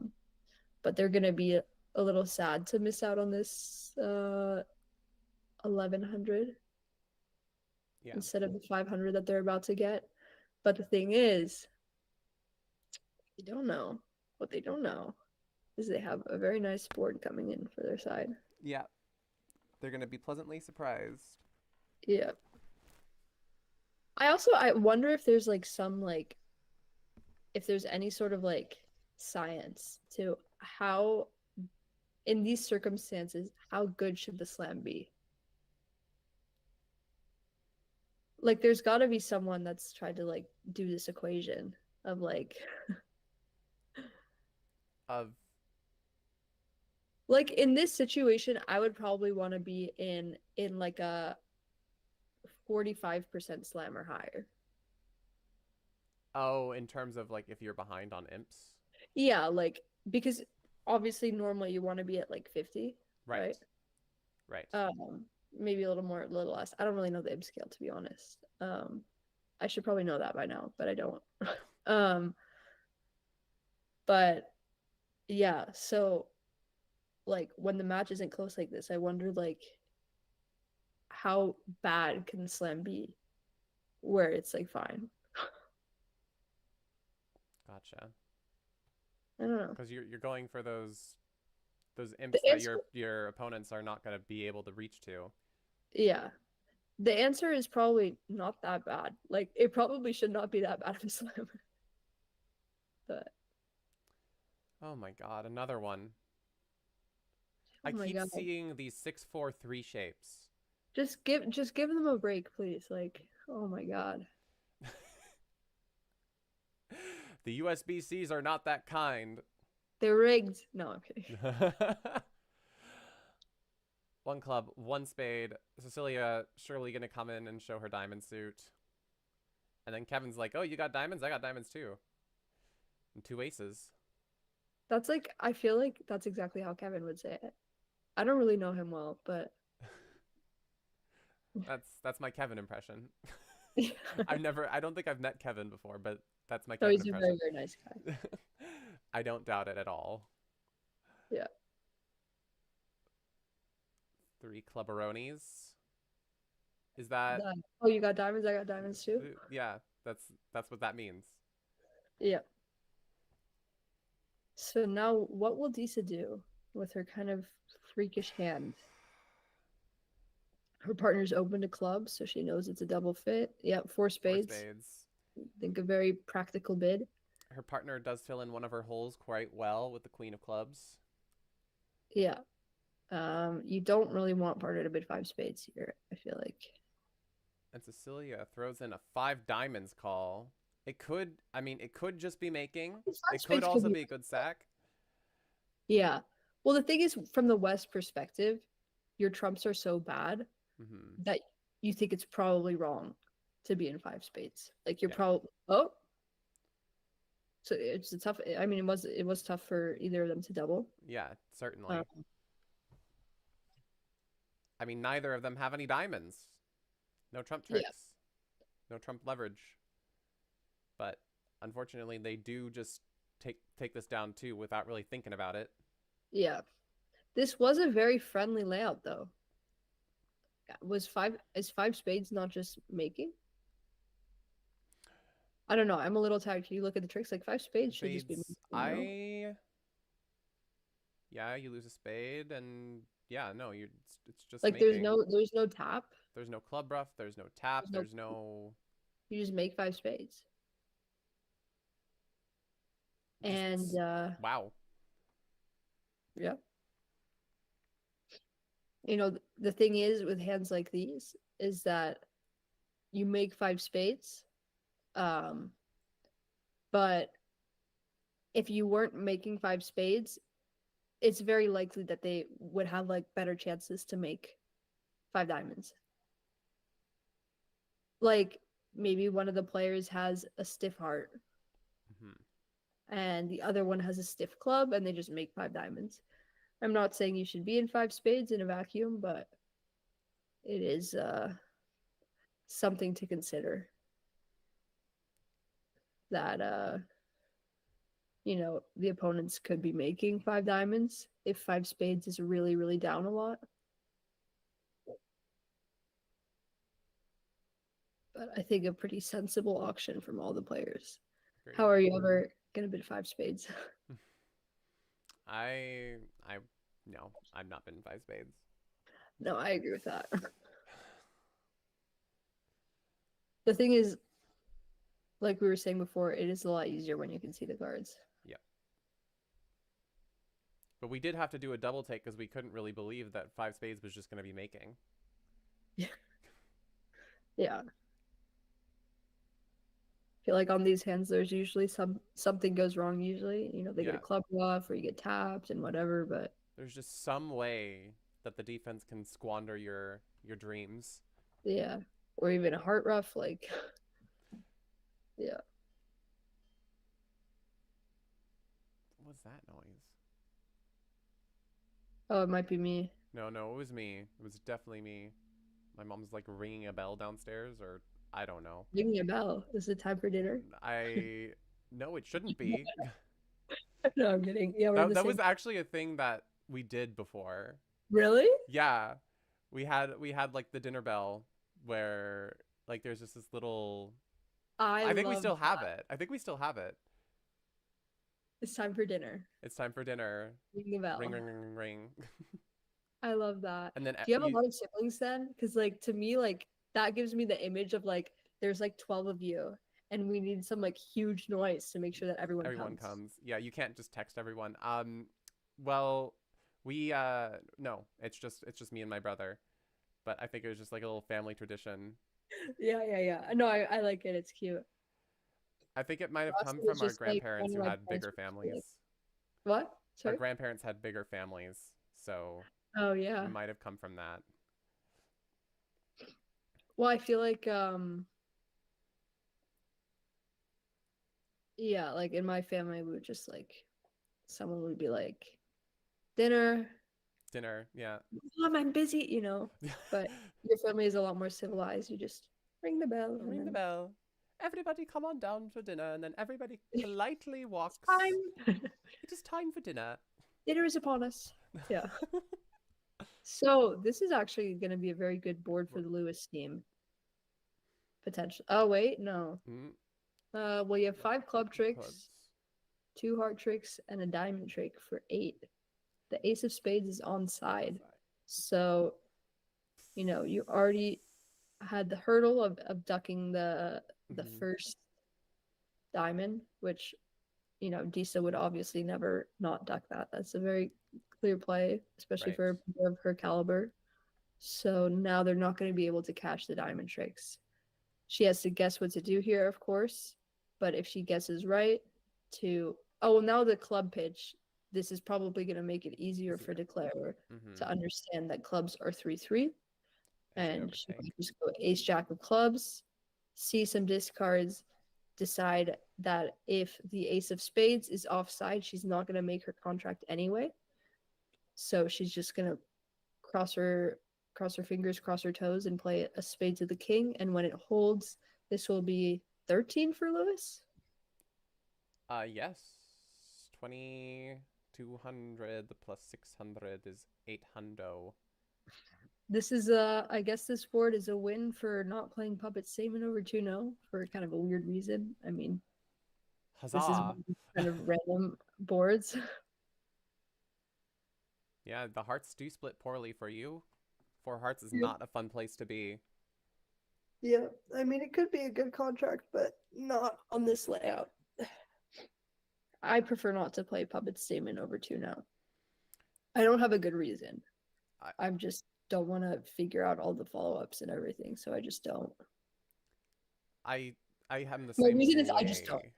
But they're going to be a little sad to miss out on this 1100 Yeah. instead of the 500 that they're about to get. But the thing is, they don't know. What they don't know is they have a very nice board coming in for their side. Yeah. They're going to be pleasantly surprised. Yeah. I wonder if there's like if there's any sort of like science to how in these circumstances how good should the slam be? Like there's got to be someone that's tried to like do this equation of like Of like in this situation I would probably want to be in like a 45% slam or higher. oh, in terms of like if you're behind on imps. Yeah, like because obviously normally you want to be at like 50, Right. right? Right. Maybe a little more, a little less. I don't really know the imp scale to be honest. I should probably know that by now, but I don't. But yeah, so like when the match isn't close like this, I wonder like how bad can slam be where it's like fine. Gotcha. I don't know. Because you're going for those those imps The that answer, your opponents are not going to be able to reach to. yeah. The answer is probably not that bad. Like, it probably should not be that bad of a slam. But, Oh my god, another one. oh I my keep God. seeing these 6-4-3 shapes. Just give them a break, please. Like, oh my God. The USBCs are not that kind. They're rigged. No, I'm kidding. One club, one spade. Cecilia surely gonna come in and show her diamond suit. And then Kevin's like, oh, you got diamonds? I got diamonds too. And 2 aces. That's like, I feel like that's exactly how Kevin would say it. I don't really know him well, but That's my Kevin impression. I don't think I've met Kevin before, but that's my no, Kevin he's a very, impression. very nice guy. I don't doubt it at all. Yeah. 3 clubberonis. Is that Oh, you got diamonds? I got diamonds too? yeah, that's what that means. Yeah. So now what will Disa do with her kind of freakish hand? Her partner's opened a club, so she knows it's a double fit. Yep, 4 4 spades. spades. I think a very practical bid. Her partner does fill in one of her holes quite well with the queen of clubs. Yeah. You don't really want partner to bid 5 spades here, I feel like. And Cecilia throws in a 5 diamonds call. It could just be making. It could also be a good sack. Yeah. Well, the thing is, from the West perspective, your trumps are so bad that you think it's probably wrong to be in 5 spades. Like you're probably so it's a tough. I mean, it was tough for either of them to double. Yeah, certainly. I mean, neither of them have any diamonds. No trump tricks. No trump leverage. But unfortunately, they do just take this down too without really thinking about it. Yeah. This was a very friendly layout though. Is 5 spades not just making? I don't know. I'm a little tired. Can you look at the tricks? Like 5 spades should just be making, Yeah, you lose a spade and yeah, no, it's just like making. there's no tap. There's no club rough, there's no tap, there's no you just make 5 spades. And wow. Yeah. You know, the thing is with hands like these is that you make 5 spades. But if you weren't making 5 spades, it's very likely that they would have like better chances to make 5 diamonds. Like maybe one of the players has a stiff heart and the other one has a stiff club and they just make 5 diamonds. I'm not saying you should be in 5 spades in a vacuum, but it is something to consider. That you know, the opponents could be making 5 diamonds if 5 spades is really, really down a lot. But I think a pretty sensible auction from all the players. Great. How are you ever gonna bid 5 spades? No, I've not been 5 spades. No, I agree with that. The thing is, like we were saying before, it is a lot easier when you can see the cards. Yeah. But we did have to do a double take because we couldn't really believe that 5 spades was just going to be making. Yeah. Yeah. I feel like on these hands, there's usually something goes wrong. Usually, you know, they get a club off or you get tapped and whatever. But there's just some way that the defense can squander your dreams. Yeah, or even a heart rough, like. Yeah. What's that noise? Oh, it might be me. No, it was me. It was definitely me. My mom's like ringing a bell downstairs, or I don't know. Ringing a bell? Is it time for dinner? No, it shouldn't be. No, I'm kidding. Yeah, that was actually a thing that we did before. Really? Yeah, we had like the dinner bell where like there's just this little. I think we still have it. I think we still have it. It's time for dinner. It's time for dinner. Ring the bell. Ring, ring, ring, ring, ring. I love that. And then Do you have a you, lot of siblings then? Because like to me, like that gives me the image of like there's like 12 of you, and we need some like huge noise to make sure that everyone everyone comes. comes. Yeah, you can't just text everyone. Well, we no, it's just me and my brother. But I think it was just like a little family tradition. Yeah. No, I like it. It's cute. I think it might have For us, come it was from our just like one grandparents of who my had parents bigger would be like, families. what? Our Sorry? grandparents had bigger families, so Oh it yeah. might have come from that. Well, I feel like yeah, like in my family we would just like someone would be like dinner. Dinner, yeah. Mom, I'm busy, you know. But your family is a lot more civilized. You just ring the bell and Ring the then bell. Everybody come on down for dinner, and then everybody politely it's walks. time. It is time for dinner. Dinner is upon us. Yeah. So this is actually going to be a very good board for the Lewis team. Potential. Oh wait, no. Mm, Well, you have 5 club clubs. tricks, 2 heart tricks, and a diamond trick for 8. The ace of spades is on side, so you know you already had the hurdle of ducking the Mhm. first diamond, which you know Disa would obviously never not duck that. That's a very clear play, especially Right. for a player of her caliber. So now they're not going to be able to catch the diamond tricks. She has to guess what to do here, of course. But if she guesses right to oh well, now the club pitch, this is probably going to make it easier for Declare Mm-hmm. to understand that clubs are 3-3. And she And she overtakes. might just go ace jack of clubs, see some discards, decide that if the ace of spades is offside, she's not going to make her contract anyway. So she's just going to cross her fingers, cross her toes, and play a spade to the king. And when it holds, this will be 13 for Lewis. Yes. 2,200 plus 600 is 800. This is I guess this board is a win for not playing Puppet Statement over 2-0 for kind of a weird reason. I mean, this is Huzzah! kind of random boards. Yeah, the hearts do split poorly for you. 4 hearts is not a fun place to be. Yeah, I mean, it could be a good contract, but not on this layout. I prefer not to play Puppet Statement over 2-0. I don't have a good reason. I just don't want to figure out all the follow-ups and everything, so I just don't. I am the My same reason is I just don't. way.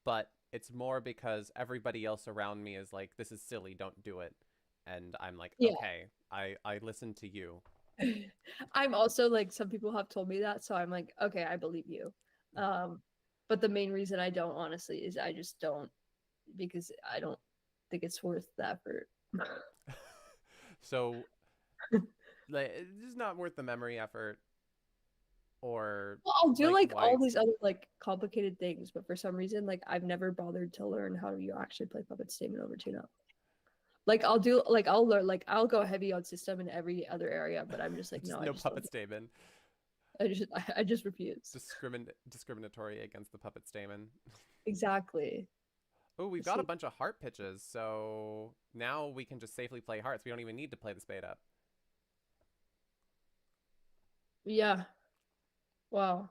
But it's more because everybody else around me is like, this is silly, don't do it. And I'm like, Yeah. okay, I listen to you. I'm also like, some people have told me that, so I'm like, okay, I believe you. But the main reason I don't, honestly, is I just don't, because I don't think it's worth the effort. So, like, it's just not worth the memory effort. Or Well, I'll do like like all why? these other like complicated things, but for some reason, like I've never bothered to learn how you actually play Puppet Statement over 2-0. Like I'll do like I'll learn like I'll go heavy on system in every other area, but I'm just like Just no, no just don't. puppet stamen. I just refuse. Discriminatory against the puppet stamen. Exactly. Oh, we've got a See, bunch of heart pitches, so now we can just safely play hearts. We don't even need to play the spade up. yeah. Wow.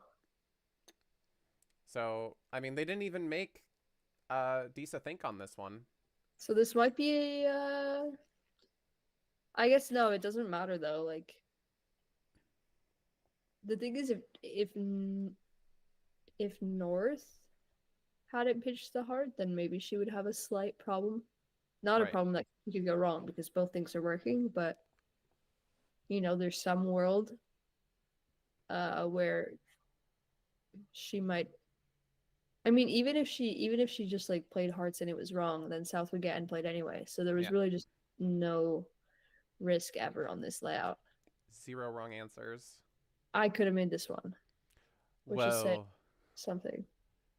So, I mean, they didn't even make Disa think on this one. So this might be I guess no, it doesn't matter though. Like the thing is if North hadn't pitched the heart, then maybe she would have a slight problem. Not a Right. problem that could go wrong because both things are working, but you know, there's some world where she might I mean, even if she just like played hearts and it was wrong, then South would get and played anyway. So there was Yeah. really just no risk ever on this layout. 0 wrong answers. I could have made this one, which is saying Whoa. something.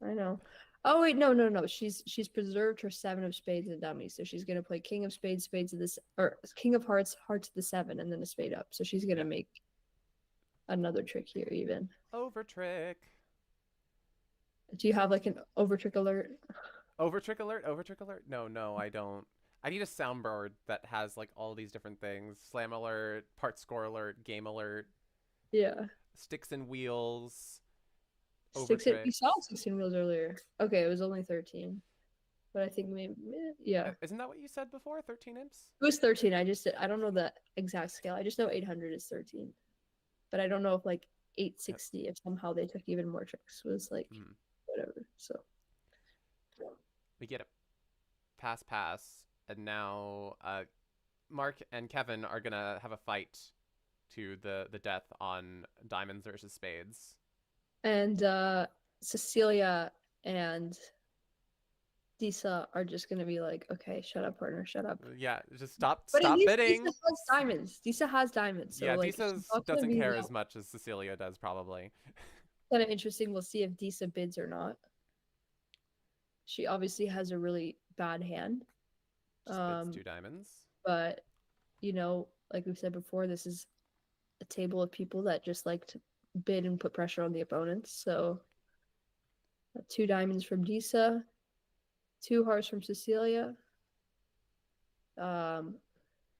I know. Oh wait, no. She's preserved her 7 of spades and dummies, so she's gonna play King of spades, spades of this, or King of hearts, hearts of the 7, and then a spade up. So she's gonna Yeah. make another trick here. Even. Over trick. Do you have like an over trick alert? Overtrick alert, overtrick alert. No, no, I don't. I need a soundboard that has like all these different things: slam alert, part score alert, game alert, Yeah. sticks and wheels, We saw overtricks. 16 wheels earlier. Okay, it was only 13. But I think maybe, yeah. Isn't that what you said before? 13 imps? It was 13. I don't know the exact scale. I just know 800 is 13. But I don't know if like Yep. 860, if somehow they took even more tricks, was like Mm. whatever. So We get a pass, pass, and now Mark and Kevin are gonna have a fight to the death on diamonds versus spades. and Cecilia and Disa are just gonna be like, okay, shut up, partner, shut up. Yeah, just stop, But at stop least Disa bidding. has diamonds. Disa has diamonds, so Yeah, like she's Disa's not gonna doesn't be care that as much as Cecilia does, probably. kind of interesting. We'll see if Disa bids or not. She obviously has a really bad hand. Just bids 2 diamonds. But you know, like we've said before, this is a table of people that just like to bid and put pressure on the opponents. So 2 diamonds from Disa, 2 hearts from Cecilia. Um,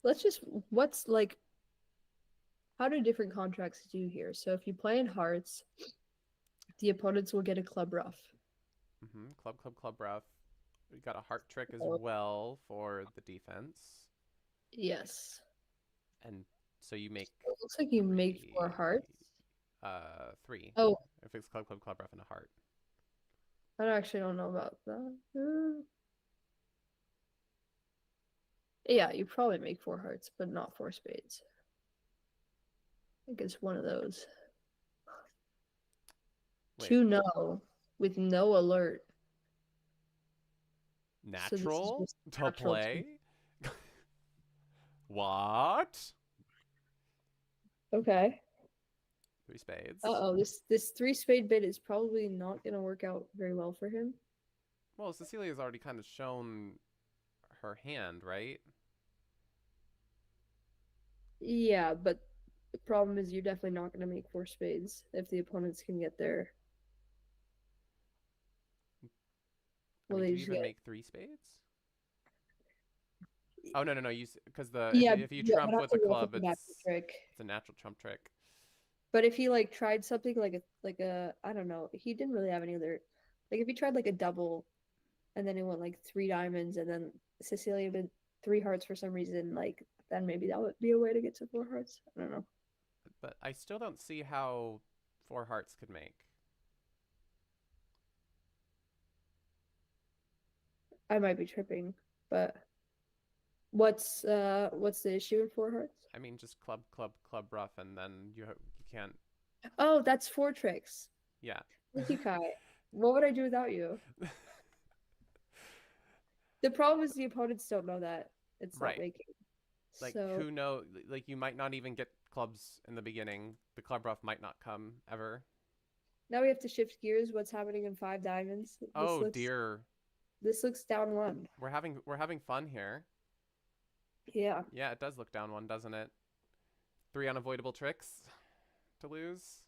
let's just what's like how do different contracts do here? So if you play in hearts, the opponents will get a club rough. Club, club, club rough. We got a heart trick as Oh, well for the defense. yes. And so you make It looks like you make 4 hearts. 3. Oh, If it's club, club, club rough and a heart. I actually don't know about that. Yeah, you probably make 4 hearts, but not 4 spades. I think it's one of those. Wait, 2-0 with no alert. So this is natural just to natural. play? What? Okay. 3 spades. Uh-oh, this 3 spade bid is probably not gonna work out very well for him. Well, Cecilia's already kind of shown her hand, right? Yeah, but the problem is you're definitely not gonna make 4 spades if the opponents can get there. I Well, mean, they could you just even get. make 3 spades? Oh, no, no, no. Because Yeah, if you yeah, I'd trump have with to a go for club, the natural trick. it's a natural trump trick. But if he like tried something like a I don't know, he didn't really have any other like if he tried like a double and then it went like 3 diamonds and then Cecilia bid 3 hearts for some reason, like then maybe that would be a way to get to 4 hearts. I don't know. But I still don't see how 4 hearts could make. I might be tripping, but what's the issue in 4 hearts? I mean, just club, club, club rough, and then you can't. Oh, that's 4 tricks. Yeah. Thank you, Kai. What would I do without you? The problem is the opponents don't know that it's not Right. making. Like, So who know? Like, you might not even get clubs in the beginning. The club rough might not come ever. now we have to shift gears. What's happening in 5 diamonds? Oh dear. This looks down one. We're having fun here. Yeah. Yeah, it does look down one, doesn't it? 3 unavoidable tricks to lose.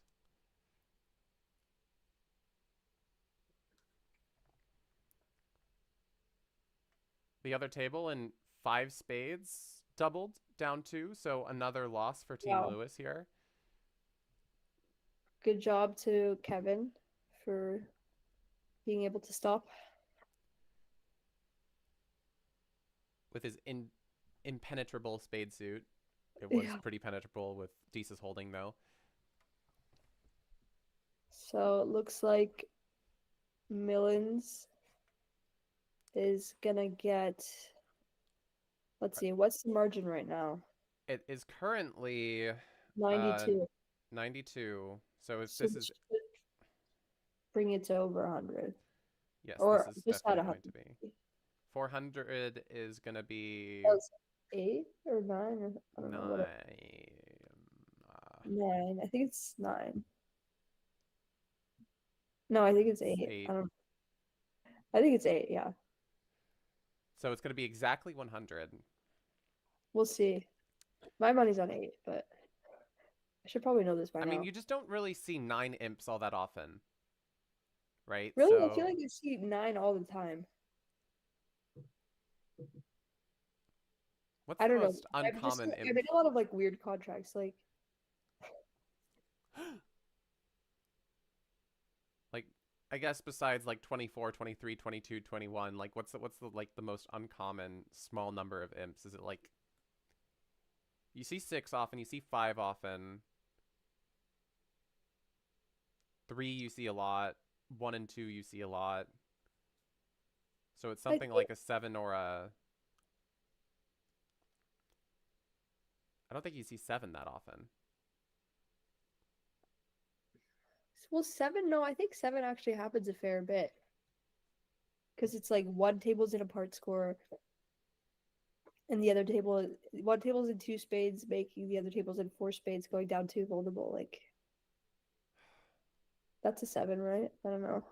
The other table in 5 spades doubled down 2, so another loss for Team Wow. Lewis here. Good job to Kevin for being able to stop. With his impenetrable spade suit. It was Yeah. pretty penetrable with Deesa's holding, though. So it looks like Millens is gonna get. Let's see, what's the margin right now? It is currently 92. 92. So if So this this is, should bring it to over 100. yes, this Or is just at definitely going 100. to be. 400 is going to be That was 8 or 9, or I don't know what 9. 9. I think it's 9. No, I think it's It's 8. 8. I think it's 8, yeah. So it's going to be exactly 100. We'll see. My money's on 8, but I should probably know this by I mean, now. you just don't really see 9 imps all that often, right? Really? I feel So like I see 9 all the time. What's I the don't know. most uncommon I made a lot of like weird contracts. Like like I guess besides like 24, 23, 22, 21, like what's the like the most uncommon small number of imps? Is it like you see 6 often, you see 5 often, 3 you see a lot, 1 and 2 you see a lot. So it's I something think like a 7 or a I don't think you see 7 that often. well, seven. No, I think seven actually happens a fair bit because it's like one table's in a part score, and the other table, one table's in two spades, making the other table's in four spades, going down two vulnerable. Like that's a seven, right? I don't know.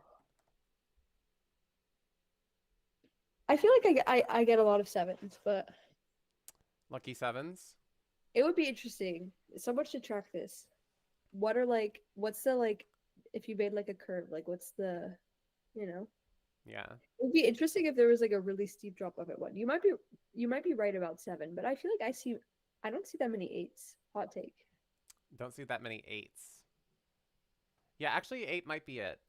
I feel like I get a lot of sevens, but Lucky sevens? it would be interesting. So much to track this. What are like? What's the like? If you made like a curve, like what's the, you know? Yeah. It would be interesting if there was like a really steep drop off at one. You might be right about seven, but I feel like I don't see that many eights. Hot take. Don't see that many 8s. Yeah, actually 8 might be it.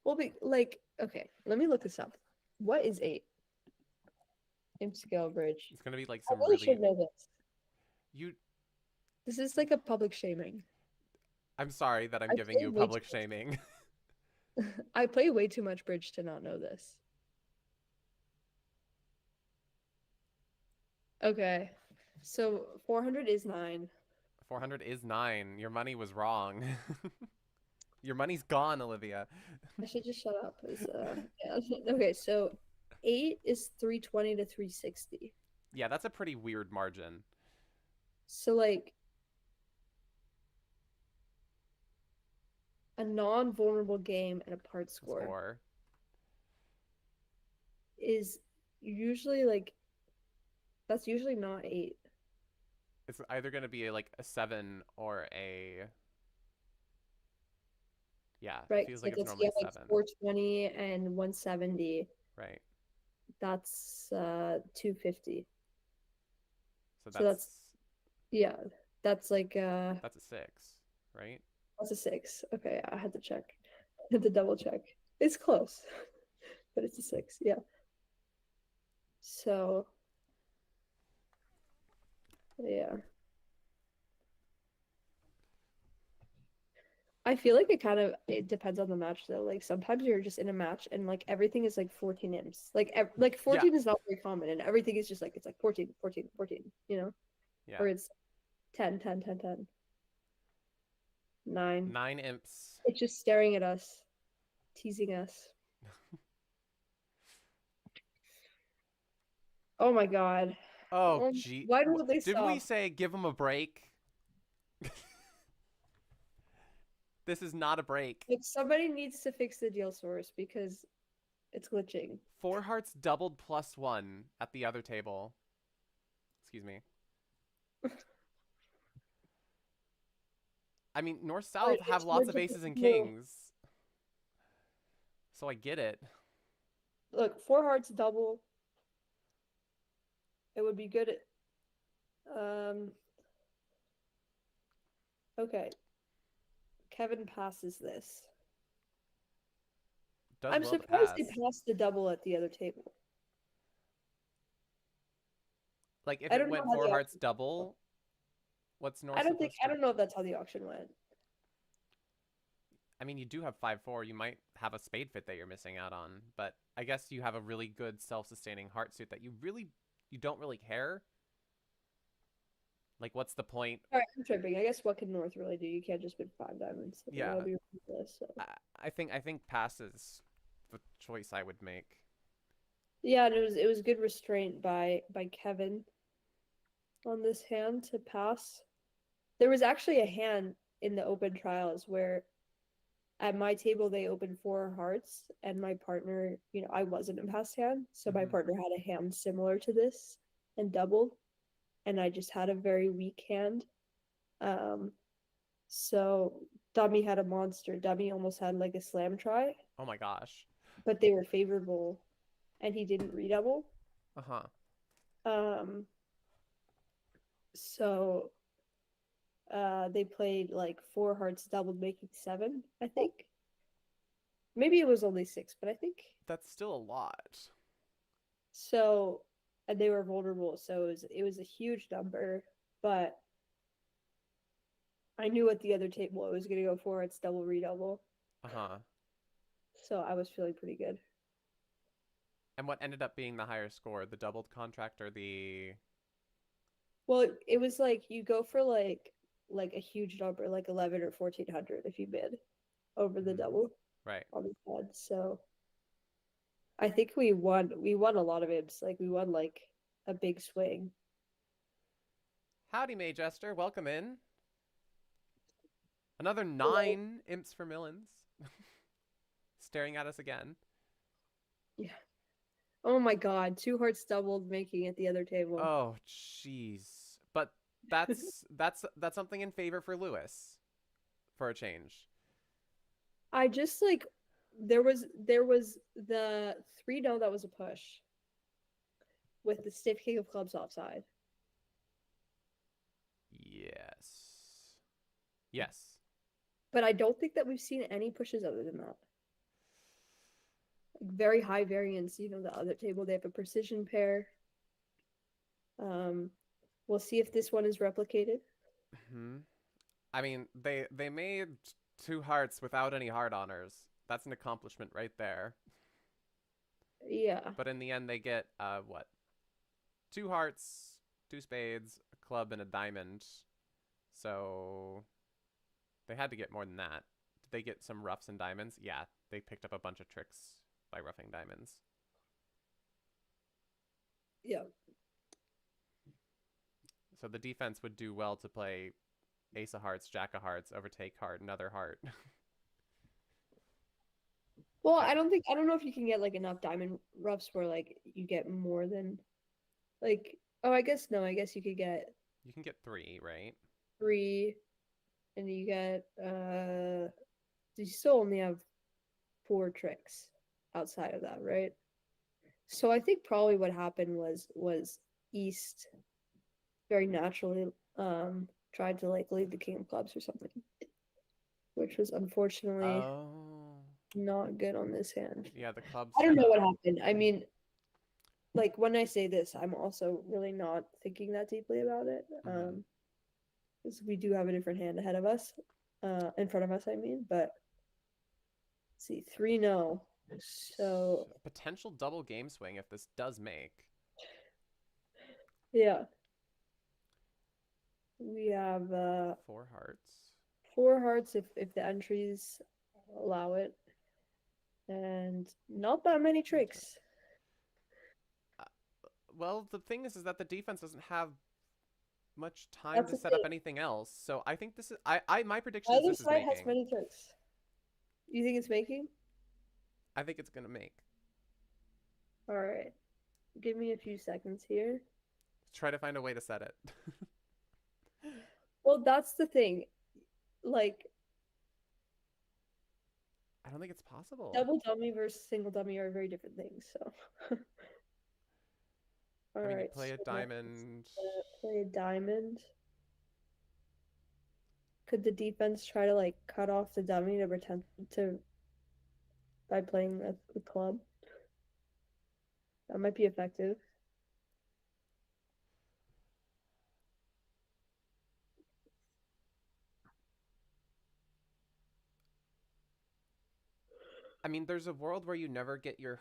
Well, be like okay, let me look this up. What is eight? Imp scale bridge. It's going to be like I some really really should know this. you This is like a public shaming. I'm sorry that I'm I giving play you way too public shaming. much. I play way too much bridge to not know this. Okay, so 400 is 9. 400 is 9. Your money was wrong. Your money's gone, Olivia. I should just shut up. Yeah. Okay, so 8 is 320 to 360. Yeah, that's a pretty weird margin. So like a non-vulnerable game at a part score Score. is usually like that's usually not 8. It's either going to be like a 7 or a yeah, it Right? feels like Like it's let's get normally like 7. 420 and 170. Right. That's 250. So So that's yeah, that's like that's a 6, right? that's a 6. Okay, I had to check. I had to double check. It's close, but it's a 6. Yeah. So yeah. I feel like it depends on the match though. Like sometimes you're just in a match and like everything is like 14 imps. Like Yeah. 14 is not very common and everything is just like it's like 14, 14, 14, you know? Yeah. Or it's 10, 10, 10, 10. 9. 9 imps. It's just staring at us, teasing us. Oh my God. Oh, gee. Why would they Didn't we stop? say give them a break? This is not a break. Like somebody needs to fix the deal source because it's glitching. 4 hearts doubled +1 at the other table. Excuse me. I mean, North South have lots of aces and kings. So I get it. Look, 4 hearts double. It would be good okay. Kevin passes this. Does I'm well to surprised pass. they passed the double at the other table. Like if I it don't know went how 4 the hearts auction. double, what's North I supposed to? don't know if that's how the auction went. I mean, you do have 5-4. You might have a spade fit that you're missing out on, but I guess you have a really good self-sustaining heart suit that you don't really care. Like, what's the point? All right, I'm tripping. I guess what can North really do? You can't just win 5 diamonds. Yeah, That would be ridiculous. So. I think pass is the choice I would make. Yeah, and it was good restraint by Kevin on this hand to pass. There was actually a hand in the open trials where at my table they opened 4 hearts and my partner, you know, I wasn't in pass hand, so my partner had a hand similar to this and doubled, and I just had a very weak hand. So Dummy had a monster. Dummy almost had like a slam try. Oh my gosh. But they were favorable and he didn't redouble. Uh-huh. Um, so they played like four hearts doubled, making seven, I think. Maybe it was only six, but I think That's still a lot. so. And they were vulnerable, so it was a huge number. But I knew at the other table it was gonna go four hearts double redouble, Uh-huh. so I was feeling pretty good. And what ended up being the higher score? The doubled contract or the... Well, it was like you go for like a huge number, like 11 or 1400 if you bid over the Mhm. double Right. on the pod. So I think we won a lot of imps. Like we won like a big swing. Howdy, May Jester. Welcome in. Another Hello. 9 imps for millions. Staring at us again. Yeah. Oh my God, two hearts doubled making it the other table. Oh, jeez. But that's something in favor for Lewis for a change. I just like there was the 3-0 that was a push with the stiff king of clubs offside. Yes. Yes. But I don't think that we've seen any pushes other than that. Like very high variance, the other table they have a precision pair. Um we'll see if this one is replicated. Hmm. I mean, they made 2 hearts without any heart honors. That's an accomplishment right there. Yeah. But in the end, they get what? 2 hearts, 2 spades, a club, and a diamond. So they had to get more than that. Did they get some roughs and diamonds? Yeah, they picked up a bunch of tricks by roughing diamonds. Yeah. So the defense would do well to play ace of hearts, jack of hearts, overtake heart, another heart. Well, I, I don't know if you can get like enough diamond roughs where like you get more than like oh, I guess no, I guess you could get you can get 3, right? three and you get you still only have four tricks outside of that, right? So I think probably what happened was East very naturally tried to like leave the king of clubs or something, which was unfortunately Oh, not good on this hand. yeah, the club I don't set know up. what happened. I mean, like when I say this, I'm also really not thinking that deeply about it. Mm-hmm. Because we do have a different hand ahead of us, in front of us, I mean. But let's see, 3-0. So Potential double game swing if this does make. yeah, we have 4 hearts. four hearts if the entries allow it, and not that many tricks. Uh, well, the thing is that the defense doesn't have much time That's to the set up thing. anything else. So I think this is I my prediction is Either this is side has making. many tricks. You think it's making? I think it's gonna make. All right. Give me a few seconds here. Try to find a way to set it. Well, that's the thing. Like I don't think it's possible. double dummy versus single dummy are very different things. So, all I mean, you right. play a So let's diamond. play a diamond. Could the defense try to like cut off the dummy to pretend to by playing the club? That might be effective. I mean, there's a world where you never get your.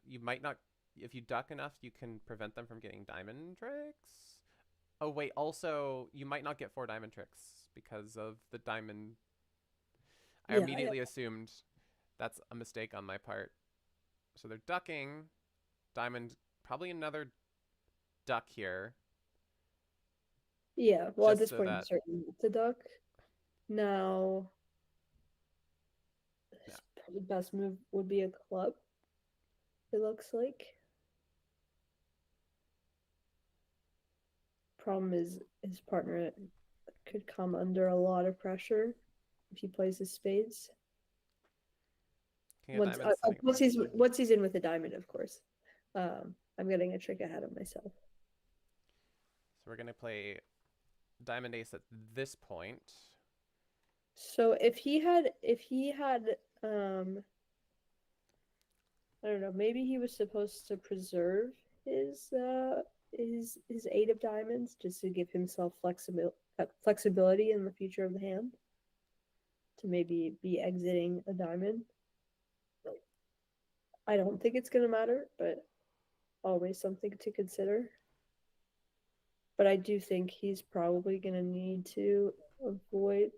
You might not. If you duck enough, you can prevent them from getting diamond tricks. Oh, wait. Also, you might not get 4 diamond tricks because of the diamond. I Yeah, yeah, immediately assumed that's a mistake on my part. So they're ducking. Diamond, probably another duck here. yeah. Well, at Just this so point, you that. certainly need to duck. Now, Yeah. the best move would be a club. It looks like. Problem is his partner could come under a lot of pressure if he plays his spades. King of Once diamonds setting up once everything. he's in with a diamond, of course. Um, I'm getting a trick ahead of myself. So we're gonna play diamond ace at this point. So if he had I don't know, maybe he was supposed to preserve his his 8 of diamonds just to give himself flexibility in the future of the hand to maybe be exiting a diamond. I don't think it's gonna matter, but always something to consider. But I do think he's probably gonna need to avoid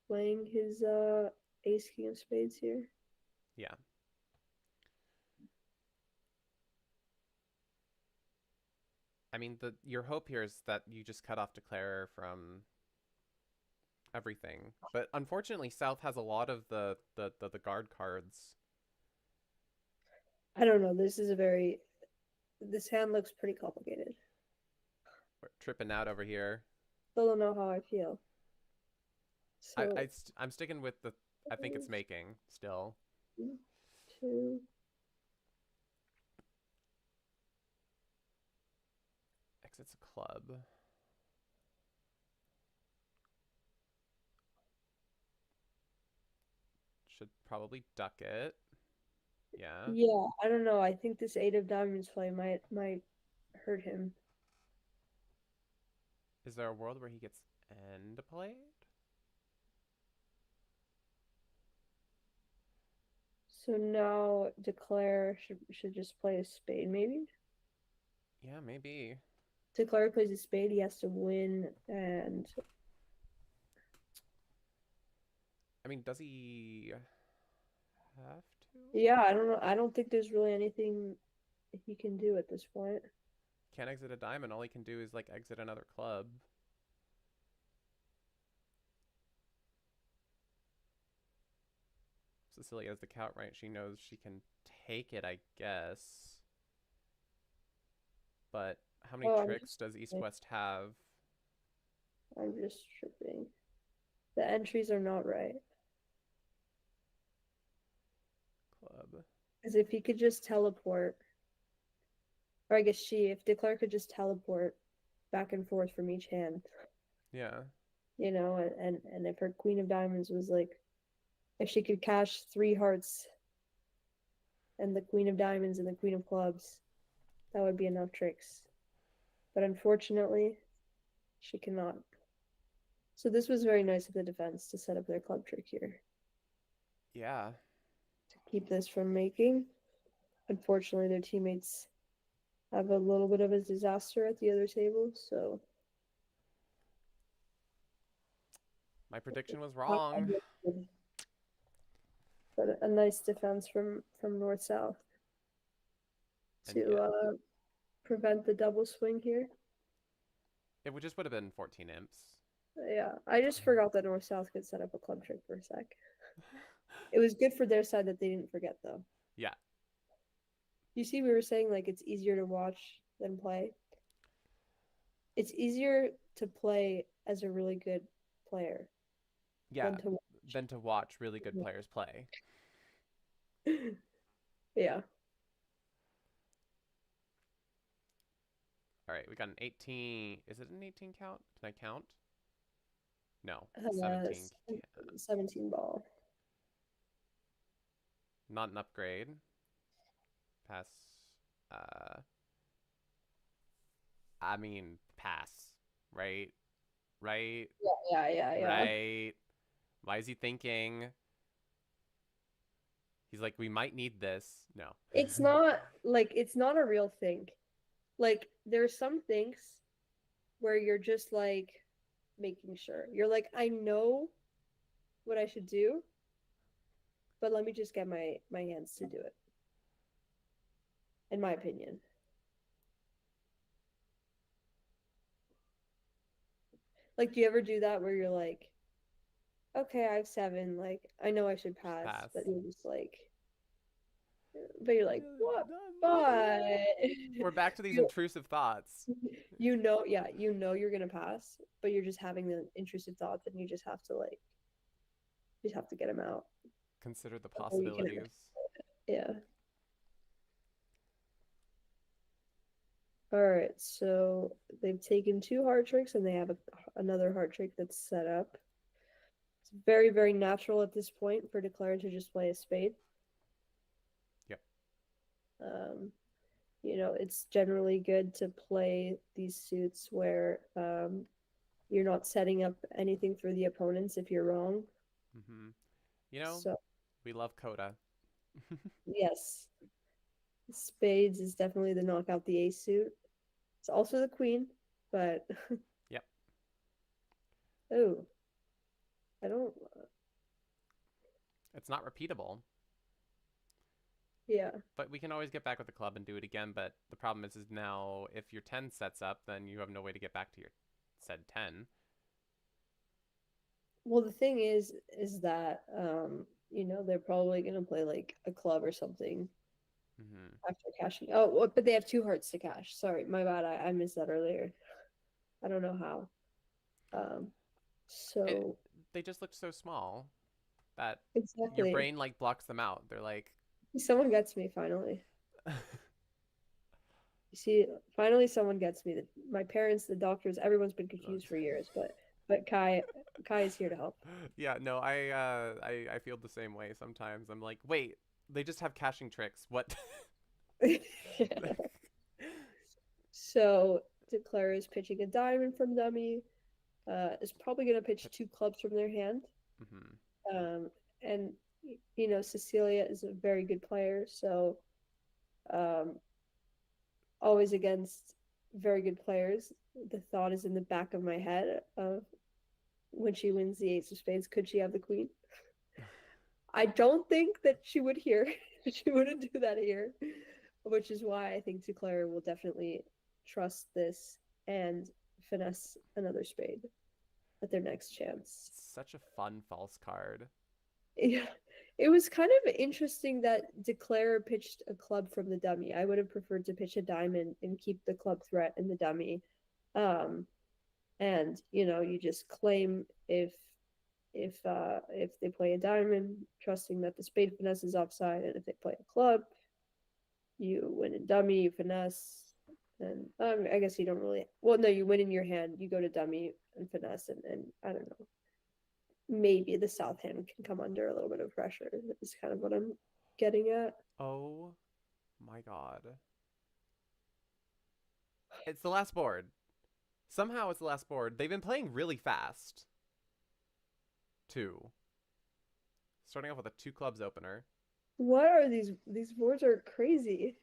playing his ace king of spades here. Yeah. I mean, your hope here is that you just cut off Declare from everything. But unfortunately, South has a lot of the guard cards. I don't know. This hand looks pretty complicated. We're tripping out over here. Still don't know how I feel. So I'm sticking with the. I think it's making still. 2. Exits a club. Should probably duck it. Yeah. Yeah, I don't know. I think this 8 of diamonds play might hurt him. Is there a world where he gets end played? So now Declare should just play a spade, maybe? Yeah, maybe. Declare plays a spade, he has to win, and I mean, does he have to? yeah, I don't know. I don't think there's really anything he can do at this point. Can't exit a diamond. All he can do is like exit another club. Cecilia has the count right. She knows she can take it, I guess. But how many tricks does East-West have? I'm just tripping. The entries are not right. Club. As if he could just teleport, or I guess if Declare could just teleport back and forth from each hand. Yeah. You know, and if her queen of diamonds was like, if she could cash 3 hearts and the queen of diamonds and the queen of clubs, that would be enough tricks. But unfortunately, she cannot. So this was very nice of the defense to set up their club trick here. Yeah. To keep this from making. Unfortunately, their teammates have a little bit of a disaster at the other table, so my prediction was wrong. But a nice defense from north-south to prevent the double swing here. It would have been 14 imps. Yeah, I just forgot that north-south could set up a club trick for a sec. It was good for their side that they didn't forget, though. Yeah. You see, we were saying like it's easier to watch than play. It's easier to play as a really good player. Yeah, than to watch really good players play. Yeah. All right, we got an 18. Is it an 18 count? Can I count? No, 17. 17 ball. Not an upgrade. Pass. I mean, pass. Right? Right? Yeah. Right? Why is he thinking? He's like, we might need this. No. It's not a real thing. Like, there's some things where you're just like making sure. You're like, I know what I should do, but let me just get my hands to do it. In my opinion. Like, do you ever do that where you're like, okay, I have 7, like, I know I should pass. But you're just like, what? But we're back to these intrusive thoughts. You know you're gonna pass, but you're just having the intrusive thoughts, and you just have to get them out. Consider the possibilities. Yeah. All right, so they've taken 2 heart tricks and they have another heart trick that's set up. It's very, very natural at this point for declare to just play a spade. Yep. You know, it's generally good to play these suits where you're not setting up anything for the opponents if you're wrong. Mm-hmm. You know, So, we love Coda. yes, spades is definitely the knockout the ace suit. It's also the queen, but Yep. oh, I don't. It's not repeatable, Yeah. but we can always get back with the club and do it again. But the problem is now if your 10 sets up, then you have no way to get back to your said 10. Well, the thing is that you know, they're probably gonna play like a club or something Mm-hmm. after cashing. Oh, but they have 2 hearts to cash. Sorry, my bad. I missed that earlier. I don't know how. Um, It, so they just look so small that your exactly. brain like blocks them out. They're like, Someone gets me finally. You see, finally someone gets me. My parents, the doctors, everyone's been confused for years, but Kai is here to help. yeah, no, I feel the same way sometimes. I'm like, wait, they just have caching tricks. What? So Declare is pitching a diamond from dummy. Is probably gonna pitch 2 clubs from their hand. Mm-hmm. And you know, Cecilia is a very good player, so um, always against very good players. The thought is in the back of my head of when she wins the ace of spades, could she have the queen? I don't think that she would here. She wouldn't do that here, which is why I think Declare will definitely trust this and finesse another spade at their next chance. Such a fun false card. Yeah, it was kind of interesting that Declare pitched a club from the dummy. I would have preferred to pitch a diamond and keep the club threat in the dummy. And you know, you just claim if they play a diamond, trusting that the spade finesse is offside, and if they play a club, you win in dummy, you finesse, and I guess you don't really. Well, no, you win in your hand. You go to dummy and finesse, and I don't know. Maybe the south hand can come under a little bit of pressure. Is kind of what I'm getting at. Oh my god. It's the last board. Somehow it's the last board. They've been playing really fast. 2. Starting off with a 2 clubs opener. What are these boards are crazy.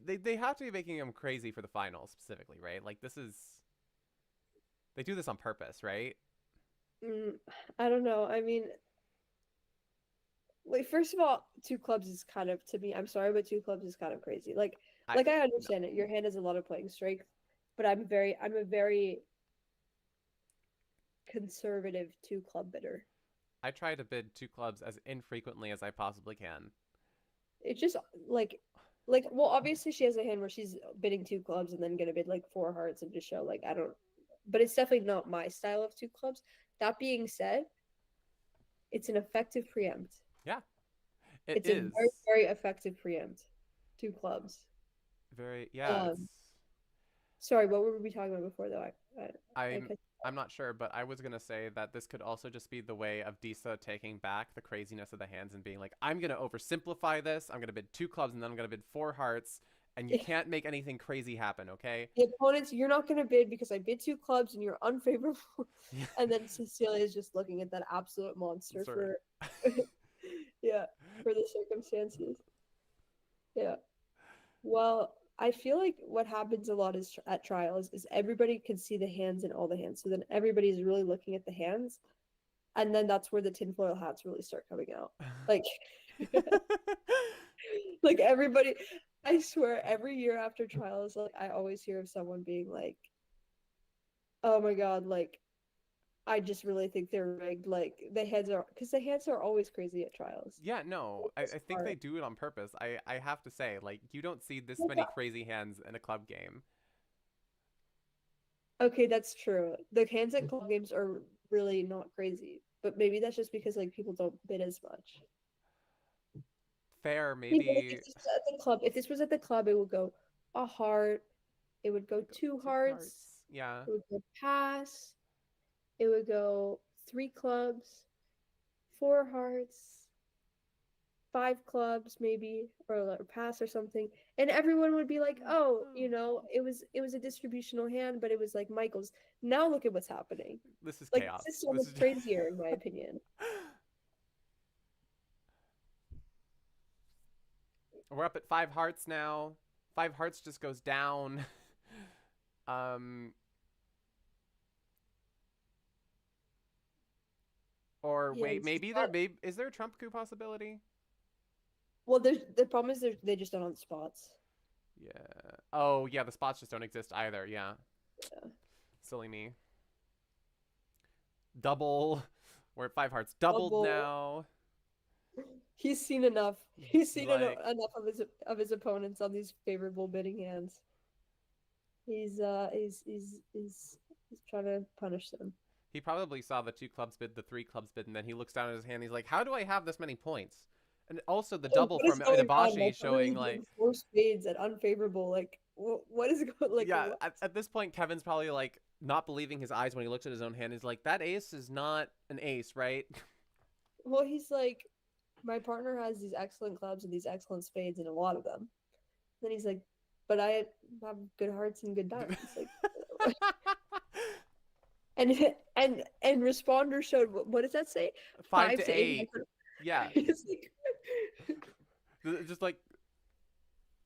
They have to be making them crazy for the finals specifically, right? Like this is they do this on purpose, right? I don't know. I mean, like first of all, 2 clubs is kind of to me. I'm sorry, but 2 clubs is kind of crazy. I Like I no. understand it. Your hand has a lot of playing strength, but I'm a very conservative 2 club bidder. I try to bid 2 clubs as infrequently as I possibly can. It's just well, obviously she has a hand where she's bidding 2 clubs and then gonna bid like 4 hearts and just show like I don't. But it's definitely not my style of 2 clubs. That being said, it's an effective preempt. Yeah, it It's a is. very, very effective preempt. 2 clubs. Very yeah, it's Sorry, what were we talking about before though? I'm I'm not sure, but I was gonna say that this could also just be the way of Disa taking back the craziness of the hands and being like, I'm gonna oversimplify this. I'm gonna bid 2 clubs and then I'm gonna bid 4 hearts, and you can't make anything crazy happen, okay? The opponents, you're not going to bid because I bid 2 clubs and you're unfavorable. And then Cecilia is just looking at that absolute monster Sorry. for, yeah, for the circumstances. Yeah. Well, I feel like what happens a lot is at trials is everybody can see the hands in all the hands. So then everybody's really looking at the hands. And then that's where the tinfoil hats really start coming out. Like, like everybody, I swear, every year after trials, like I always hear of someone being like, "Oh my god, like I just really think they're rigged." Like because the hands are always crazy at trials. Yeah, no, I think they do it on purpose. I have to say, like, you don't see this many crazy hands in a club game. Okay, that's true. The hands at club games are really not crazy, but maybe that's just because like people don't bid as much. fair, Yeah, but maybe if this was at the club, it would go a heart. It would go two two hearts. hearts. Yeah. It would go pass. It would go three clubs, four hearts, five clubs maybe, or pass or something, and everyone would be like, "Oh, it was a distributional hand, but it was like Michael's." Now look at what's happening. This is Like chaos. this is so This much is crazier, in my opinion. We're up at 5 hearts now. 5 hearts just goes down. um or Yeah, wait, this is maybe not. is there a trump coup possibility? Well, the problem is they just don't on the spots. Yeah. Oh, yeah, the spots just don't exist either. Yeah. Yeah. Silly me. Double. We're at 5 hearts doubled Double. now. He's seen enough. He's seen Like, enough of his opponents on these favorable bidding hands. He's trying to punish them. he probably saw the 2 clubs bid, the 3 clubs bid, and then he looks down at his hand. He's like, "How do I have this many points?" And also the double What is from going on? Itabashi Like, showing like, four spades at unfavorable. Like, what is going? Like, yeah. what? At this point, Kevin's probably like not believing his eyes when he looks at his own hand. He's like, "That ace is not an ace, right?" Well, he's like, my partner has these excellent clubs and these excellent spades and a lot of them. Then he's like, but I have good hearts and good diamonds. Like, and responder showed what does that say? 5 to 8. Yeah. Like, Just like,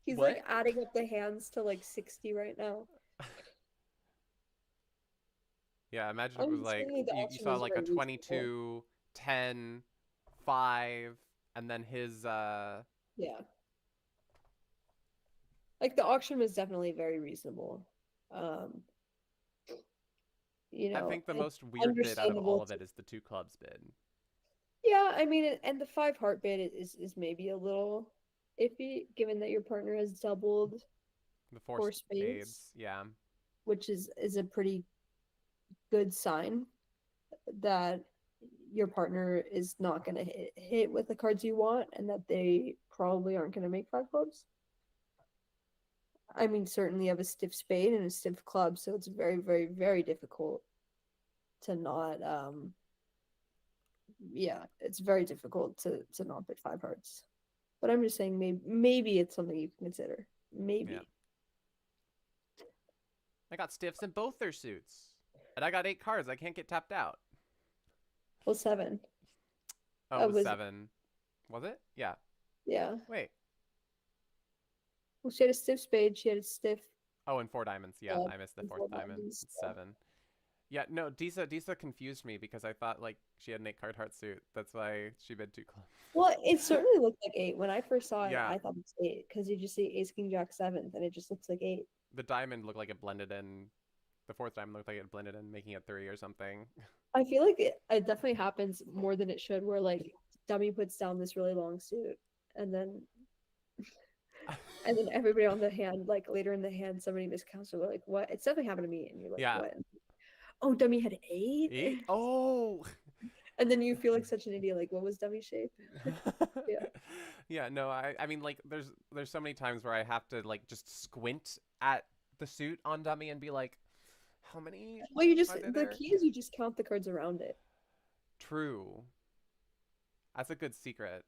he's what? like adding up the hands to like 60 right now. Yeah, imagine it was like you saw like a 22, 10, 5, and then his yeah. Like the auction was definitely very reasonable. I think the most weird bid out of all of it is the 2 clubs bid. Yeah, I mean, and the 5 heart bid is maybe a little iffy, given that your partner has doubled The 4 spades. Yeah. Which is a pretty good sign that your partner is not going to hit with the cards you want, and that they probably aren't going to make 5 clubs. I mean, certainly you have a stiff spade and a stiff club, so it's very, very, very difficult to not it's very difficult to not bid 5 hearts. But I'm just saying maybe it's something you can consider. Maybe. Yeah. I got stiffs in both their suits. And I got 8 cards. I can't get tapped out. Well, 7. Oh, it was 7. Was it? Yeah. Yeah. Wait. Well, she had a stiff spade. She had a stiff. Oh, and 4 diamonds. Yeah, I missed the 4th diamond. It's 7. Yeah, no, Disa confused me because I thought like she had an 8 card heart suit. That's why she bid 2 clubs. Well, it certainly looked like 8. When I first saw it, Yeah. I thought it was 8 because you just see ace, king, jack, 7th, and it just looks like 8. The diamond looked like it blended in. The 4th diamond looked like it blended in, making it 3 or something. I feel like it definitely happens more than it should, where like dummy puts down this really long suit, and then everybody on the hand, like later in the hand, somebody miscounts. Or like, what? It's definitely happened to me, and you're like, Yeah. what? Oh, dummy had 8. 8? Oh. And then you feel like such an idiot. Like, what was dummy shape? Yeah. Yeah. No, I mean, like, there's so many times where I have to like just squint at the suit on dummy and be like, how many? Well, the key is you just count the cards around it. True. That's a good secret.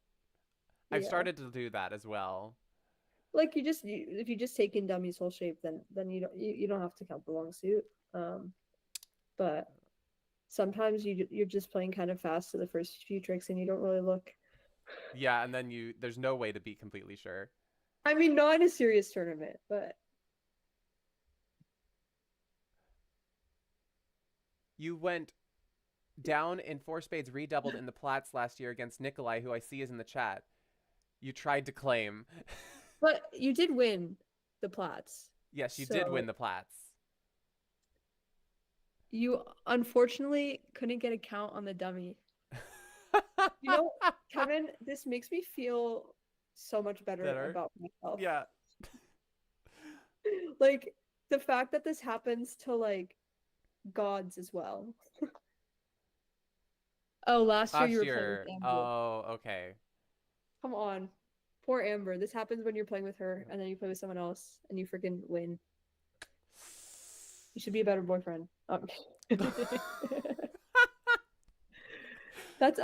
I've started to do that as well. Like if you just take in dummy's whole shape, then you don't have to count the long suit. But sometimes you're just playing kind of fast to the first few tricks and you don't really look. Yeah, and then there's no way to be completely sure. I mean, not in a serious tournament, but you went down in 4 spades redoubled in the Platts last year against Nikolai, who I see is in the chat. You tried to claim. But you did win the Platts. Yes, you did win the Platts. You unfortunately couldn't get a count on the dummy. You know, Kevin, this makes me feel so much better about myself. Yeah. Like, the fact that this happens to, like, gods as well. Oh, last year you were playing with Amber. Oh, okay. Come on. Poor Amber. This happens when you're playing with her and then you play with someone else and you freaking win. You should be a better boyfriend. That's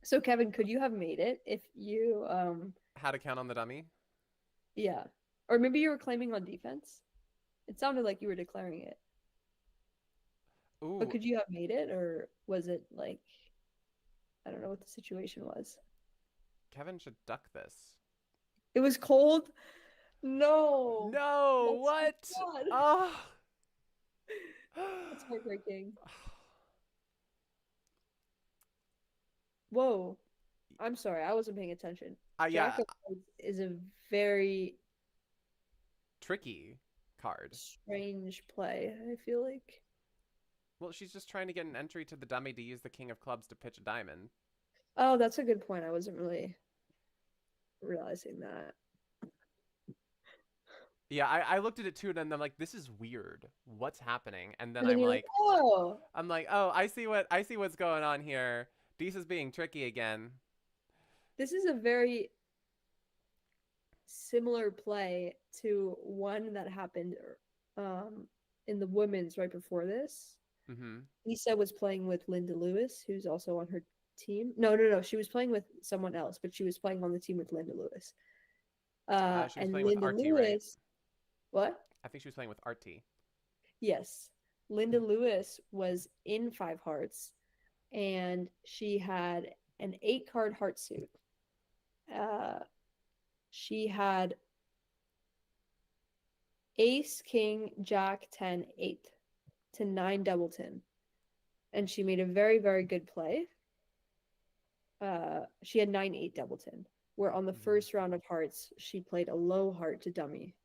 So Kevin, could you have made it if you How to count on the dummy? yeah. Or maybe you were claiming on defense? It sounded like you were declaring it. Ooh, But could you have made it, or was it like I don't know what the situation was. Kevin should duck this. It was cold? No. No, That's what? God. Oh. That's heartbreaking. Whoa. I'm sorry, I wasn't paying attention. Yeah, Jack of Hearts is a very tricky card. strange play, I feel like. Well, she's just trying to get an entry to the dummy to use the king of clubs to pitch a diamond. Oh, that's a good point. I wasn't really realizing that. Yeah, I looked at it too, and then I'm like, this is weird. What's happening? And then And then I'm you're like, oh. oh, I see what's going on here. Disa's being tricky again. This is a very similar play to one that happened in the women's right before this. Mm-hmm. Lisa was playing with Linda Lewis, who's also on her team. No. She was playing with someone else, but she was playing on the team with Linda Lewis. She was And playing Linda with RT, Lewis, right? what? I think she was playing with RT. Yes. Linda Lewis was in 5 hearts, and she had an 8-card heart suit. She had ace, king, jack, 10, 8 to 9 doubleton. And she made a very, very good play. She had 9-8 doubleton, where on the first round of hearts, she played a low heart to dummy.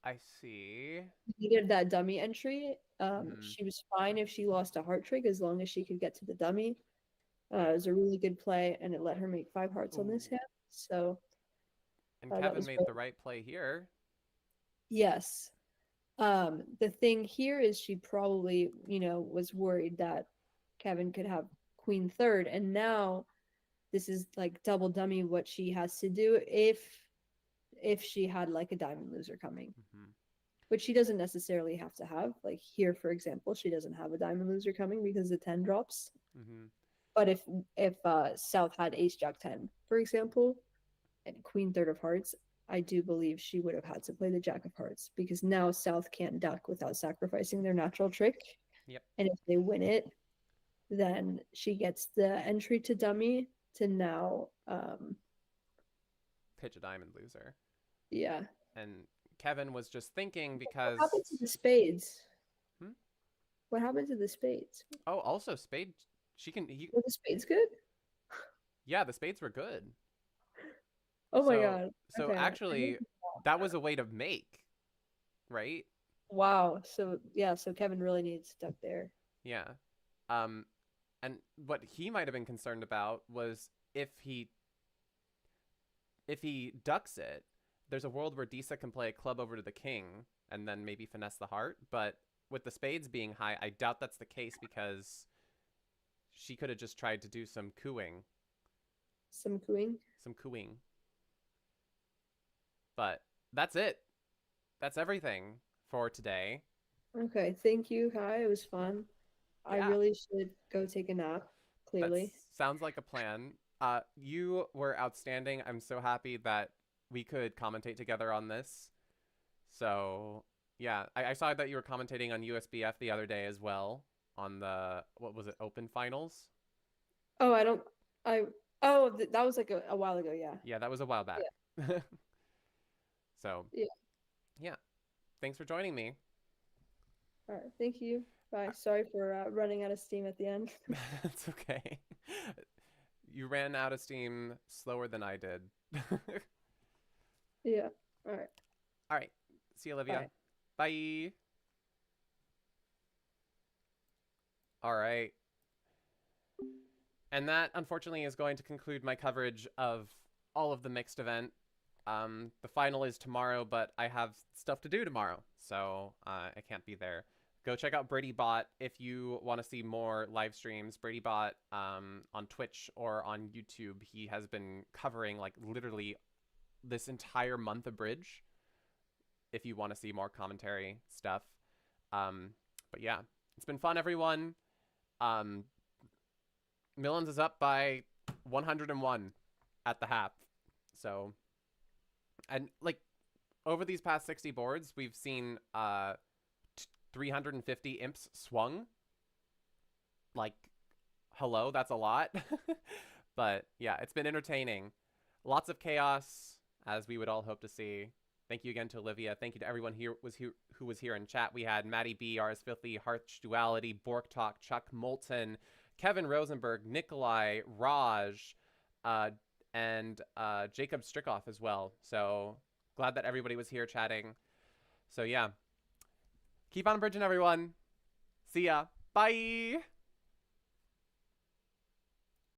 I see. Needed that dummy entry. She was fine if she lost a heart trick as long as she could get to the dummy. It was a really good play, and it let her make 5 hearts on this hand. So, and Kevin made the right play here. Yes. The thing here is she probably, was worried that Kevin could have queen third, and now this is like double dummy what she has to do if she had like a diamond loser coming. Which she doesn't necessarily have to have. Like here, for example, she doesn't have a diamond loser coming because the 10 drops. But if South had ace jack 10, for example, and queen third of hearts, I do believe she would have had to play the jack of hearts because now South can't duck without sacrificing their natural trick. Yep. And if they win it, then she gets the entry to dummy to now pitch a diamond loser. Yeah. And Kevin was just thinking because what happened to the spades? Hmm? What happened to the spades? Oh, also spade. Were the spades good? Yeah, the spades were good. Oh my god. So okay. Actually, that was a way to make, right? Wow. So yeah, so Kevin really needs to duck there. Yeah. And what he might have been concerned about was if he ducks it, there's a world where Disa can play a club over to the king and then maybe finesse the heart. But with the spades being high, I doubt that's the case because she could have just tried to do some cooing. Some cooing? Some cooing. But that's it. That's everything for today. Okay, thank you, Kai. It was fun. Yeah. I really should go take a nap, clearly. That sounds like a plan. You were outstanding. I'm so happy that we could commentate together on this. So, yeah. I saw that you were commentating on USBF the other day as well on the, what was it, Open Finals? Oh, that was like a while ago, yeah. Yeah, that was a while back. Yeah. So, yeah. Thanks for joining me. All right, thank you. Bye. Sorry for running out of steam at the end. That's okay. You ran out of steam slower than I did. Yeah. All right. All right. See you, Olivia. Bye. All right. And that, unfortunately, is going to conclude my coverage of all of the mixed event. The final is tomorrow, but I have stuff to do tomorrow, so I can't be there. Go check out BriddyBot if you want to see more live streams. BriddyBot on Twitch or on YouTube. He has been covering like literally this entire month of Bridge. If you want to see more commentary stuff. But yeah, it's been fun, everyone. Millens is up by 101 at the half. So, and like over these past 60 boards, we've seen 350 imps swung. Like, hello, that's a lot. But yeah, it's been entertaining. Lots of chaos, as we would all hope to see. Thank you again to Olivia. Thank you to everyone who was here in chat. We had Maddie B, Rs Filthy, Harch Duality, Bork Talk, Chuck Moulton, Kevin Rosenberg, Nikolai, Raj, and Jacob Strickoff as well. So glad that everybody was here chatting. So yeah, keep on bridging, everyone. See ya. Bye.